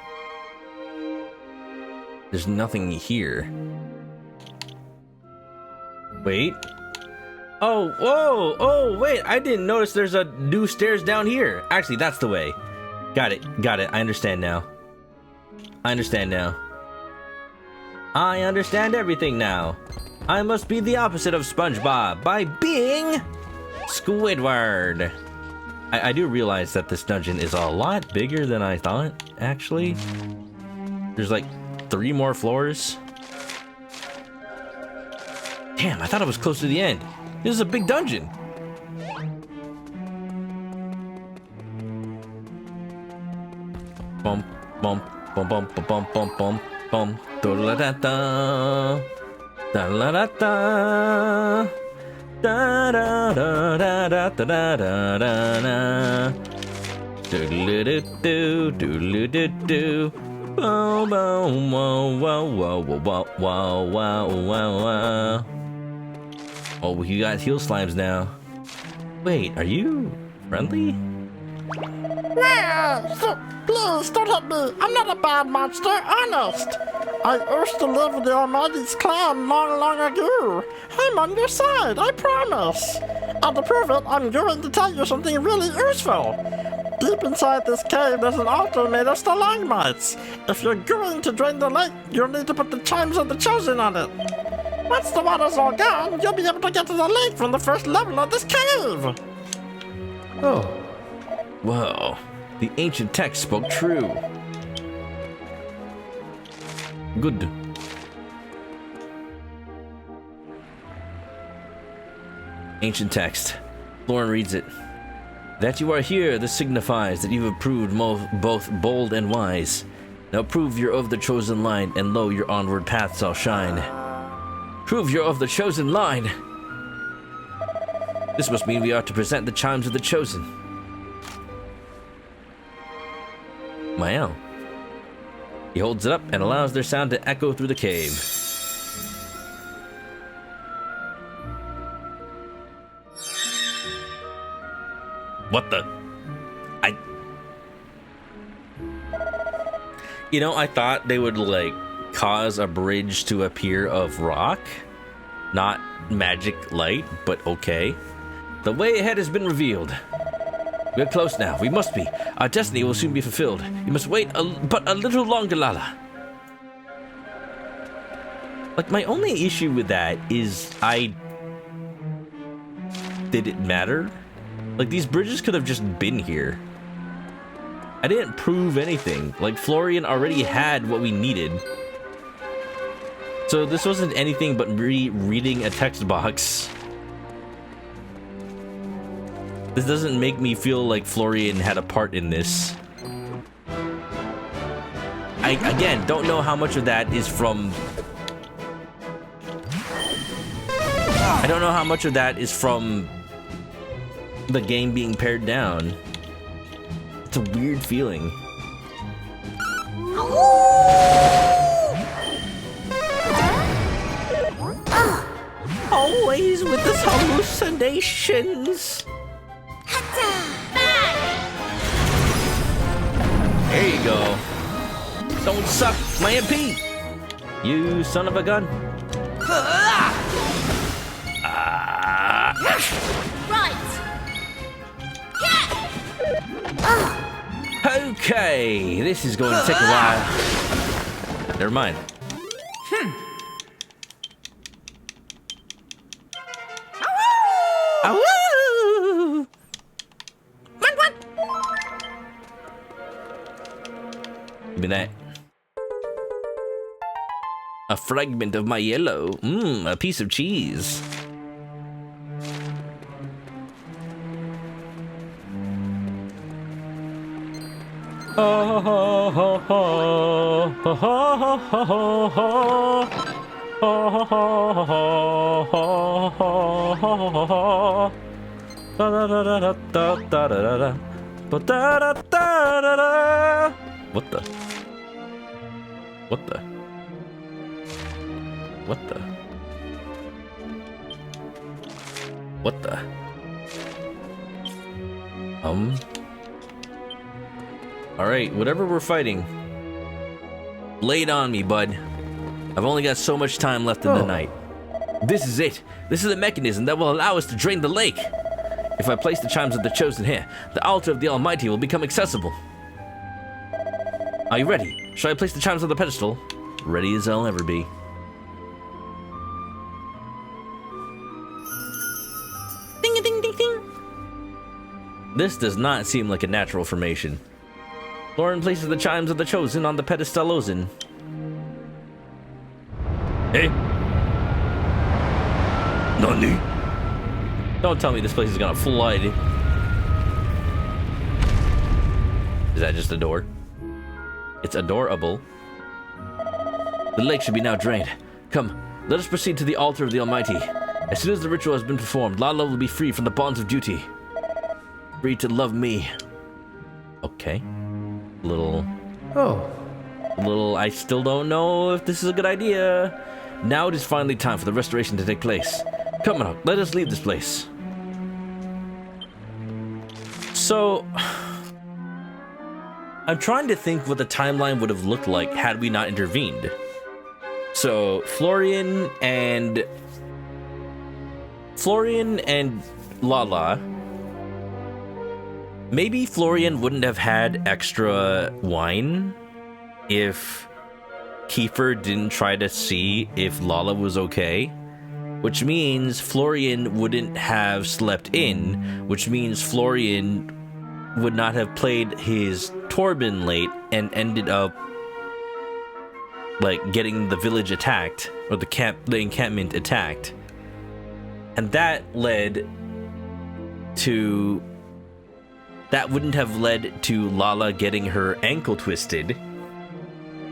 There's nothing here. Wait. Oh, whoa, oh, wait, I didn't notice there's a new stairs down here. Actually, that's the way. Got it, I understand now. I understand everything now. I must be the opposite of SpongeBob by being Squidward. I do realize that this dungeon is a lot bigger than I thought, actually. There's like 3 more floors. Damn, I thought I was close to the end. This is a big dungeon. Bum, bum, bum, bum, bum, bum, bum, bum, bum. Da-da-da-da. Da-da-da-da. Da-da-da-da-da-da-da-da. Do-do-do-do, do-do-do-do. Wow, wow, wow, wow, wow, wow, wow, wow, wow. Oh, you got heal slimes now. Wait, are you friendly? Please don't hit me. I'm not a bad monster, honest. I used to live with the Almighty's clan long ago. I'm on your side, I promise. And to prove it, I'm going to tell you something really useful. Deep inside this cave, there's an altar made of stalagmites. If you're going to drain the lake, you'll need to put the chimes of the chosen on it. Once the water's all gone, you'll be able to get to the lake from the first level of this cave. Oh. Whoa. The ancient text spoke true. Good. Ancient text. Lauren reads it. That you are here, this signifies that you have proved both bold and wise. Now prove you're of the chosen line, and lo, your onward path shall shine. Prove you're of the chosen line. This must mean we are to present the chimes of the chosen. Wow. He holds it up and allows their sound to echo through the cave. What the? You know, I thought they would, like, cause a bridge to appear of rock, not magic light, but okay. The way ahead has been revealed. We're close now. We must be. Our destiny will soon be fulfilled. You must wait but a little longer, Lala. Like, my only issue with that is did it matter? Like, these bridges could have just been here. I didn't prove anything. Like, Florian already had what we needed. So this wasn't anything but reading a text box. This doesn't make me feel like Florian had a part in this. I, again, don't know how much of that is from... I don't know how much of that is from the game being pared down. It's a weird feeling. Always with the hallucinations. There you go. Don't suck my MP, you son of a gun. Right. Okay, this is going to take a while. Never mind. Awoo! What? Give me that. A fragment of my yellow. A piece of cheese. What the? What the? What the? What the? Alright, whatever we're fighting, lay it on me, bud. I've only got so much time left in the night. This is it. This is the mechanism that will allow us to drain the lake. If I place the chimes of the chosen here, the altar of the Almighty will become accessible. Are you ready? Shall I place the chimes on the pedestal? Ready as I'll ever be. Ding a ding ding ding. This does not seem like a natural formation. Lauren places the chimes of the chosen on the pedestalosin. Hey. Nani? Don't tell me this place is gonna flood. Is that just a door? It's adorable. The lake should be now drained. Come, let us proceed to the altar of the Almighty. As soon as the ritual has been performed, Lala will be free from the bonds of duty. Free to love me. Okay. I still don't know if this is a good idea. Now it is finally time for the restoration to take place. Come on, let us leave this place. So, I'm trying to think what the timeline would have looked like had we not intervened. So, Florian and Lala. Maybe Florian wouldn't have had extra wine if Kiefer didn't try to see if Lala was okay. Which means Florian wouldn't have slept in, which means Florian would not have played his Torben late and ended up like getting the village attacked, or the encampment attacked. And that wouldn't have led to Lala getting her ankle twisted.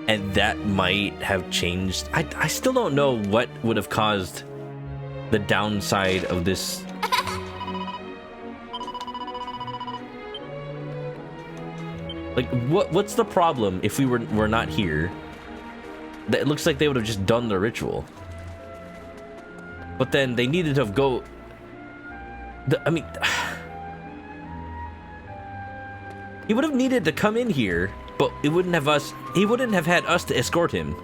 And that might have changed. I still don't know what would have caused the downside of this. Like, what's the problem if we were not here? It looks like they would have just done the ritual. But then they needed to go. He would have needed to come in here, but he wouldn't have had us to escort him.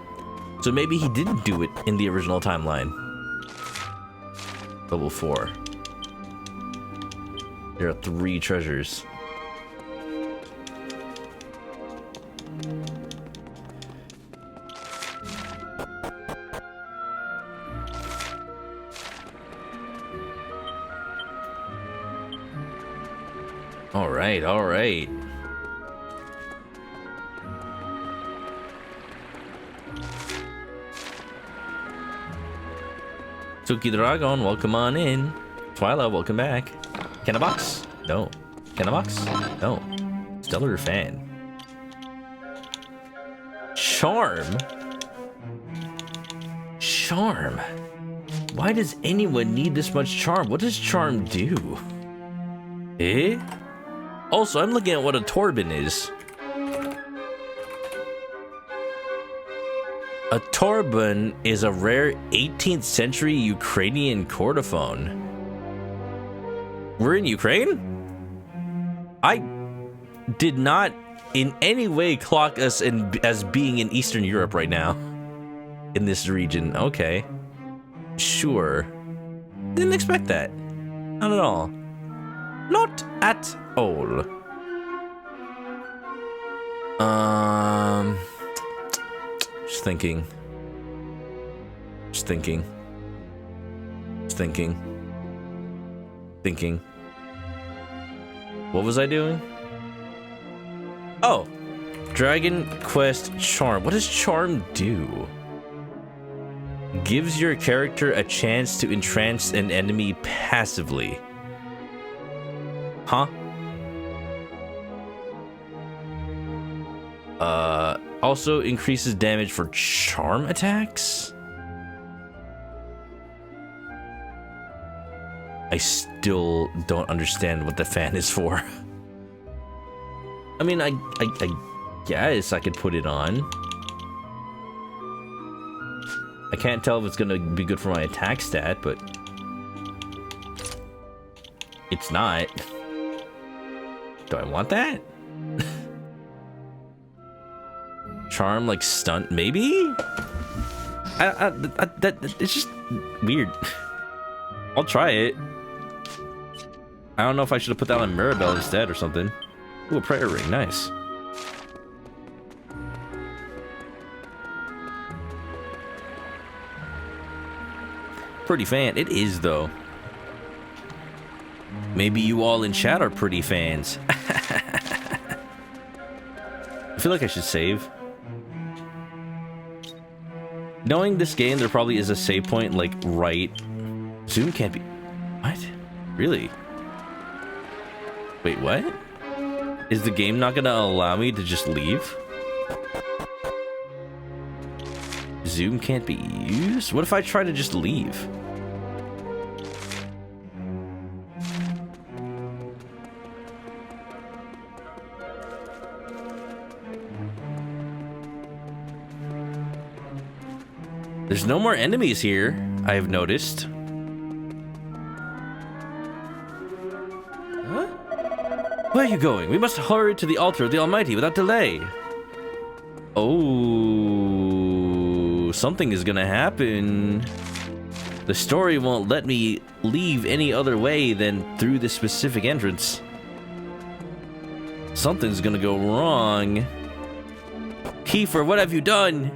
So maybe he didn't do it in the original timeline. Level 4. There are 3 treasures. All right. Tuki Dragon, welcome on in. Twyla, welcome back. Can a box? No. Can a box? No. Stellar fan. Charm? Charm? Why does anyone need this much charm? What does charm do? Eh? Also, I'm looking at what a Torben is. A Torben is a rare 18th century Ukrainian chordophone. We're in Ukraine? I did not in any way clock us as being in Eastern Europe right now. In this region. Okay. Sure. Didn't expect that. Not at all. Not at all. Just thinking. What was I doing? Oh, Dragon Quest Charm. What does Charm do? Gives your character a chance to entrance an enemy passively. Huh? Also increases damage for charm attacks? I still don't understand what the fan is for. I mean, I guess I could put it on. I can't tell if it's gonna be good for my attack stat, but it's not. Do I want that? Charm, like stunt, maybe? It's just weird. I'll try it. I don't know if I should have put that on Mirabelle instead or something. Ooh, a prayer ring, nice. Pretty fan, it is though. Maybe you all in chat are pretty fans. I feel like I should save. Knowing this game, there probably is a save point, like, right... Zoom can't be... What? Really? Wait, what? Is the game not gonna allow me to just leave? Zoom can't be used? What if I try to just leave? There's no more enemies here, I have noticed. Huh? Where are you going? We must hurry to the altar of the Almighty without delay. Oh, something is gonna happen. The story won't let me leave any other way than through this specific entrance. Something's gonna go wrong. Kiefer, what have you done?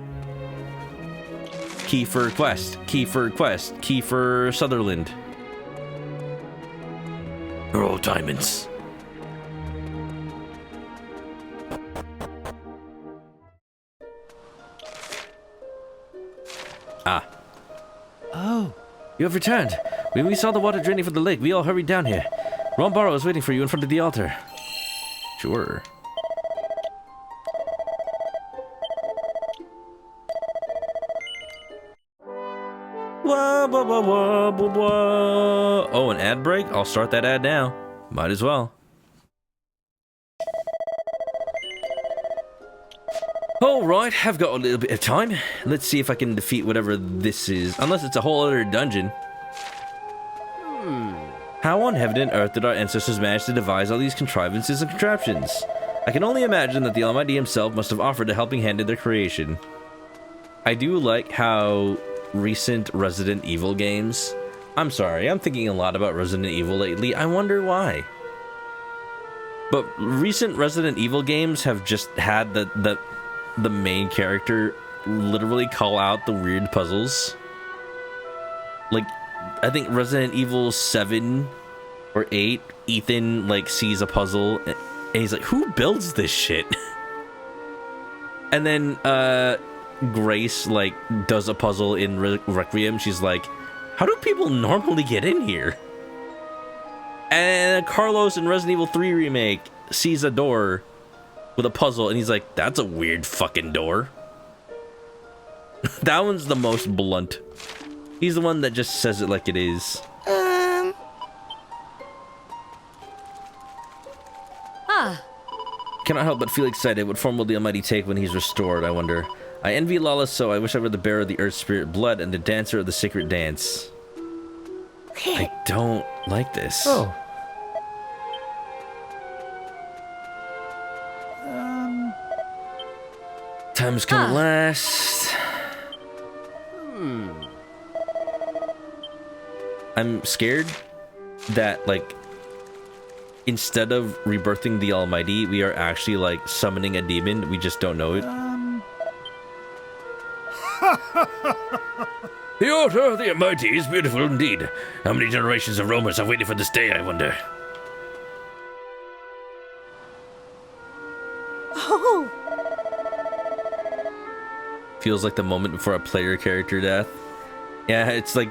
Kiefer Quest, Kiefer Quest, Kiefer Sutherland. Roll diamonds. Ah. Oh, you have returned. When we saw the water draining from the lake, we all hurried down here. Rombaro is waiting for you in front of the altar. Sure. Wah, wah, wah, wah, wah, wah. Oh, an ad break? I'll start that ad now. Might as well. Alright, I've got a little bit of time. Let's see if I can defeat whatever this is. Unless it's a whole other dungeon. How on heaven and earth did our ancestors manage to devise all these contrivances and contraptions? I can only imagine that the Almighty himself must have offered a helping hand in their creation. I do like how recent Resident Evil games... I'm sorry, I'm thinking a lot about Resident Evil lately. I wonder why. But recent Resident Evil games have just had the main character literally call out the weird puzzles. Like, I think Resident Evil 7 or 8, Ethan, like, sees a puzzle and he's like, who builds this shit? And then, Grace, like, does a puzzle in Requiem. She's like, how do people normally get in here? And Carlos in Resident Evil 3 Remake sees a door with a puzzle, and he's like, that's a weird fucking door. That one's the most blunt. He's the one that just says it like it is. Cannot help but feel excited. What form will the Almighty take when he's restored, I wonder. I envy Lala so. I wish I were the bearer of the Earth Spirit blood and the dancer of the sacred dance. I don't like this. Oh. Time's gonna last. I'm scared that, like, instead of rebirthing the Almighty, we are actually, like, summoning a demon. We just don't know it. The altar of the Almighty is beautiful indeed. How many generations of roamers have waited for this day, I wonder? Oh! Feels like the moment before a player character death. Yeah, it's like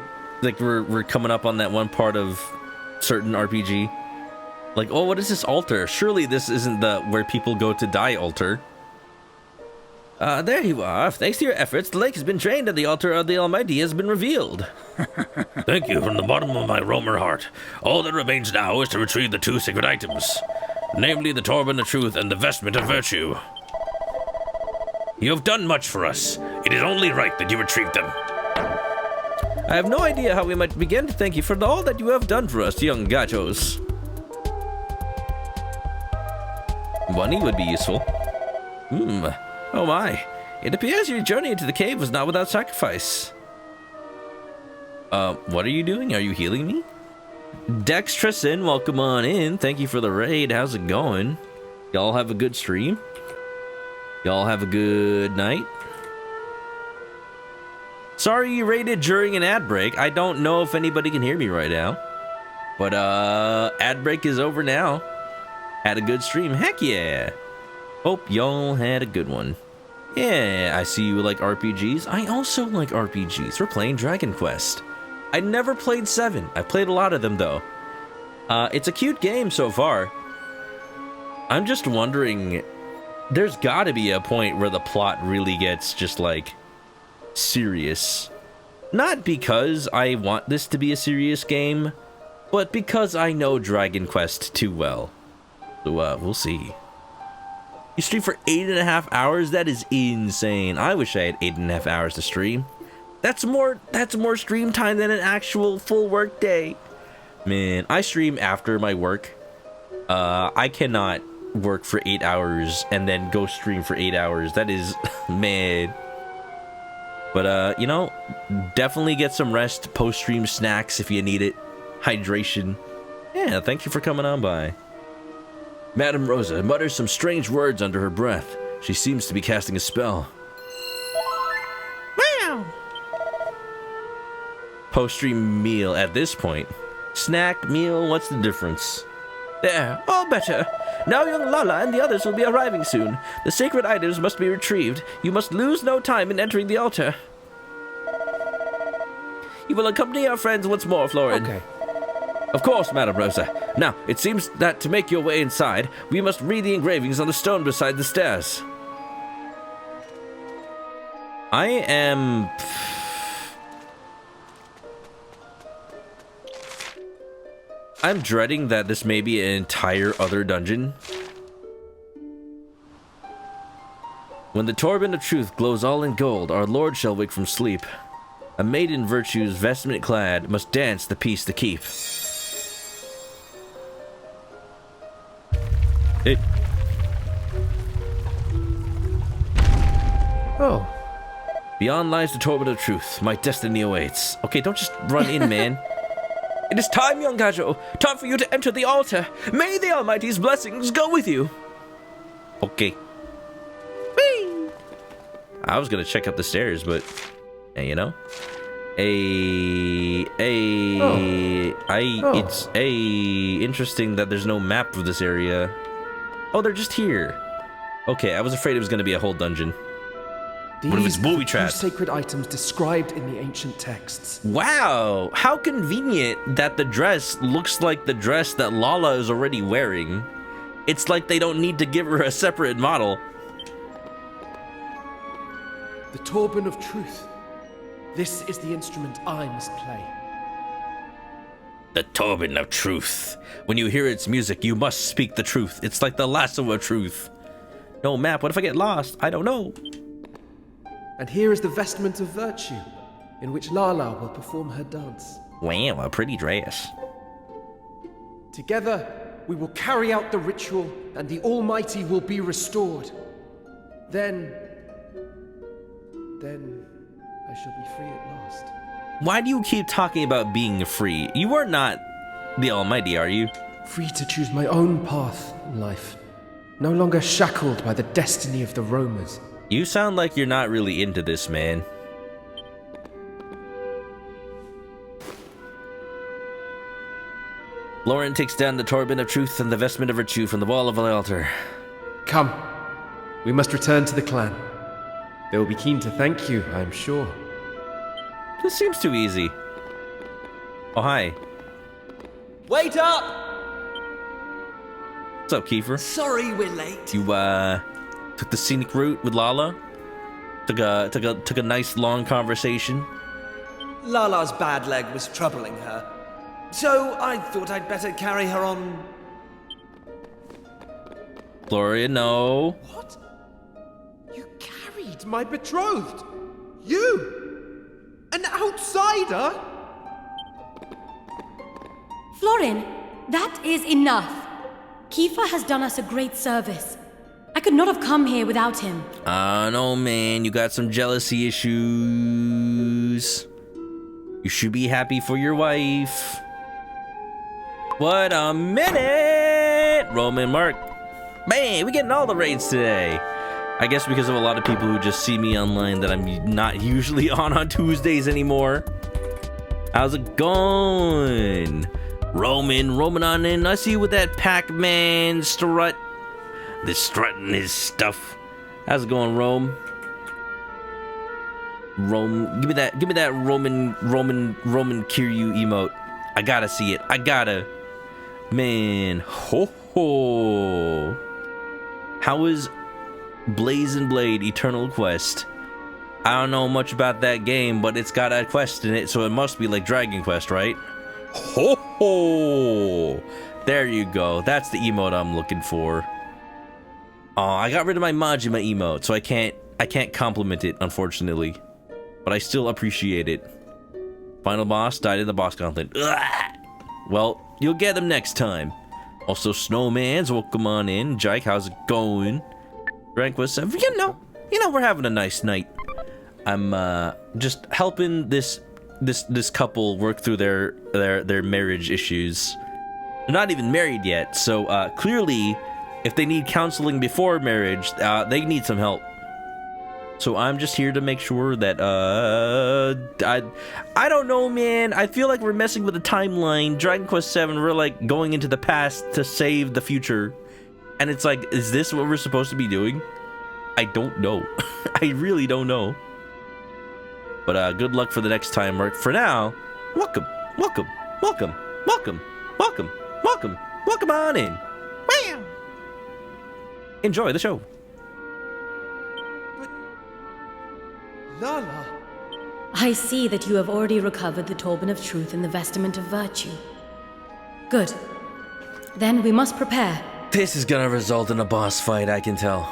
we're coming up on that one part of certain RPG. Like, oh, what is this altar? Surely this isn't the where people go to die altar. There you are. Thanks to your efforts, the lake has been drained and the altar of the Almighty has been revealed. Thank you from the bottom of my roamer heart. All that remains now is to retrieve the two sacred items, namely the turban of truth and the vestment of virtue. You have done much for us. It is only right that you retrieve them. I have no idea how we might begin to thank you for all that you have done for us, young gachos. Money would be useful. Oh my. It appears your journey into the cave was not without sacrifice. What are you doing? Are you healing me? Dextrison, welcome on in. Thank you for the raid. How's it going? Y'all have a good stream? Y'all have a good night? Sorry you raided during an ad break. I don't know if anybody can hear me right now. But, ad break is over now. Had a good stream. Heck yeah. Hope y'all had a good one. Yeah, I see you like RPGs. I also like RPGs. We're playing Dragon Quest. I never played 7. I played a lot of them, though. It's a cute game so far. I'm just wondering, there's got to be a point where the plot really gets just like serious. Not because I want this to be a serious game, but because I know Dragon Quest too well. So we'll see. You stream for 8.5 hours? That is insane. I wish I had 8.5 hours to stream. That's more stream time than an actual full work day. Man, I stream after my work. I cannot work for 8 hours and then go stream for 8 hours. That is mad. But you know, definitely get some rest, post-stream snacks if you need it. Hydration. Yeah, thank you for coming on by. Madame Rosa mutters some strange words under her breath. She seems to be casting a spell. Meow. Post-stream meal at this point. Snack, meal, what's the difference? There, all better. Now young Lala and the others will be arriving soon. The sacred items must be retrieved. You must lose no time in entering the altar. You will accompany our friends once more, Florin. Okay. Of course, Madame Rosa. Now, it seems that to make your way inside, we must read the engravings on the stone beside the stairs. I'm dreading that this may be an entire other dungeon. When the turban of truth glows all in gold, our Lord shall wake from sleep. A maiden virtue's vestment clad must dance the peace to keep. Oh. Beyond lies the turban of truth. My destiny awaits. Okay, don't just run in, man. It is time, young Gajo. Time for you to enter the altar. May the Almighty's blessings go with you. Okay. Whee! I was gonna check up the stairs, but you know, it's interesting that there's no map of this area. Oh, they're just here. Okay, I was afraid it was gonna be a whole dungeon. What if it's booby trapped? Sacred items described in the ancient texts. Wow, how convenient that the dress looks like the dress that Lala is already wearing. It's like they don't need to give her a separate model. The turban of truth. This is the instrument I must play. The turban of truth. When you hear its music, you must speak the truth. It's like the lasso of truth. No map, what if I get lost? I don't know. And here is the vestment of virtue, in which Lala will perform her dance. Wow, a pretty dress. Together, we will carry out the ritual, and the Almighty will be restored. Then I shall be free at last. Why do you keep talking about being free? You are not the Almighty, are you? Free to choose my own path in life. No longer shackled by the destiny of the roamers. You sound like you're not really into this, man. Lauren takes down the turban of truth and the vestment of virtue from the wall of the altar. Come, we must return to the clan. They will be keen to thank you, I am sure. This seems too easy. Oh, hi. Wait up! What's up, Kiefer? Sorry we're late. You, took the scenic route with Lala? Took a nice long conversation? Lala's bad leg was troubling her. So I thought I'd better carry her on. Gloria, no. What? You carried my betrothed? You? An outsider? Florin, that is enough. Kiefer has done us a great service. I could not have come here without him. No, man, you got some jealousy issues. You should be happy for your wife. What a minute! Roman Mark. Man, we getting all the raids today. I guess because of a lot of people who just see me online that I'm not usually on Tuesdays anymore. How's it going? Roman on in. I see you with that Pac-Man strut. This strutting his stuff. How's it going, Rome? Give me that Roman Kiryu emote. I gotta see it. I gotta. Man, ho ho. How is Blaze and Blade Eternal Quest? I don't know much about that game, but it's got a quest in it, so it must be like Dragon Quest, right? Ho ho! There you go. That's the emote I'm looking for. Oh, I got rid of my Majima emote, so I can't compliment it, unfortunately. But I still appreciate it. Final boss died in the boss gauntlet. Ugh. Well, you'll get them next time. Also, Snowman's, welcome on in. Jike, how's it going? Dragon Quest 7, you know, we're having a nice night. I'm just helping this couple work through their marriage issues. They're not even married yet, so clearly, if they need counseling before marriage, they need some help. So I'm just here to make sure that I don't know, man. I feel like we're messing with the timeline. Dragon Quest 7, we're like going into the past to save the future. And it's like, is this what we're supposed to be doing? I don't know. I really don't know. But good luck for the next time, Mark. For now, welcome on in. Wow. Enjoy the show. But... Lala... I see that you have already recovered the Turban of Truth and the Vestment of Virtue. Good. Then we must prepare. This is gonna result in a boss fight, I can tell.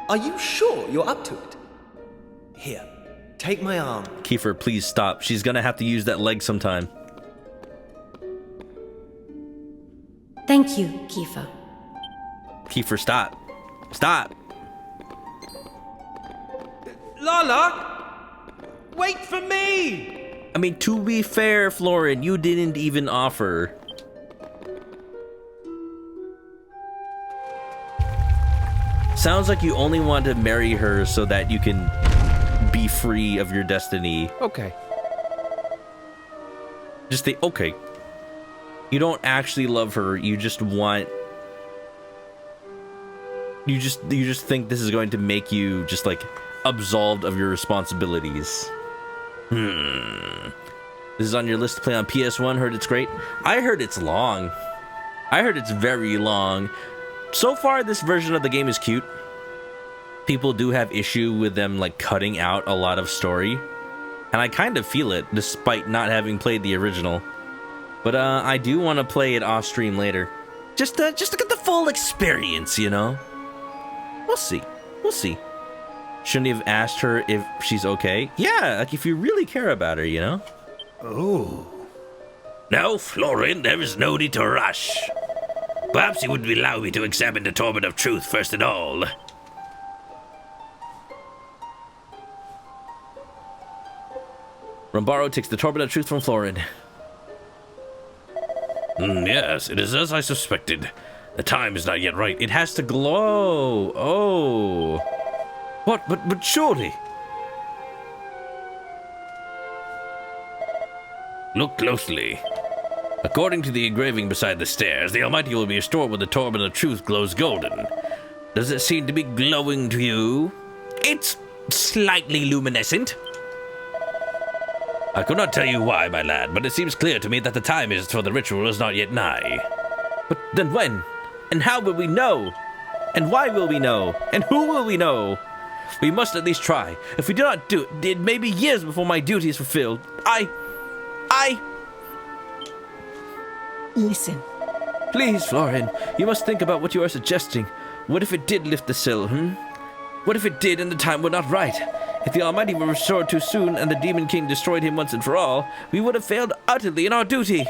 Are you sure you're up to it? Here, take my arm. Kiefer, please stop. She's gonna have to use that leg sometime. Thank you, Kiefer. Kiefer, stop. Stop. Lala! Wait for me! I mean, to be fair, Florin, you didn't even offer. Sounds like you only want to marry her so that you can be free of your destiny. Okay. Just the okay. You don't actually love her. You just want. You just think this is going to make you just like absolved of your responsibilities. This is on your list to play on PS1. Heard it's great. I heard it's long. I heard it's very long. So far, this version of the game is cute. People do have issue with them like cutting out a lot of story, and I kind of feel it despite not having played the original. But I do want to play it off stream later, just to get the full experience, you know. We'll see. We'll see. Shouldn't you have asked her if she's okay? Yeah, like if you really care about her, you know. Oh. Now, Florin, there is no need to rush. Perhaps you would allow me to examine the Turban of Truth first and all. Rambaro takes the Turban of Truth from Florin. Yes, it is as I suspected. The time is not yet right. It has to glow. Oh. What? But surely. Look closely. According to the engraving beside the stairs, the Almighty will be restored when the Turban of Truth glows golden. Does it seem to be glowing to you? It's slightly luminescent. I could not tell you why, my lad, but it seems clear to me that the time is for the ritual is not yet nigh. But then when? And how will we know? And why will we know? And who will we know? We must at least try. If we do not do it, it may be years before my duty is fulfilled. Listen. Please, Florin, you must think about what you are suggesting. What if it did lift the sill, What if it did and the time were not right? If the Almighty were restored too soon and the Demon King destroyed him once and for all, we would have failed utterly in our duty.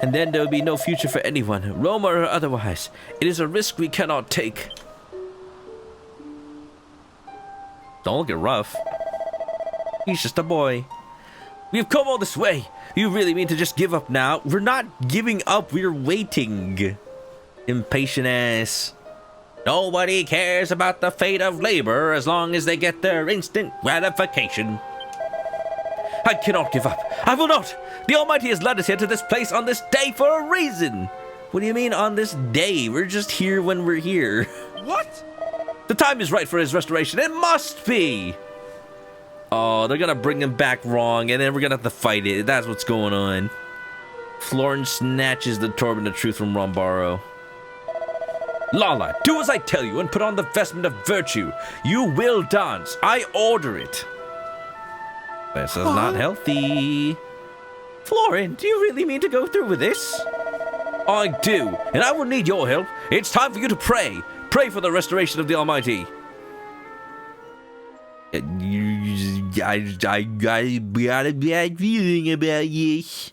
And then there would be no future for anyone, Roma or otherwise. It is a risk we cannot take. Don't look at rough. He's just a boy. We've come all this way. You really mean to just give up now? We're not giving up, we're waiting. Impatient ass. Nobody cares about the fate of labor as long as they get their instant gratification. I cannot give up. I will not. The Almighty has led us here to this place on this day for a reason. What do you mean on this day? We're just here when we're here. What? The time is right for his restoration. It must be. Oh, they're gonna bring him back wrong, and then we're gonna have to fight it. That's what's going on. Florence snatches the Torben of Truth from Rombaro. Lala, do as I tell you and put on the vestment of virtue. You will dance. I order it. This is not healthy. Florin, do you really mean to go through with this? I do, and I will need your help. It's time for you to pray. Pray for the restoration of the Almighty. I got a bad feeling about this.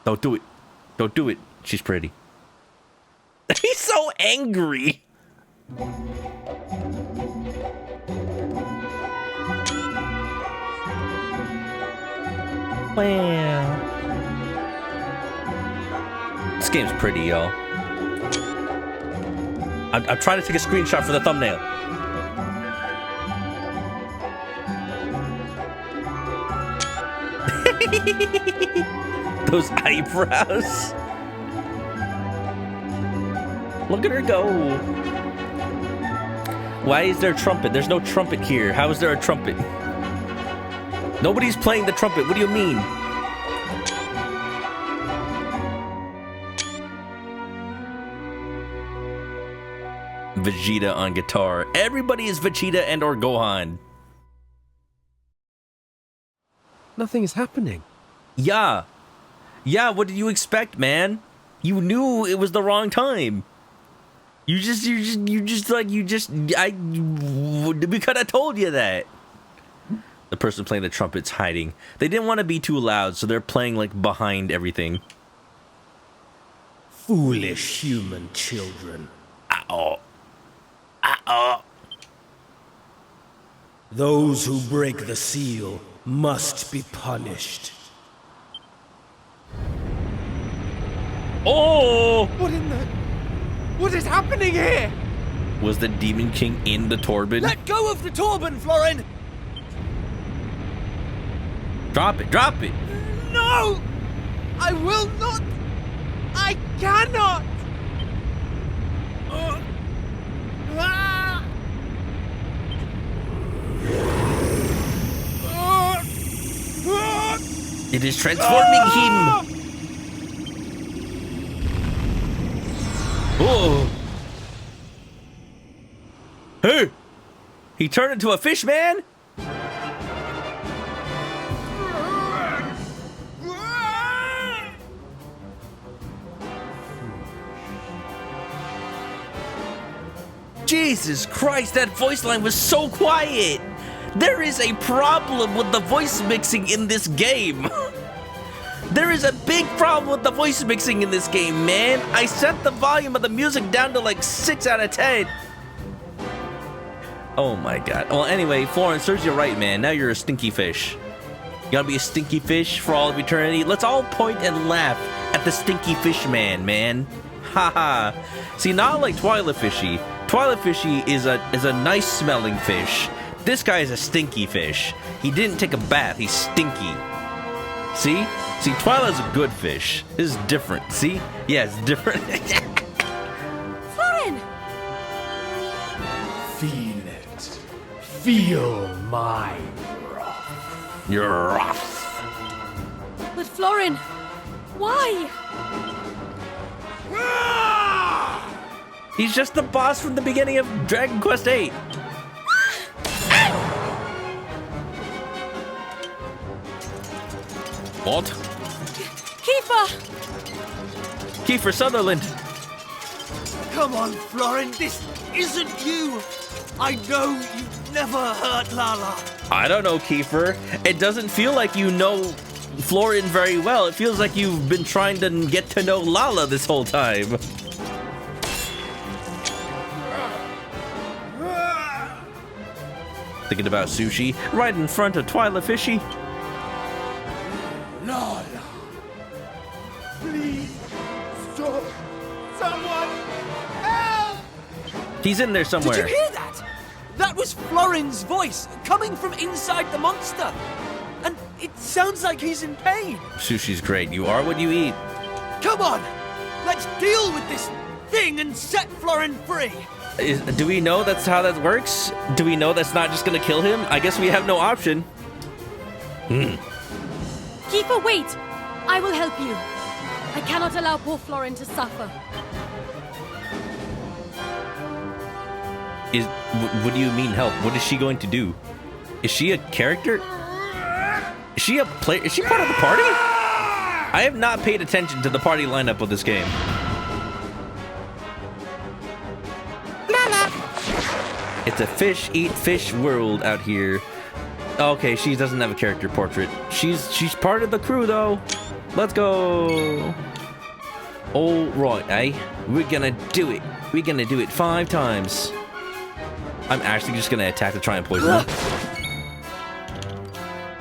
Don't do it. Don't do it. She's pretty. He's so angry. Wow. This game's pretty, y'all. I'm trying to take a screenshot for the thumbnail. Those eyebrows. Look at her go. Why is there a trumpet? There's no trumpet here. How is there a trumpet? Nobody's playing the trumpet. What do you mean? Vegeta on guitar. Everybody is Vegeta and or Gohan. Nothing is happening. Yeah. Yeah, what did you expect, man? You knew it was the wrong time. We could have told you that. The person playing the trumpet's hiding. They didn't want to be too loud, so they're playing like behind everything. Foolish human children. Uh-oh. Uh-oh. Those who break the seal must be punished. Oh! What is happening here? Was the Demon King in the Torben? Let go of the Torben, Florin! Drop it, drop it! No! I will not! I cannot! It is transforming him! Oh! Hey! He turned into a fish man? Jesus Christ, that voice line was so quiet! There is a problem with the voice mixing in this game. There is a big problem with the voice mixing in this game, man. I set the volume of the music down to like 6 out of 10. Oh my god. Well, anyway, Florence, serves you right, man. Now you're a stinky fish. You gotta be a stinky fish for all of eternity. Let's all point and laugh at the stinky fish man. Haha. See, not like Twilight Fishy. Twilight Fishy is a nice smelling fish. This guy is a stinky fish. He didn't take a bath. He's stinky. See? See, Twilight's a good fish. This is different. See? Yeah, it's different. Florin! Feel it. Feel my wrath. You're rough. But Florin, why? He's just the boss from the beginning of Dragon Quest VIII. What? Kiefer! Kiefer Sutherland. Come on, Florin, this isn't you! I know you've never hurt Lala. I don't know, Kiefer. It doesn't feel like you know Florin very well. It feels like you've been trying to get to know Lala this whole time. Thinking about sushi right in front of Twilight Fishy. Lala. Please stop. Someone help! He's in there somewhere. Did you hear that? That was Florin's voice coming from inside the monster. And it sounds like he's in pain. Sushi's great. You are what you eat. Come on, let's deal with this thing and set Florin free. Do we know that's how that works? Do we know that's not just gonna kill him? I guess we have no option. Kiefer, wait! I will help you. I cannot allow poor Florin to suffer. What do you mean help? What is she going to do? Is she a character? Is she a player? Is she part of the party? I have not paid attention to the party lineup of this game. It's a fish eat fish world out here. Okay, she doesn't have a character portrait. She's part of the crew though. Let's go. All right, eh? We're gonna do it. We're gonna do it 5 times. I'm actually just gonna attack to try and poison her.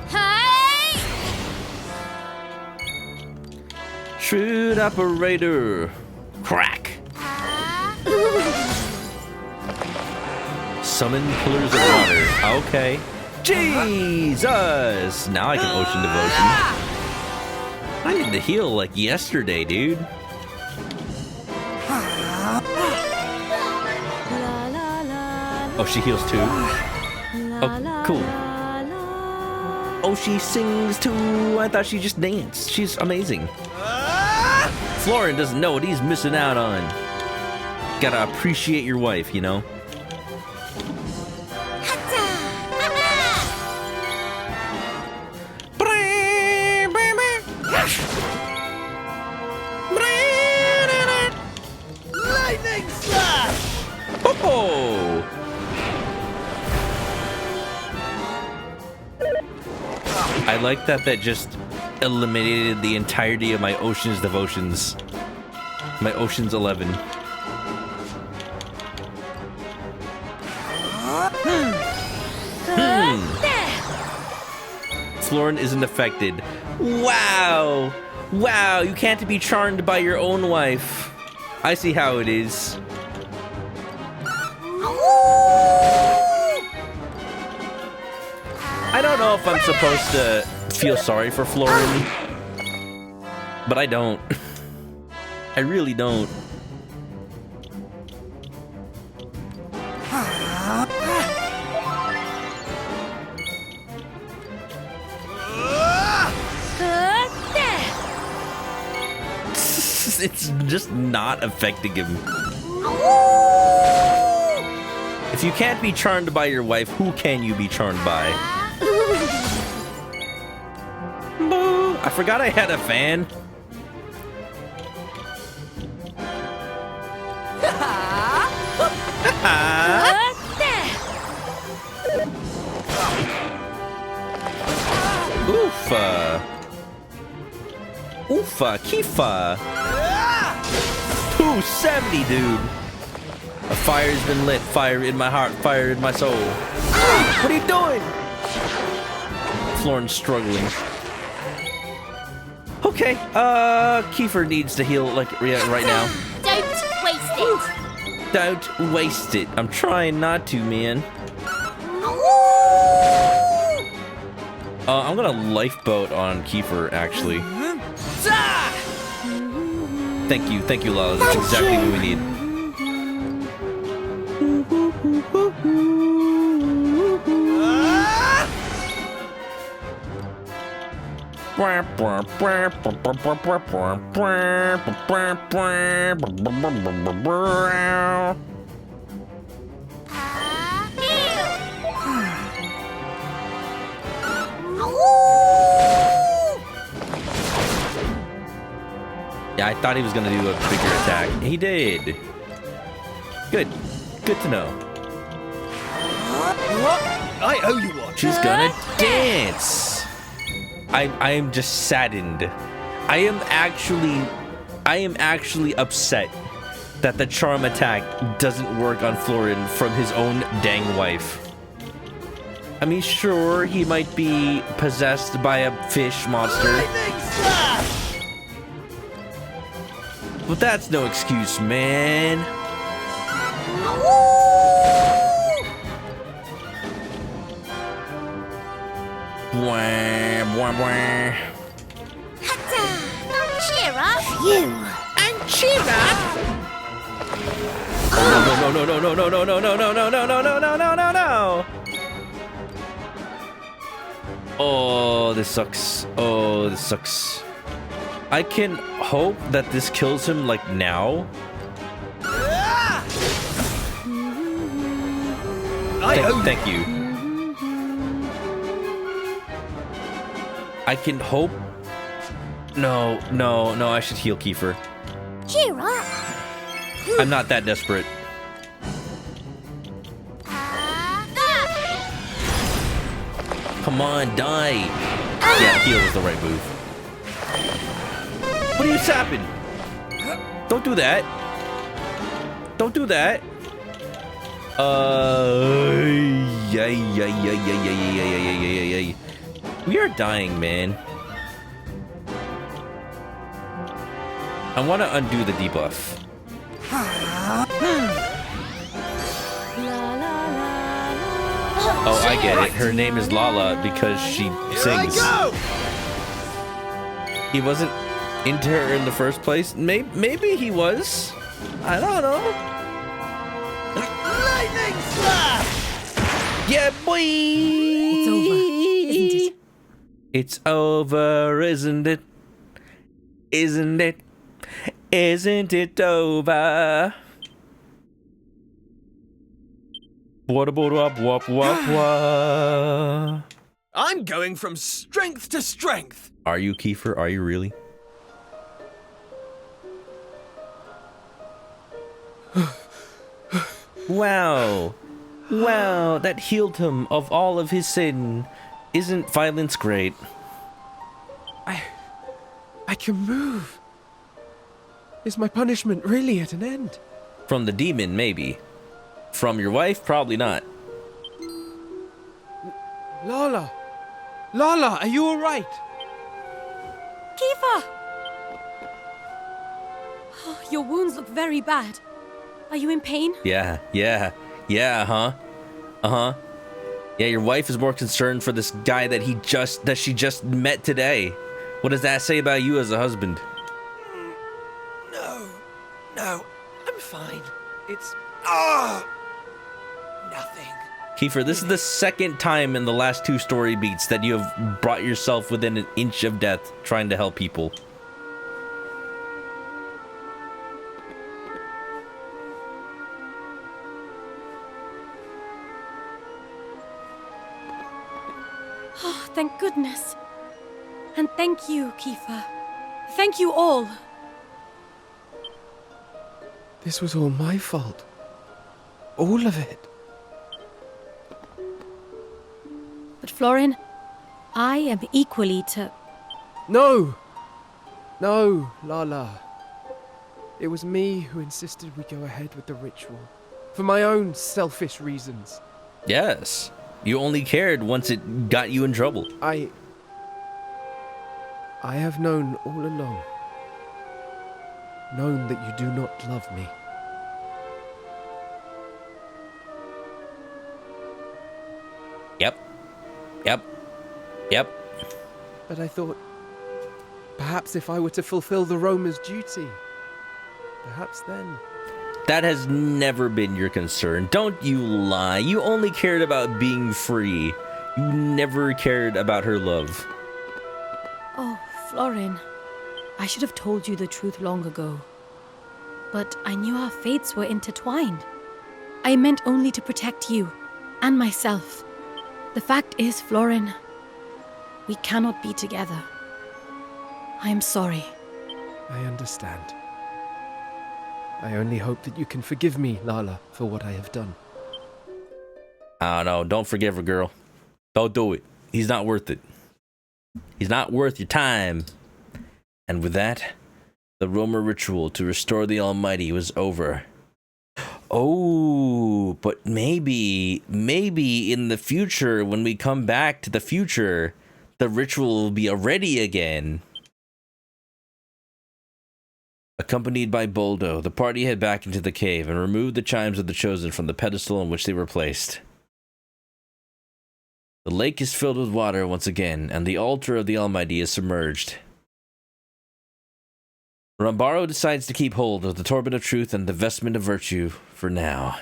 Hey! Shrewd operator. Crack. Summon pillars of water. Okay. Jesus! Now I can ocean devotion. I need to heal like yesterday, dude. Oh, she heals too. Oh, cool. Oh, she sings too. I thought she just danced. She's amazing. Florin doesn't know what he's missing out on. Gotta appreciate your wife, you know? Lightning slash! Oh! I like that just eliminated the entirety of my Ocean's devotions. My Ocean's 11. Florin isn't affected. Wow! Wow, you can't be charmed by your own wife. I see how it is. I don't know if I'm supposed to feel sorry for Florin, but I don't. I really don't. It's just not affecting him. If you can't be charmed by your wife, who can you be charmed by? I forgot I had a fan. Oofa. Oofa, Kifa. 270, dude. A fire's been lit. Fire in my heart. Fire in my soul. What are you doing? Florin's struggling. Okay, Kiefer needs to heal, like, right now. Don't waste it. Don't waste it. I'm trying not to, man. I'm gonna lifeboat on Kiefer, actually. Thank you, Lala. That's exactly what we need. Yeah, I thought he was gonna do a bigger attack. He did. Good. Good to know. I owe you one. She's gonna dance. I am just saddened. I am actually upset that the charm attack doesn't work on Florin from his own dang wife. I mean, sure, he might be possessed by a fish monster. But that's no excuse, man. Bwah, bwah, bwah. Cheer up. You. And cheer up! No. Oh, this sucks. Oh, this sucks. I can hope that this kills him, like, now. Thank you. I can hope. No, I should heal Kiefer. Cheer up. I'm not that desperate. Come on, die. Yeah, heal is the right move. What are you sapping? Don't do that. Don't do that. We are dying, man. I want to undo the debuff. Oh, I get it. Her name is Lala because she sings. He wasn't into her in the first place. Maybe he was. I don't know. Lightning slash! Yeah, boy. It's over, isn't it? It's over, isn't it? Isn't it? Isn't it over? I'm going from strength to strength. Are you, Kiefer? Are you really? Wow. Wow, that healed him of all of his sin. Isn't violence great? I can move. Is my punishment really at an end? From the demon, maybe. From your wife, probably not. Lala! Lala, are you alright? Kiefer! Oh, your wounds look very bad. Are you in pain? Yeah, huh? Uh-huh. Yeah, your wife is more concerned for this guy that she just met today. What does that say about you as a husband? No, I'm fine. It's... nothing. Kiefer, this is the second time in the last 2 story beats that you have brought yourself within an inch of death trying to help people. Oh, thank goodness. And thank you, Kiefer. Thank you all. This was all my fault. All of it. But Florin, I am equally to... No, Lala. It was me who insisted we go ahead with the ritual. For my own selfish reasons. Yes. You only cared once it got you in trouble. I have known all along. Known that you do not love me. Yep. But I thought, perhaps if I were to fulfill the Roma's duty, perhaps then... That has never been your concern. Don't you lie. You only cared about being free. You never cared about her love. Oh, Florin, I should have told you the truth long ago. But I knew our fates were intertwined. I meant only to protect you and myself. The fact is, Florin, we cannot be together. I am sorry. I understand. I only hope that you can forgive me, Lala, for what I have done. I don't know. Don't forgive her, girl. Don't do it. He's not worth it. He's not worth your time. And with that, the Roma ritual to restore the Almighty was over. Oh, but maybe in the future, when we come back to the future, the ritual will be ready again. Accompanied by Boldo, the party head back into the cave and removed the chimes of the Chosen from the pedestal on which they were placed. The lake is filled with water once again, and the altar of the Almighty is submerged. Rambaro decides to keep hold of the Torment of Truth and the Vestment of Virtue for now.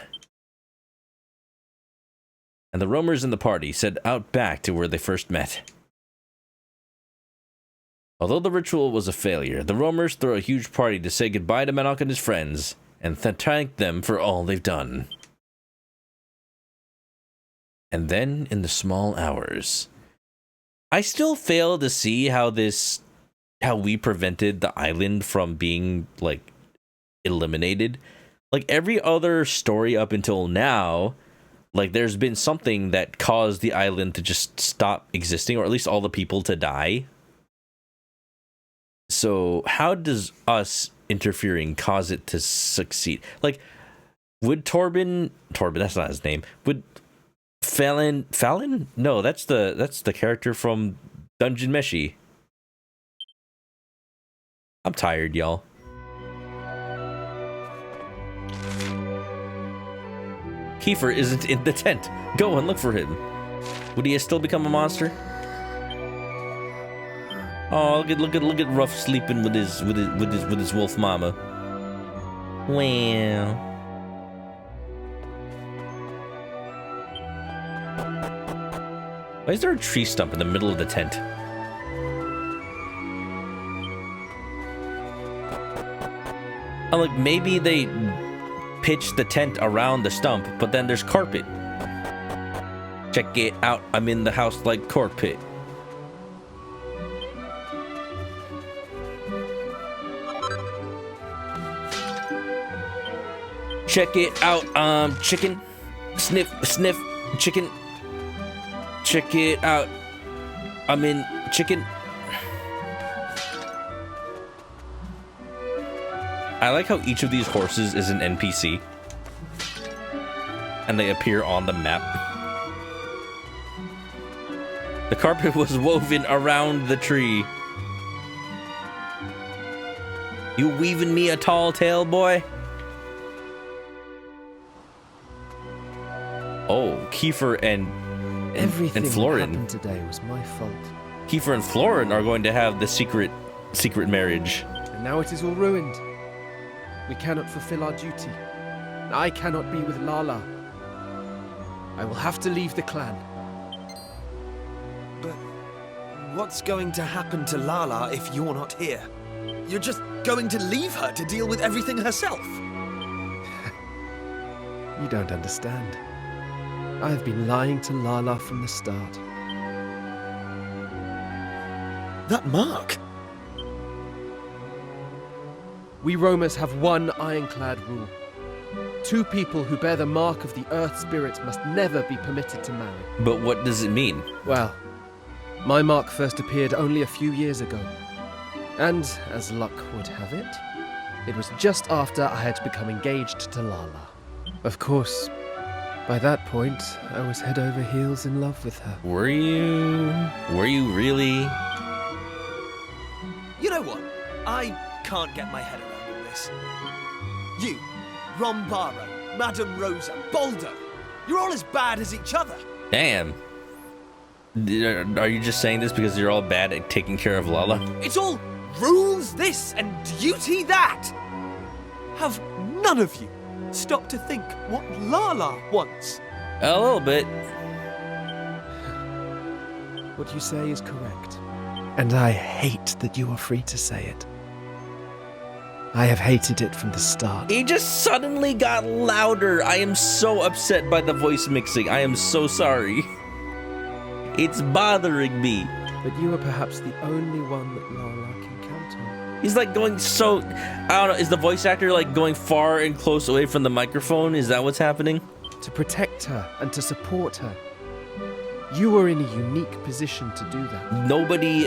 And the roamers in the party set out back to where they first met. Although the ritual was a failure, the roamers throw a huge party to say goodbye to Manok and his friends, and thank them for all they've done. And then, in the small hours, I still fail to see how we prevented the island from being, like, eliminated. Like, every other story up until now, like, there's been something that caused the island to just stop existing, or at least all the people to die. So, how does us interfering cause it to succeed? Like, would Torben, that's not his name, would Fallon? No, that's the character from Dungeon Meshi. I'm tired, y'all. Kiefer isn't in the tent. Go and look for him. Would he still become a monster? Oh, look at Ruff sleeping with his wolf mama. Wow. Why is there a tree stump in the middle of the tent? I'm like, maybe they pitched the tent around the stump, but then there's carpet. Check it out, I'm in the house like carpet. Check it out, chicken. Sniff, sniff, chicken. Check it out. I'm in chicken. I like how each of these horses is an NPC. And they appear on the map. The carpet was woven around the tree. You weaving me a tall tale, boy? Oh, Kiefer and Everything and Florin. that happened today was my fault. Kiefer and Florin are going to have the secret marriage. And now it is all ruined. We cannot fulfill our duty. I cannot be with Lala. I will have to leave the clan. But what's going to happen to Lala if you're not here? You're just going to leave her to deal with everything herself? You don't understand. I have been lying to Lala from the start. That mark? We roamers have one ironclad rule. 2 people who bear the mark of the Earth Spirit must never be permitted to marry. But what does it mean? Well, my mark first appeared only a few years ago. And, as luck would have it, it was just after I had become engaged to Lala. Of course, by that point, I was head over heels in love with her. Were you? Were you really? You know what? I can't get my head around all this. You, Rombaro, Madame Rosa, Baldo, you're all as bad as each other. Damn. Are you just saying this because you're all bad at taking care of Lala? It's all rules this and duty that. Have none of you stopped to think what Lala wants? A little bit. What you say is correct. And I hate that you are free to say it. I have hated it from the start. He just suddenly got louder. I am so upset by the voice mixing. I am so sorry. It's bothering me. But you are perhaps the only one that Lala can count on. He's like going so... I don't know. Is the voice actor like going far and close away from the microphone? Is that what's happening? To protect her and to support her. You are in a unique position to do that. Nobody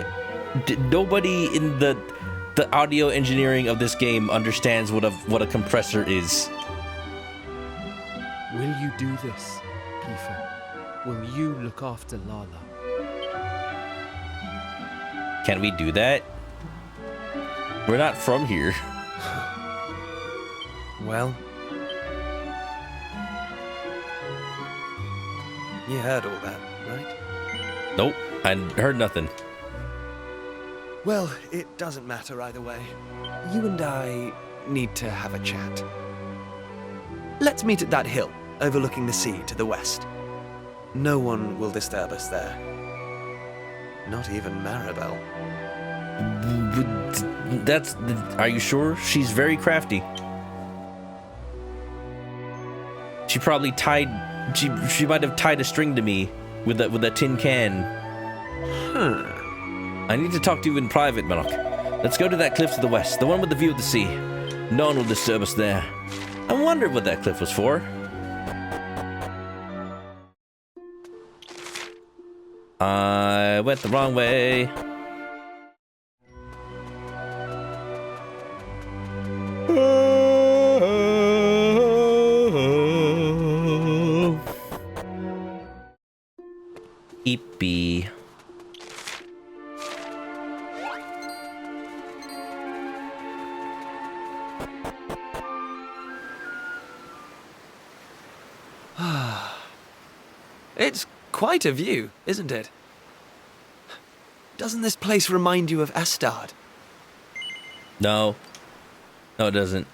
in the audio engineering of this game understands what a compressor is. Will you do this, Kiefer? Will you look after Lala? Can we do that? We're not from here. Well, you heard all that, right? Nope, I heard nothing. Well, it doesn't matter either way. You and I need to have a chat. Let's meet at that hill overlooking the sea to the west. No one will disturb us there. Not even Maribel. Are you sure? She's very crafty. She probably she might have tied a string to me with a tin can. I need to talk to you in private, Manok. Let's go to that cliff to the west, the one with the view of the sea. No one will disturb us there. I wondered what that cliff was for. I went the wrong way. Eepy. It's quite a view, isn't it? Doesn't this place remind you of Astard? No. No, it doesn't.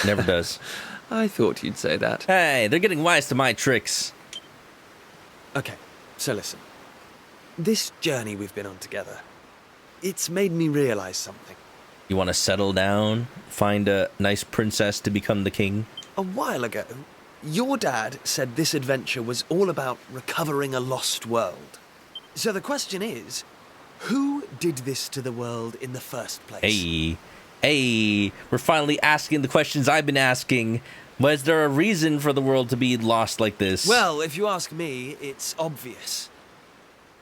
Never does. I thought you'd say that. Hey, they're getting wise to my tricks. Okay, so listen. This journey we've been on together, it's made me realize something. You want to settle down? Find a nice princess to become the king? A while ago, your dad said this adventure was all about recovering a lost world. So the question is, who did this to the world in the first place? Hey, we're finally asking the questions I've been asking. Was there a reason for the world to be lost like this? Well, if you ask me, it's obvious.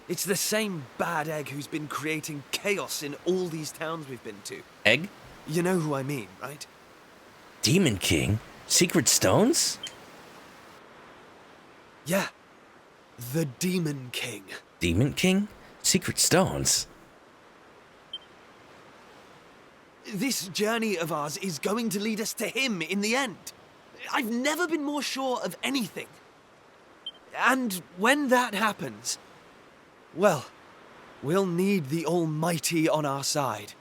It's the same bad egg who's been creating chaos in all these towns we've been to. Egg? You know who I mean, right? Demon King? Secret stones? Yeah, the Demon King. Demon King? Secret stones? This journey of ours is going to lead us to him in the end. I've never been more sure of anything. And when that happens, well, we'll need the Almighty on our side.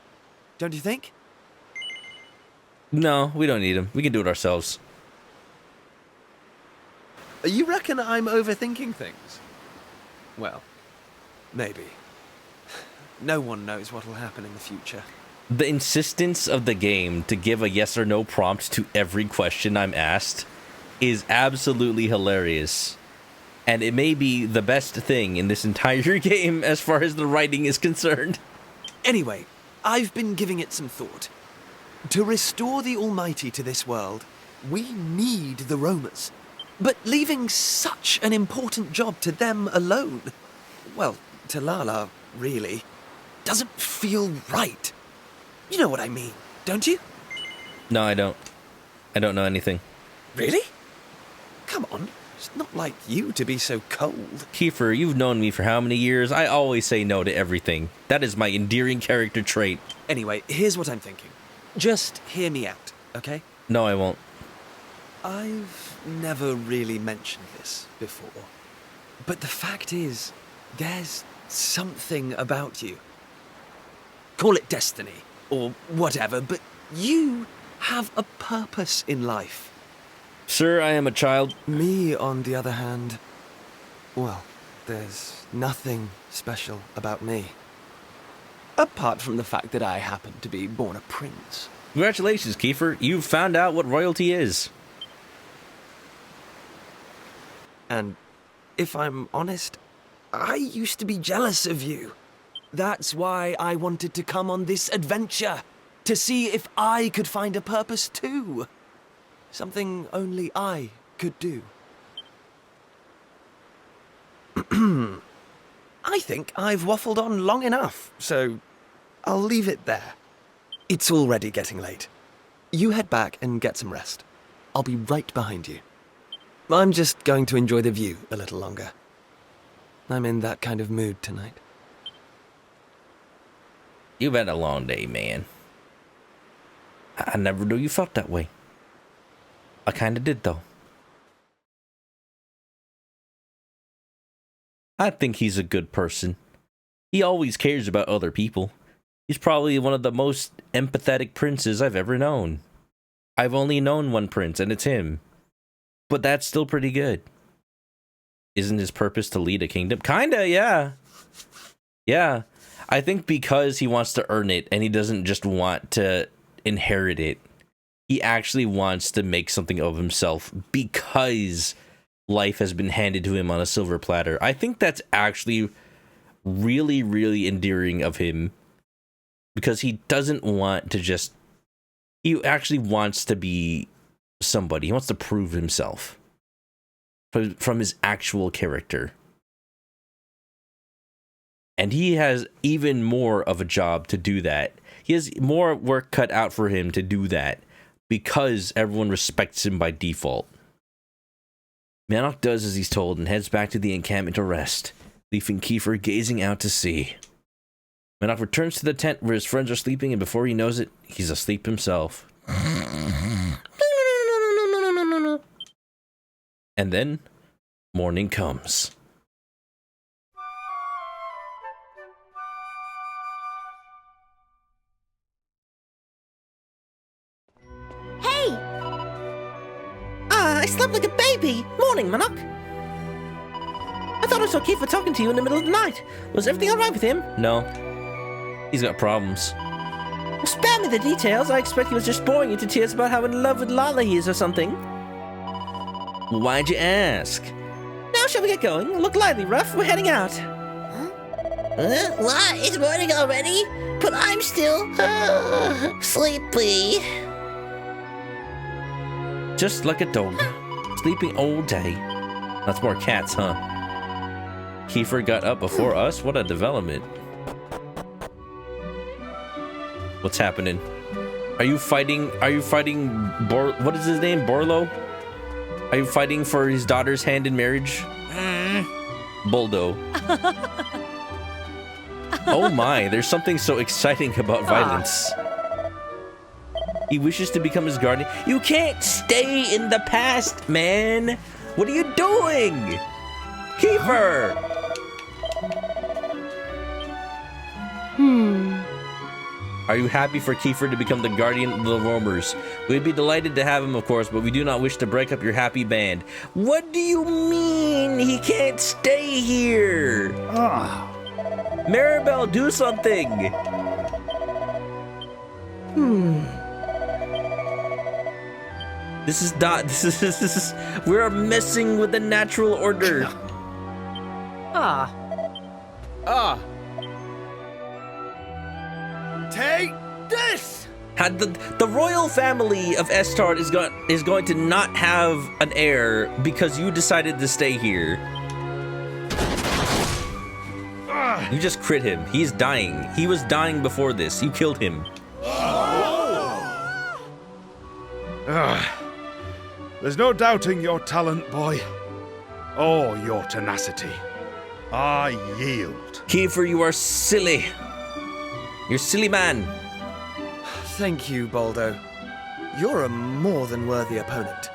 Don't you think? No, we don't need him. We can do it ourselves. You reckon I'm overthinking things? Well, maybe. No one knows what will happen in the future. The insistence of the game to give a yes or no prompt to every question I'm asked is absolutely hilarious. And it may be the best thing in this entire game as far as the writing is concerned. Anyway, I've been giving it some thought. To restore the Almighty to this world, we need the roamers. But leaving such an important job to them alone, well, to Lala, really, doesn't feel right. You know what I mean, don't you? No, I don't. I don't know anything. Really? Come on, it's not like you to be so cold. Kiefer, you've known me for how many years? I always say no to everything. That is my endearing character trait. Anyway, here's what I'm thinking. Just hear me out, okay? No, I won't. I've never really mentioned this before, but the fact is, there's something about you. Call it destiny, or whatever, but you have a purpose in life. Sir, I am a child. Me, on the other hand, well, there's nothing special about me. Apart from the fact that I happen to be born a prince. Congratulations, Kiefer. You've found out what royalty is. And if I'm honest, I used to be jealous of you. That's why I wanted to come on this adventure, to see if I could find a purpose too. Something only I could do. I think I've waffled on long enough, so I'll leave it there. It's already getting late. You head back and get some rest. I'll be right behind you. I'm just going to enjoy the view a little longer. I'm in that kind of mood tonight. You've had a long day, man. I never knew you felt that way. I kinda did, though. I think he's a good person. He always cares about other people. He's probably one of the most empathetic princes I've ever known. I've only known one prince, and it's him. But that's still pretty good. Isn't his purpose to lead a kingdom? Kinda, yeah. Yeah. I think because he wants to earn it and he doesn't just want to inherit it, he actually wants to make something of himself because life has been handed to him on a silver platter. I think that's actually really, really endearing of him because he doesn't want to just... He actually wants to be somebody. He wants to prove himself from his actual character. And he has even more of a job to do that. He has more work cut out for him to do that because everyone respects him by default. Manok does as he's told and heads back to the encampment to rest, leaving Kiefer gazing out to sea. Manok returns to the tent where his friends are sleeping, and before he knows it, he's asleep himself. And then, morning comes. Hey! I slept like a baby. Morning, Manok. I thought I saw Kiefer talking to you in the middle of the night. Was everything alright with him? No. He's got problems. Well, spare me the details. I expect he was just boring you to tears about how in love with Lala he is or something. Why'd you ask? Now shall we get going? Look lively, Ruff. We're heading out. What? It's morning already? But I'm still sleepy. Just like a dog, sleeping all day. That's more cats, huh? Kiefer got up before us? What a development. What's happening? Are you fighting what is his name? Borlo? Are you fighting for his daughter's hand in marriage? Boldo. Oh my, there's something so exciting about violence. He wishes to become his guardian. You can't stay in the past, man. What are you doing? Kiefer! Are you happy for Kiefer to become the guardian of the roamers? We'd be delighted to have him, of course, but we do not wish to break up your happy band. What do you mean he can't stay here? Maribel, do something! This is we're messing with the natural order. Take this! Had the royal family of Estard is going to not have an heir because you decided to stay here. You just crit him. He's dying. He was dying before this. You killed him. There's no doubting your talent, boy, or your tenacity. I yield. Kiefer, you are silly. You're silly man. Thank you, Boldo. You're a more than worthy opponent.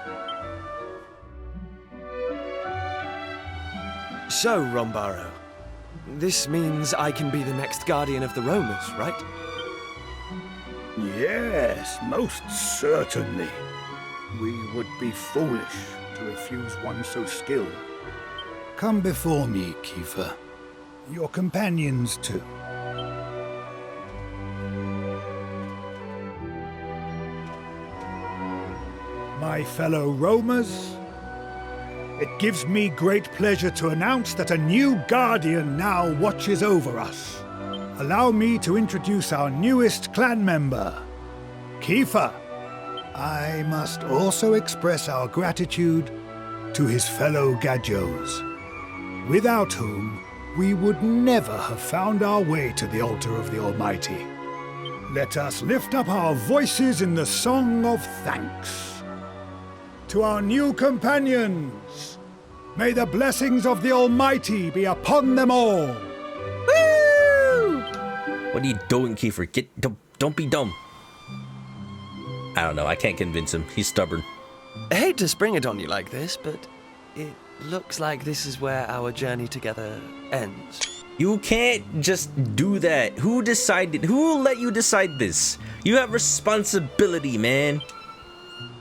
So, Rombaro, this means I can be the next guardian of the roamers, right? Yes, most certainly. We would be foolish to refuse one so skilled. Come before me, Kiefer. Your companions, too. My fellow roamers, it gives me great pleasure to announce that a new guardian now watches over us. Allow me to introduce our newest clan member, Kiefer. I must also express our gratitude to his fellow Gajos, without whom we would never have found our way to the altar of the Almighty. Let us lift up our voices in the song of thanks. To our new companions, may the blessings of the Almighty be upon them all. Woo! What are you doing, Kiefer? Don't be dumb. I don't know. I can't convince him. He's stubborn. I hate to spring it on you like this, but it looks like this is where our journey together ends. You can't just do that. Who decided? Who let you decide this? You have responsibility, man.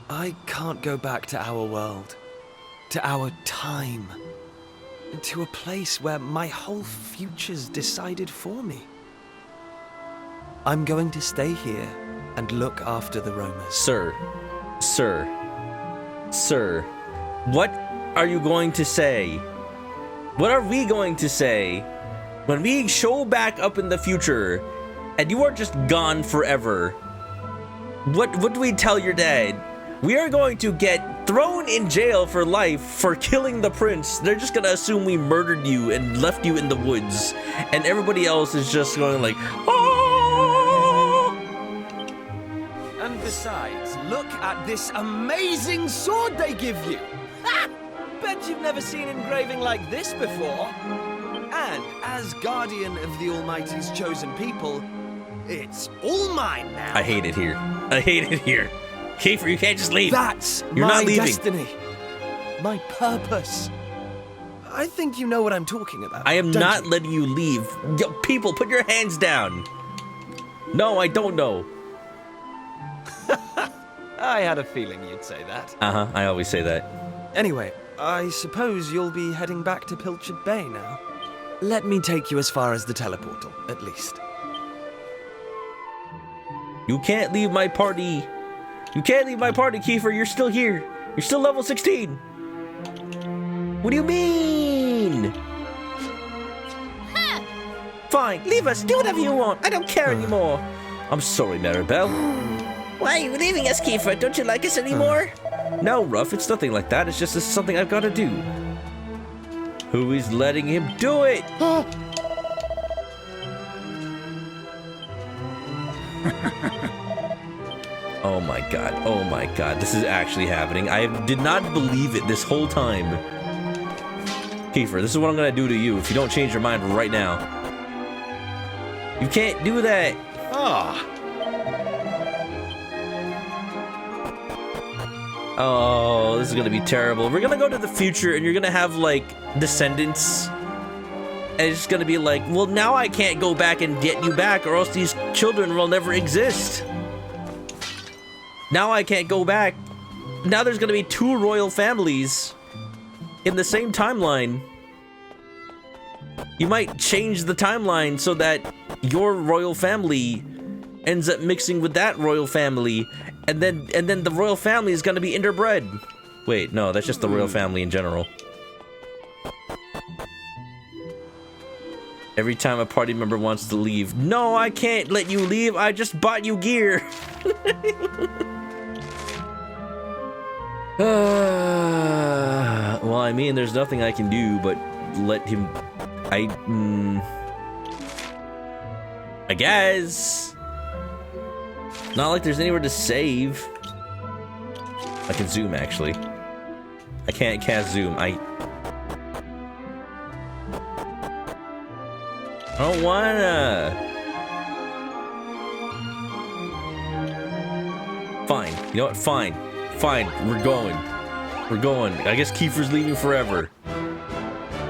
I can't go back to our world, to our time, to a place where my whole future's decided for me. I'm going to stay here and look after the roamers. Sir, what are you going to say? What are we going to say when we show back up in the future and you are just gone forever? What do we tell your dad? We are going to get thrown in jail for life for killing the prince. They're just gonna assume we murdered you and left you in the woods, and everybody else is just going like, oh! And besides, look at this amazing sword they give you. Ha! Bet you've never seen engraving like this before. And as guardian of the Almighty's chosen people, it's all mine now. I hate it here. I hate it here. Kiefer, you can't just leave. That's You're my not leaving. destiny. My purpose. I think you know what I'm talking about. I am don't not you? letting you leave. Yo, people, put your hands down. No, I don't know. I had a feeling you'd say that. Uh-huh, I always say that. Anyway, I suppose you'll be heading back to Pilchard Bay now. Let me take you as far as the teleportal, at least. You can't leave my party. You can't leave my party, Kiefer. You're still here. You're still level 16. What do you mean? Huh. Fine, leave us. Do whatever you want. I don't care anymore. I'm sorry, Maribel. Why are you leaving us, Kiefer? Don't you like us anymore? No, Ruff, it's nothing like that. It's just this is something I've got to do. Who is letting him do it? Oh my god, oh my god, this is actually happening. I did not believe it this whole time. Kiefer, this is what I'm gonna do to you if you don't change your mind right now. You can't do that. Ah. Oh, this is gonna be terrible. We're gonna go to the future and you're gonna have like descendants. And it's gonna be like, well, now I can't go back and get you back or else these children will never exist. Now I can't go back. Now there's gonna be 2 royal families in the same timeline. You might change the timeline so that your royal family ends up mixing with that royal family, and then the royal family is gonna be interbred. Wait, no, that's just the royal family in general. Every time a party member wants to leave. No, I can't let you leave. I just bought you gear. Well, I mean, there's nothing I can do but let him... I guess. Not like there's anywhere to save. I can zoom, actually. I can't cast zoom. I don't wanna. Fine. You know what? Fine. Fine. We're going. We're going. I guess Kiefer's leaving forever.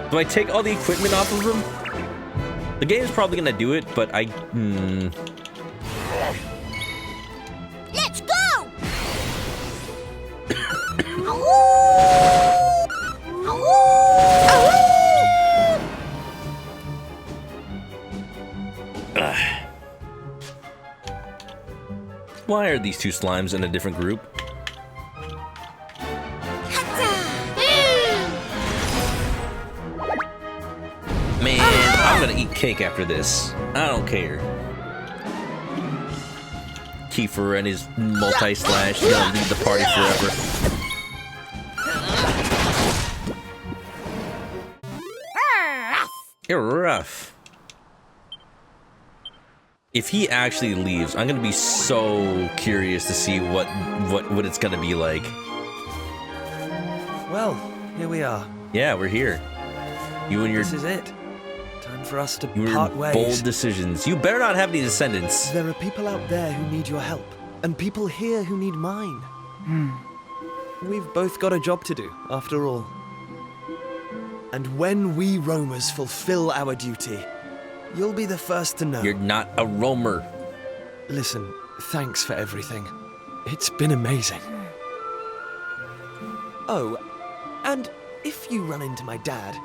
Do I take all the equipment off of him? The game's probably gonna do it, but I... Let's go! Why are these 2 slimes in a different group? Man, I'm gonna eat cake after this. I don't care. Kiefer and his multi-slash is gonna lead the party forever. You're rough. If he actually leaves, I'm gonna be so curious to see what it's gonna be like. Well, here we are. Yeah, we're here. You and your... This is it. Time for us to You were part ways. bold decisions. You better not have any descendants. There are people out there who need your help, and people here who need mine. We've both got a job to do, after all. And when we roamers fulfill our duty, you'll be the first to know. You're not a roamer. Listen, thanks for everything. It's been amazing. Oh, and if you run into my dad,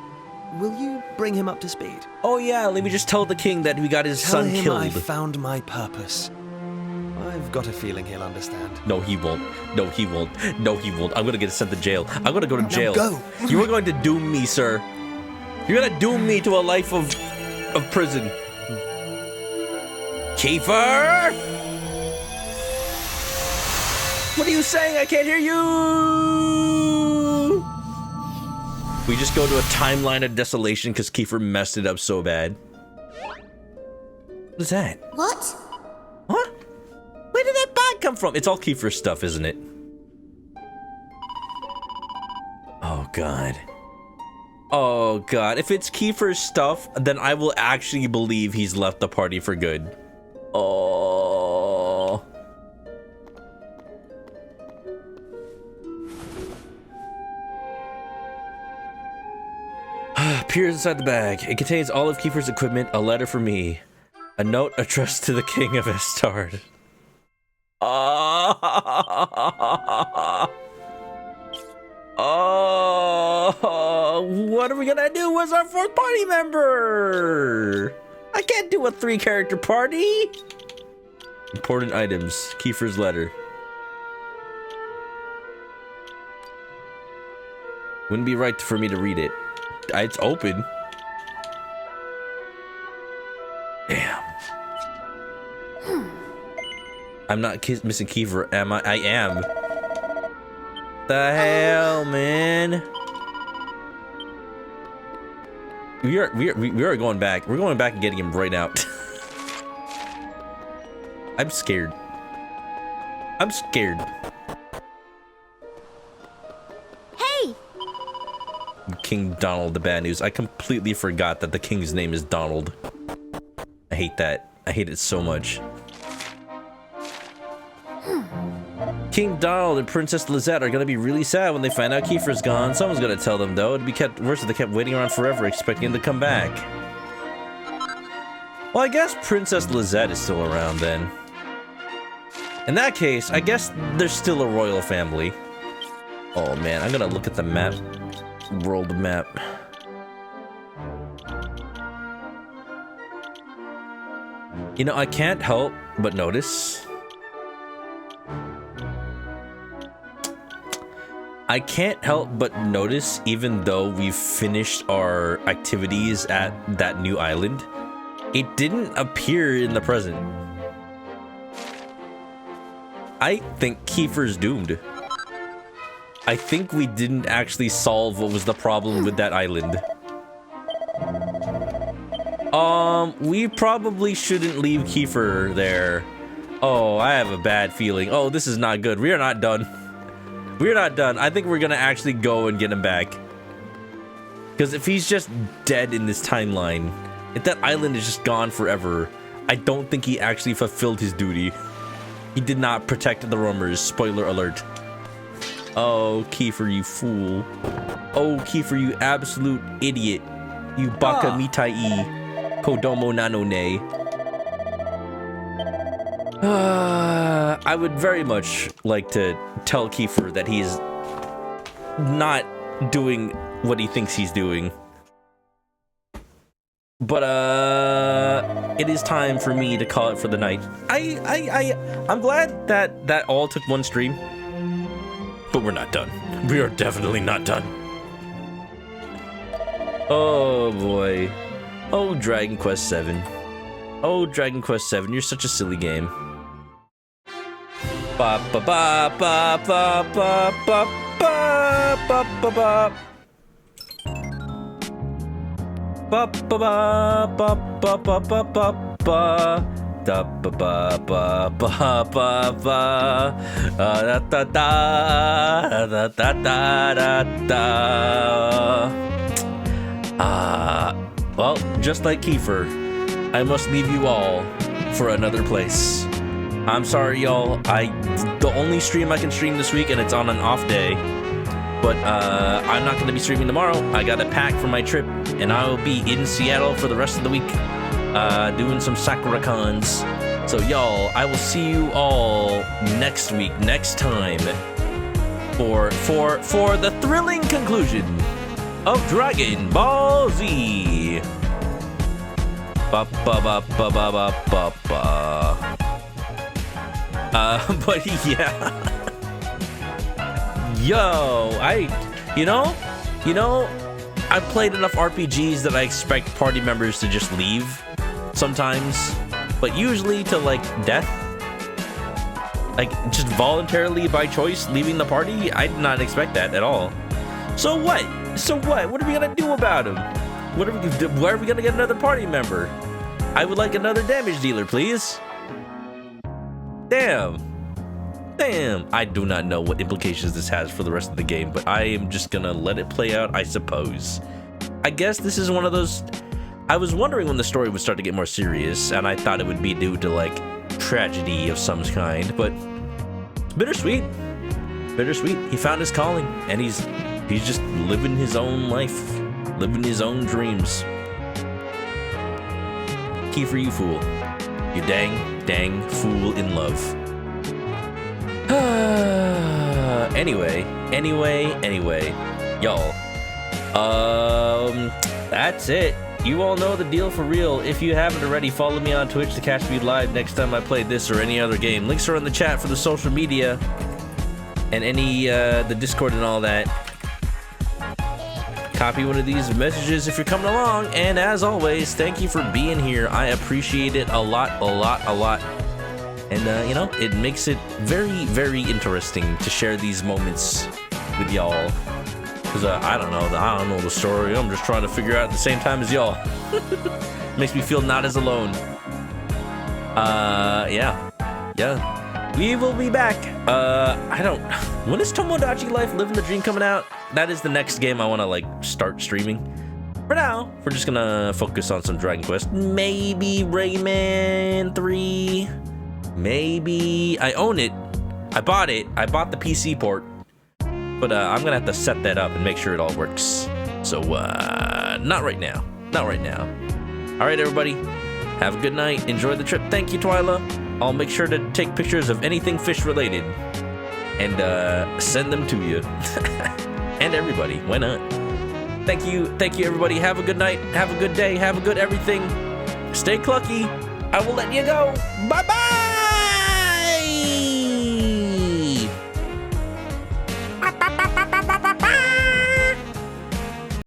will you bring him up to speed? Oh yeah, let me just tell the king that we got his Tell son him killed. I found my purpose. I've got a feeling he'll understand. No, he won't. No, he won't. No, he won't. I'm gonna get sent to jail. I'm gonna go to jail. Go. You are going to doom me, sir. You're gonna doom me to a life of prison. Kiefer! What are you saying? I can't hear you! We just go to a timeline of desolation because Kiefer messed it up so bad. What is that? What? What? Where did that bag come from? It's all Kiefer's stuff, isn't it? Oh, God. Oh, God. If it's Kiefer's stuff, then I will actually believe he's left the party for good. Oh. Peers inside the bag. It contains all of Kiefer's equipment, a letter for me, a note addressed to the King of Estard. Oh, what are we gonna do? Where's our fourth party member? I can't do a 3-character party. Important items. Kiefer's letter. Wouldn't be right for me to read it. It's open. Damn. I'm not missing Kiefer, am I? I am. The hell, man. We are going back. We're going back and getting him right now. I'm scared. I'm scared. Hey! King Donald, the bad news. I completely forgot that the king's name is Donald. I hate that. I hate it so much. King Donald and Princess Lizette are gonna be really sad when they find out Kiefer's gone. Someone's gonna tell them, though. It'd be kept worse if they kept waiting around forever, expecting him to come back. Well, I guess Princess Lizette is still around then. In that case, I guess there's still a royal family. Oh man, I'm gonna look at the map. World map. You know, I can't help but notice. I can't help but notice, even though we've finished our activities at that new island, it didn't appear in the present. I think Kiefer's doomed. I think we didn't actually solve what was the problem with that island. We probably shouldn't leave Kiefer there. Oh, I have a bad feeling. Oh, this is not good. We are not done. We're not done. I think we're gonna actually go and get him back. Because if he's just dead in this timeline, if that island is just gone forever, I don't think he actually fulfilled his duty. He did not protect the roamers. Spoiler alert. Oh, Kiefer, you fool. Oh, Kiefer, you absolute idiot. You baka mitai. Kodomo nanone. I would very much like to tell Kiefer that he's not doing what he thinks he's doing. But it is time for me to call it for the night. I'm glad that all took one stream. But we're not done. We are definitely not done. Oh boy. Oh, Dragon Quest VII. Oh, Dragon Quest VII, you're such a silly game. Ba ba ba ba ba ba ba ba ba ba ba. Ba ba ba ba ba ba ba ba ba. Da ba ba ba ba ba ba. Da da da da da da da. Well, just like Kiefer, I must leave you all for another place. I'm sorry, y'all. The only stream I can stream this week, and it's on an off day. But I'm not going to be streaming tomorrow. I got a pack for my trip, and I will be in Seattle for the rest of the week, doing some Sakura cons. So, y'all, I will see you all next week, next time, for the thrilling conclusion of Dragon Ball Z. Ba ba ba ba ba ba ba ba. But yeah. Yo, I've played enough RPGs that I expect party members to just leave sometimes, but usually to like death. Like just voluntarily by choice leaving the party, I did not expect that at all. So what? What are we gonna do about him? Where are we gonna get another party member? I would like another damage dealer, please. Damn. I do not know what implications this has for the rest of the game, but I am just gonna let it play out, I suppose. I guess this is one of those... I was wondering when the story would start to get more serious, and I thought it would be due to, like, tragedy of some kind, but it's bittersweet. Bittersweet. He found his calling, and he's just living his own life, living his own dreams. Kiefer, you fool. You dang fool in love. Anyway, y'all. That's it. You all know the deal for real. If you haven't already, follow me on Twitch to catch me live next time I play this or any other game. Links are in the chat for the social media and any the Discord and all that. Copy one of these messages if you're coming along, and as always, thank you for being here. I appreciate it a lot. And it makes it very, very interesting to share these moments with y'all. Because I don't know the story. I'm just trying to figure out at the same time as y'all. Makes me feel not as alone. Yeah. We will be back. When is Tomodachi Life Living the Dream coming out? That is the next game I want to, like, start streaming. For now, we're just gonna focus on some Dragon Quest. Maybe Rayman 3. Maybe. I own it. I bought it. I bought the PC port. But I'm gonna have to set that up and make sure it all works. So, not right now. All right, everybody. Have a good night. Enjoy the trip. Thank you, Twyla. I'll make sure to take pictures of anything fish related and send them to you. And everybody. Why not? Thank you, everybody. Have a good night. Have a good day. Have a good everything. Stay clucky. I will let you go. Bye-bye.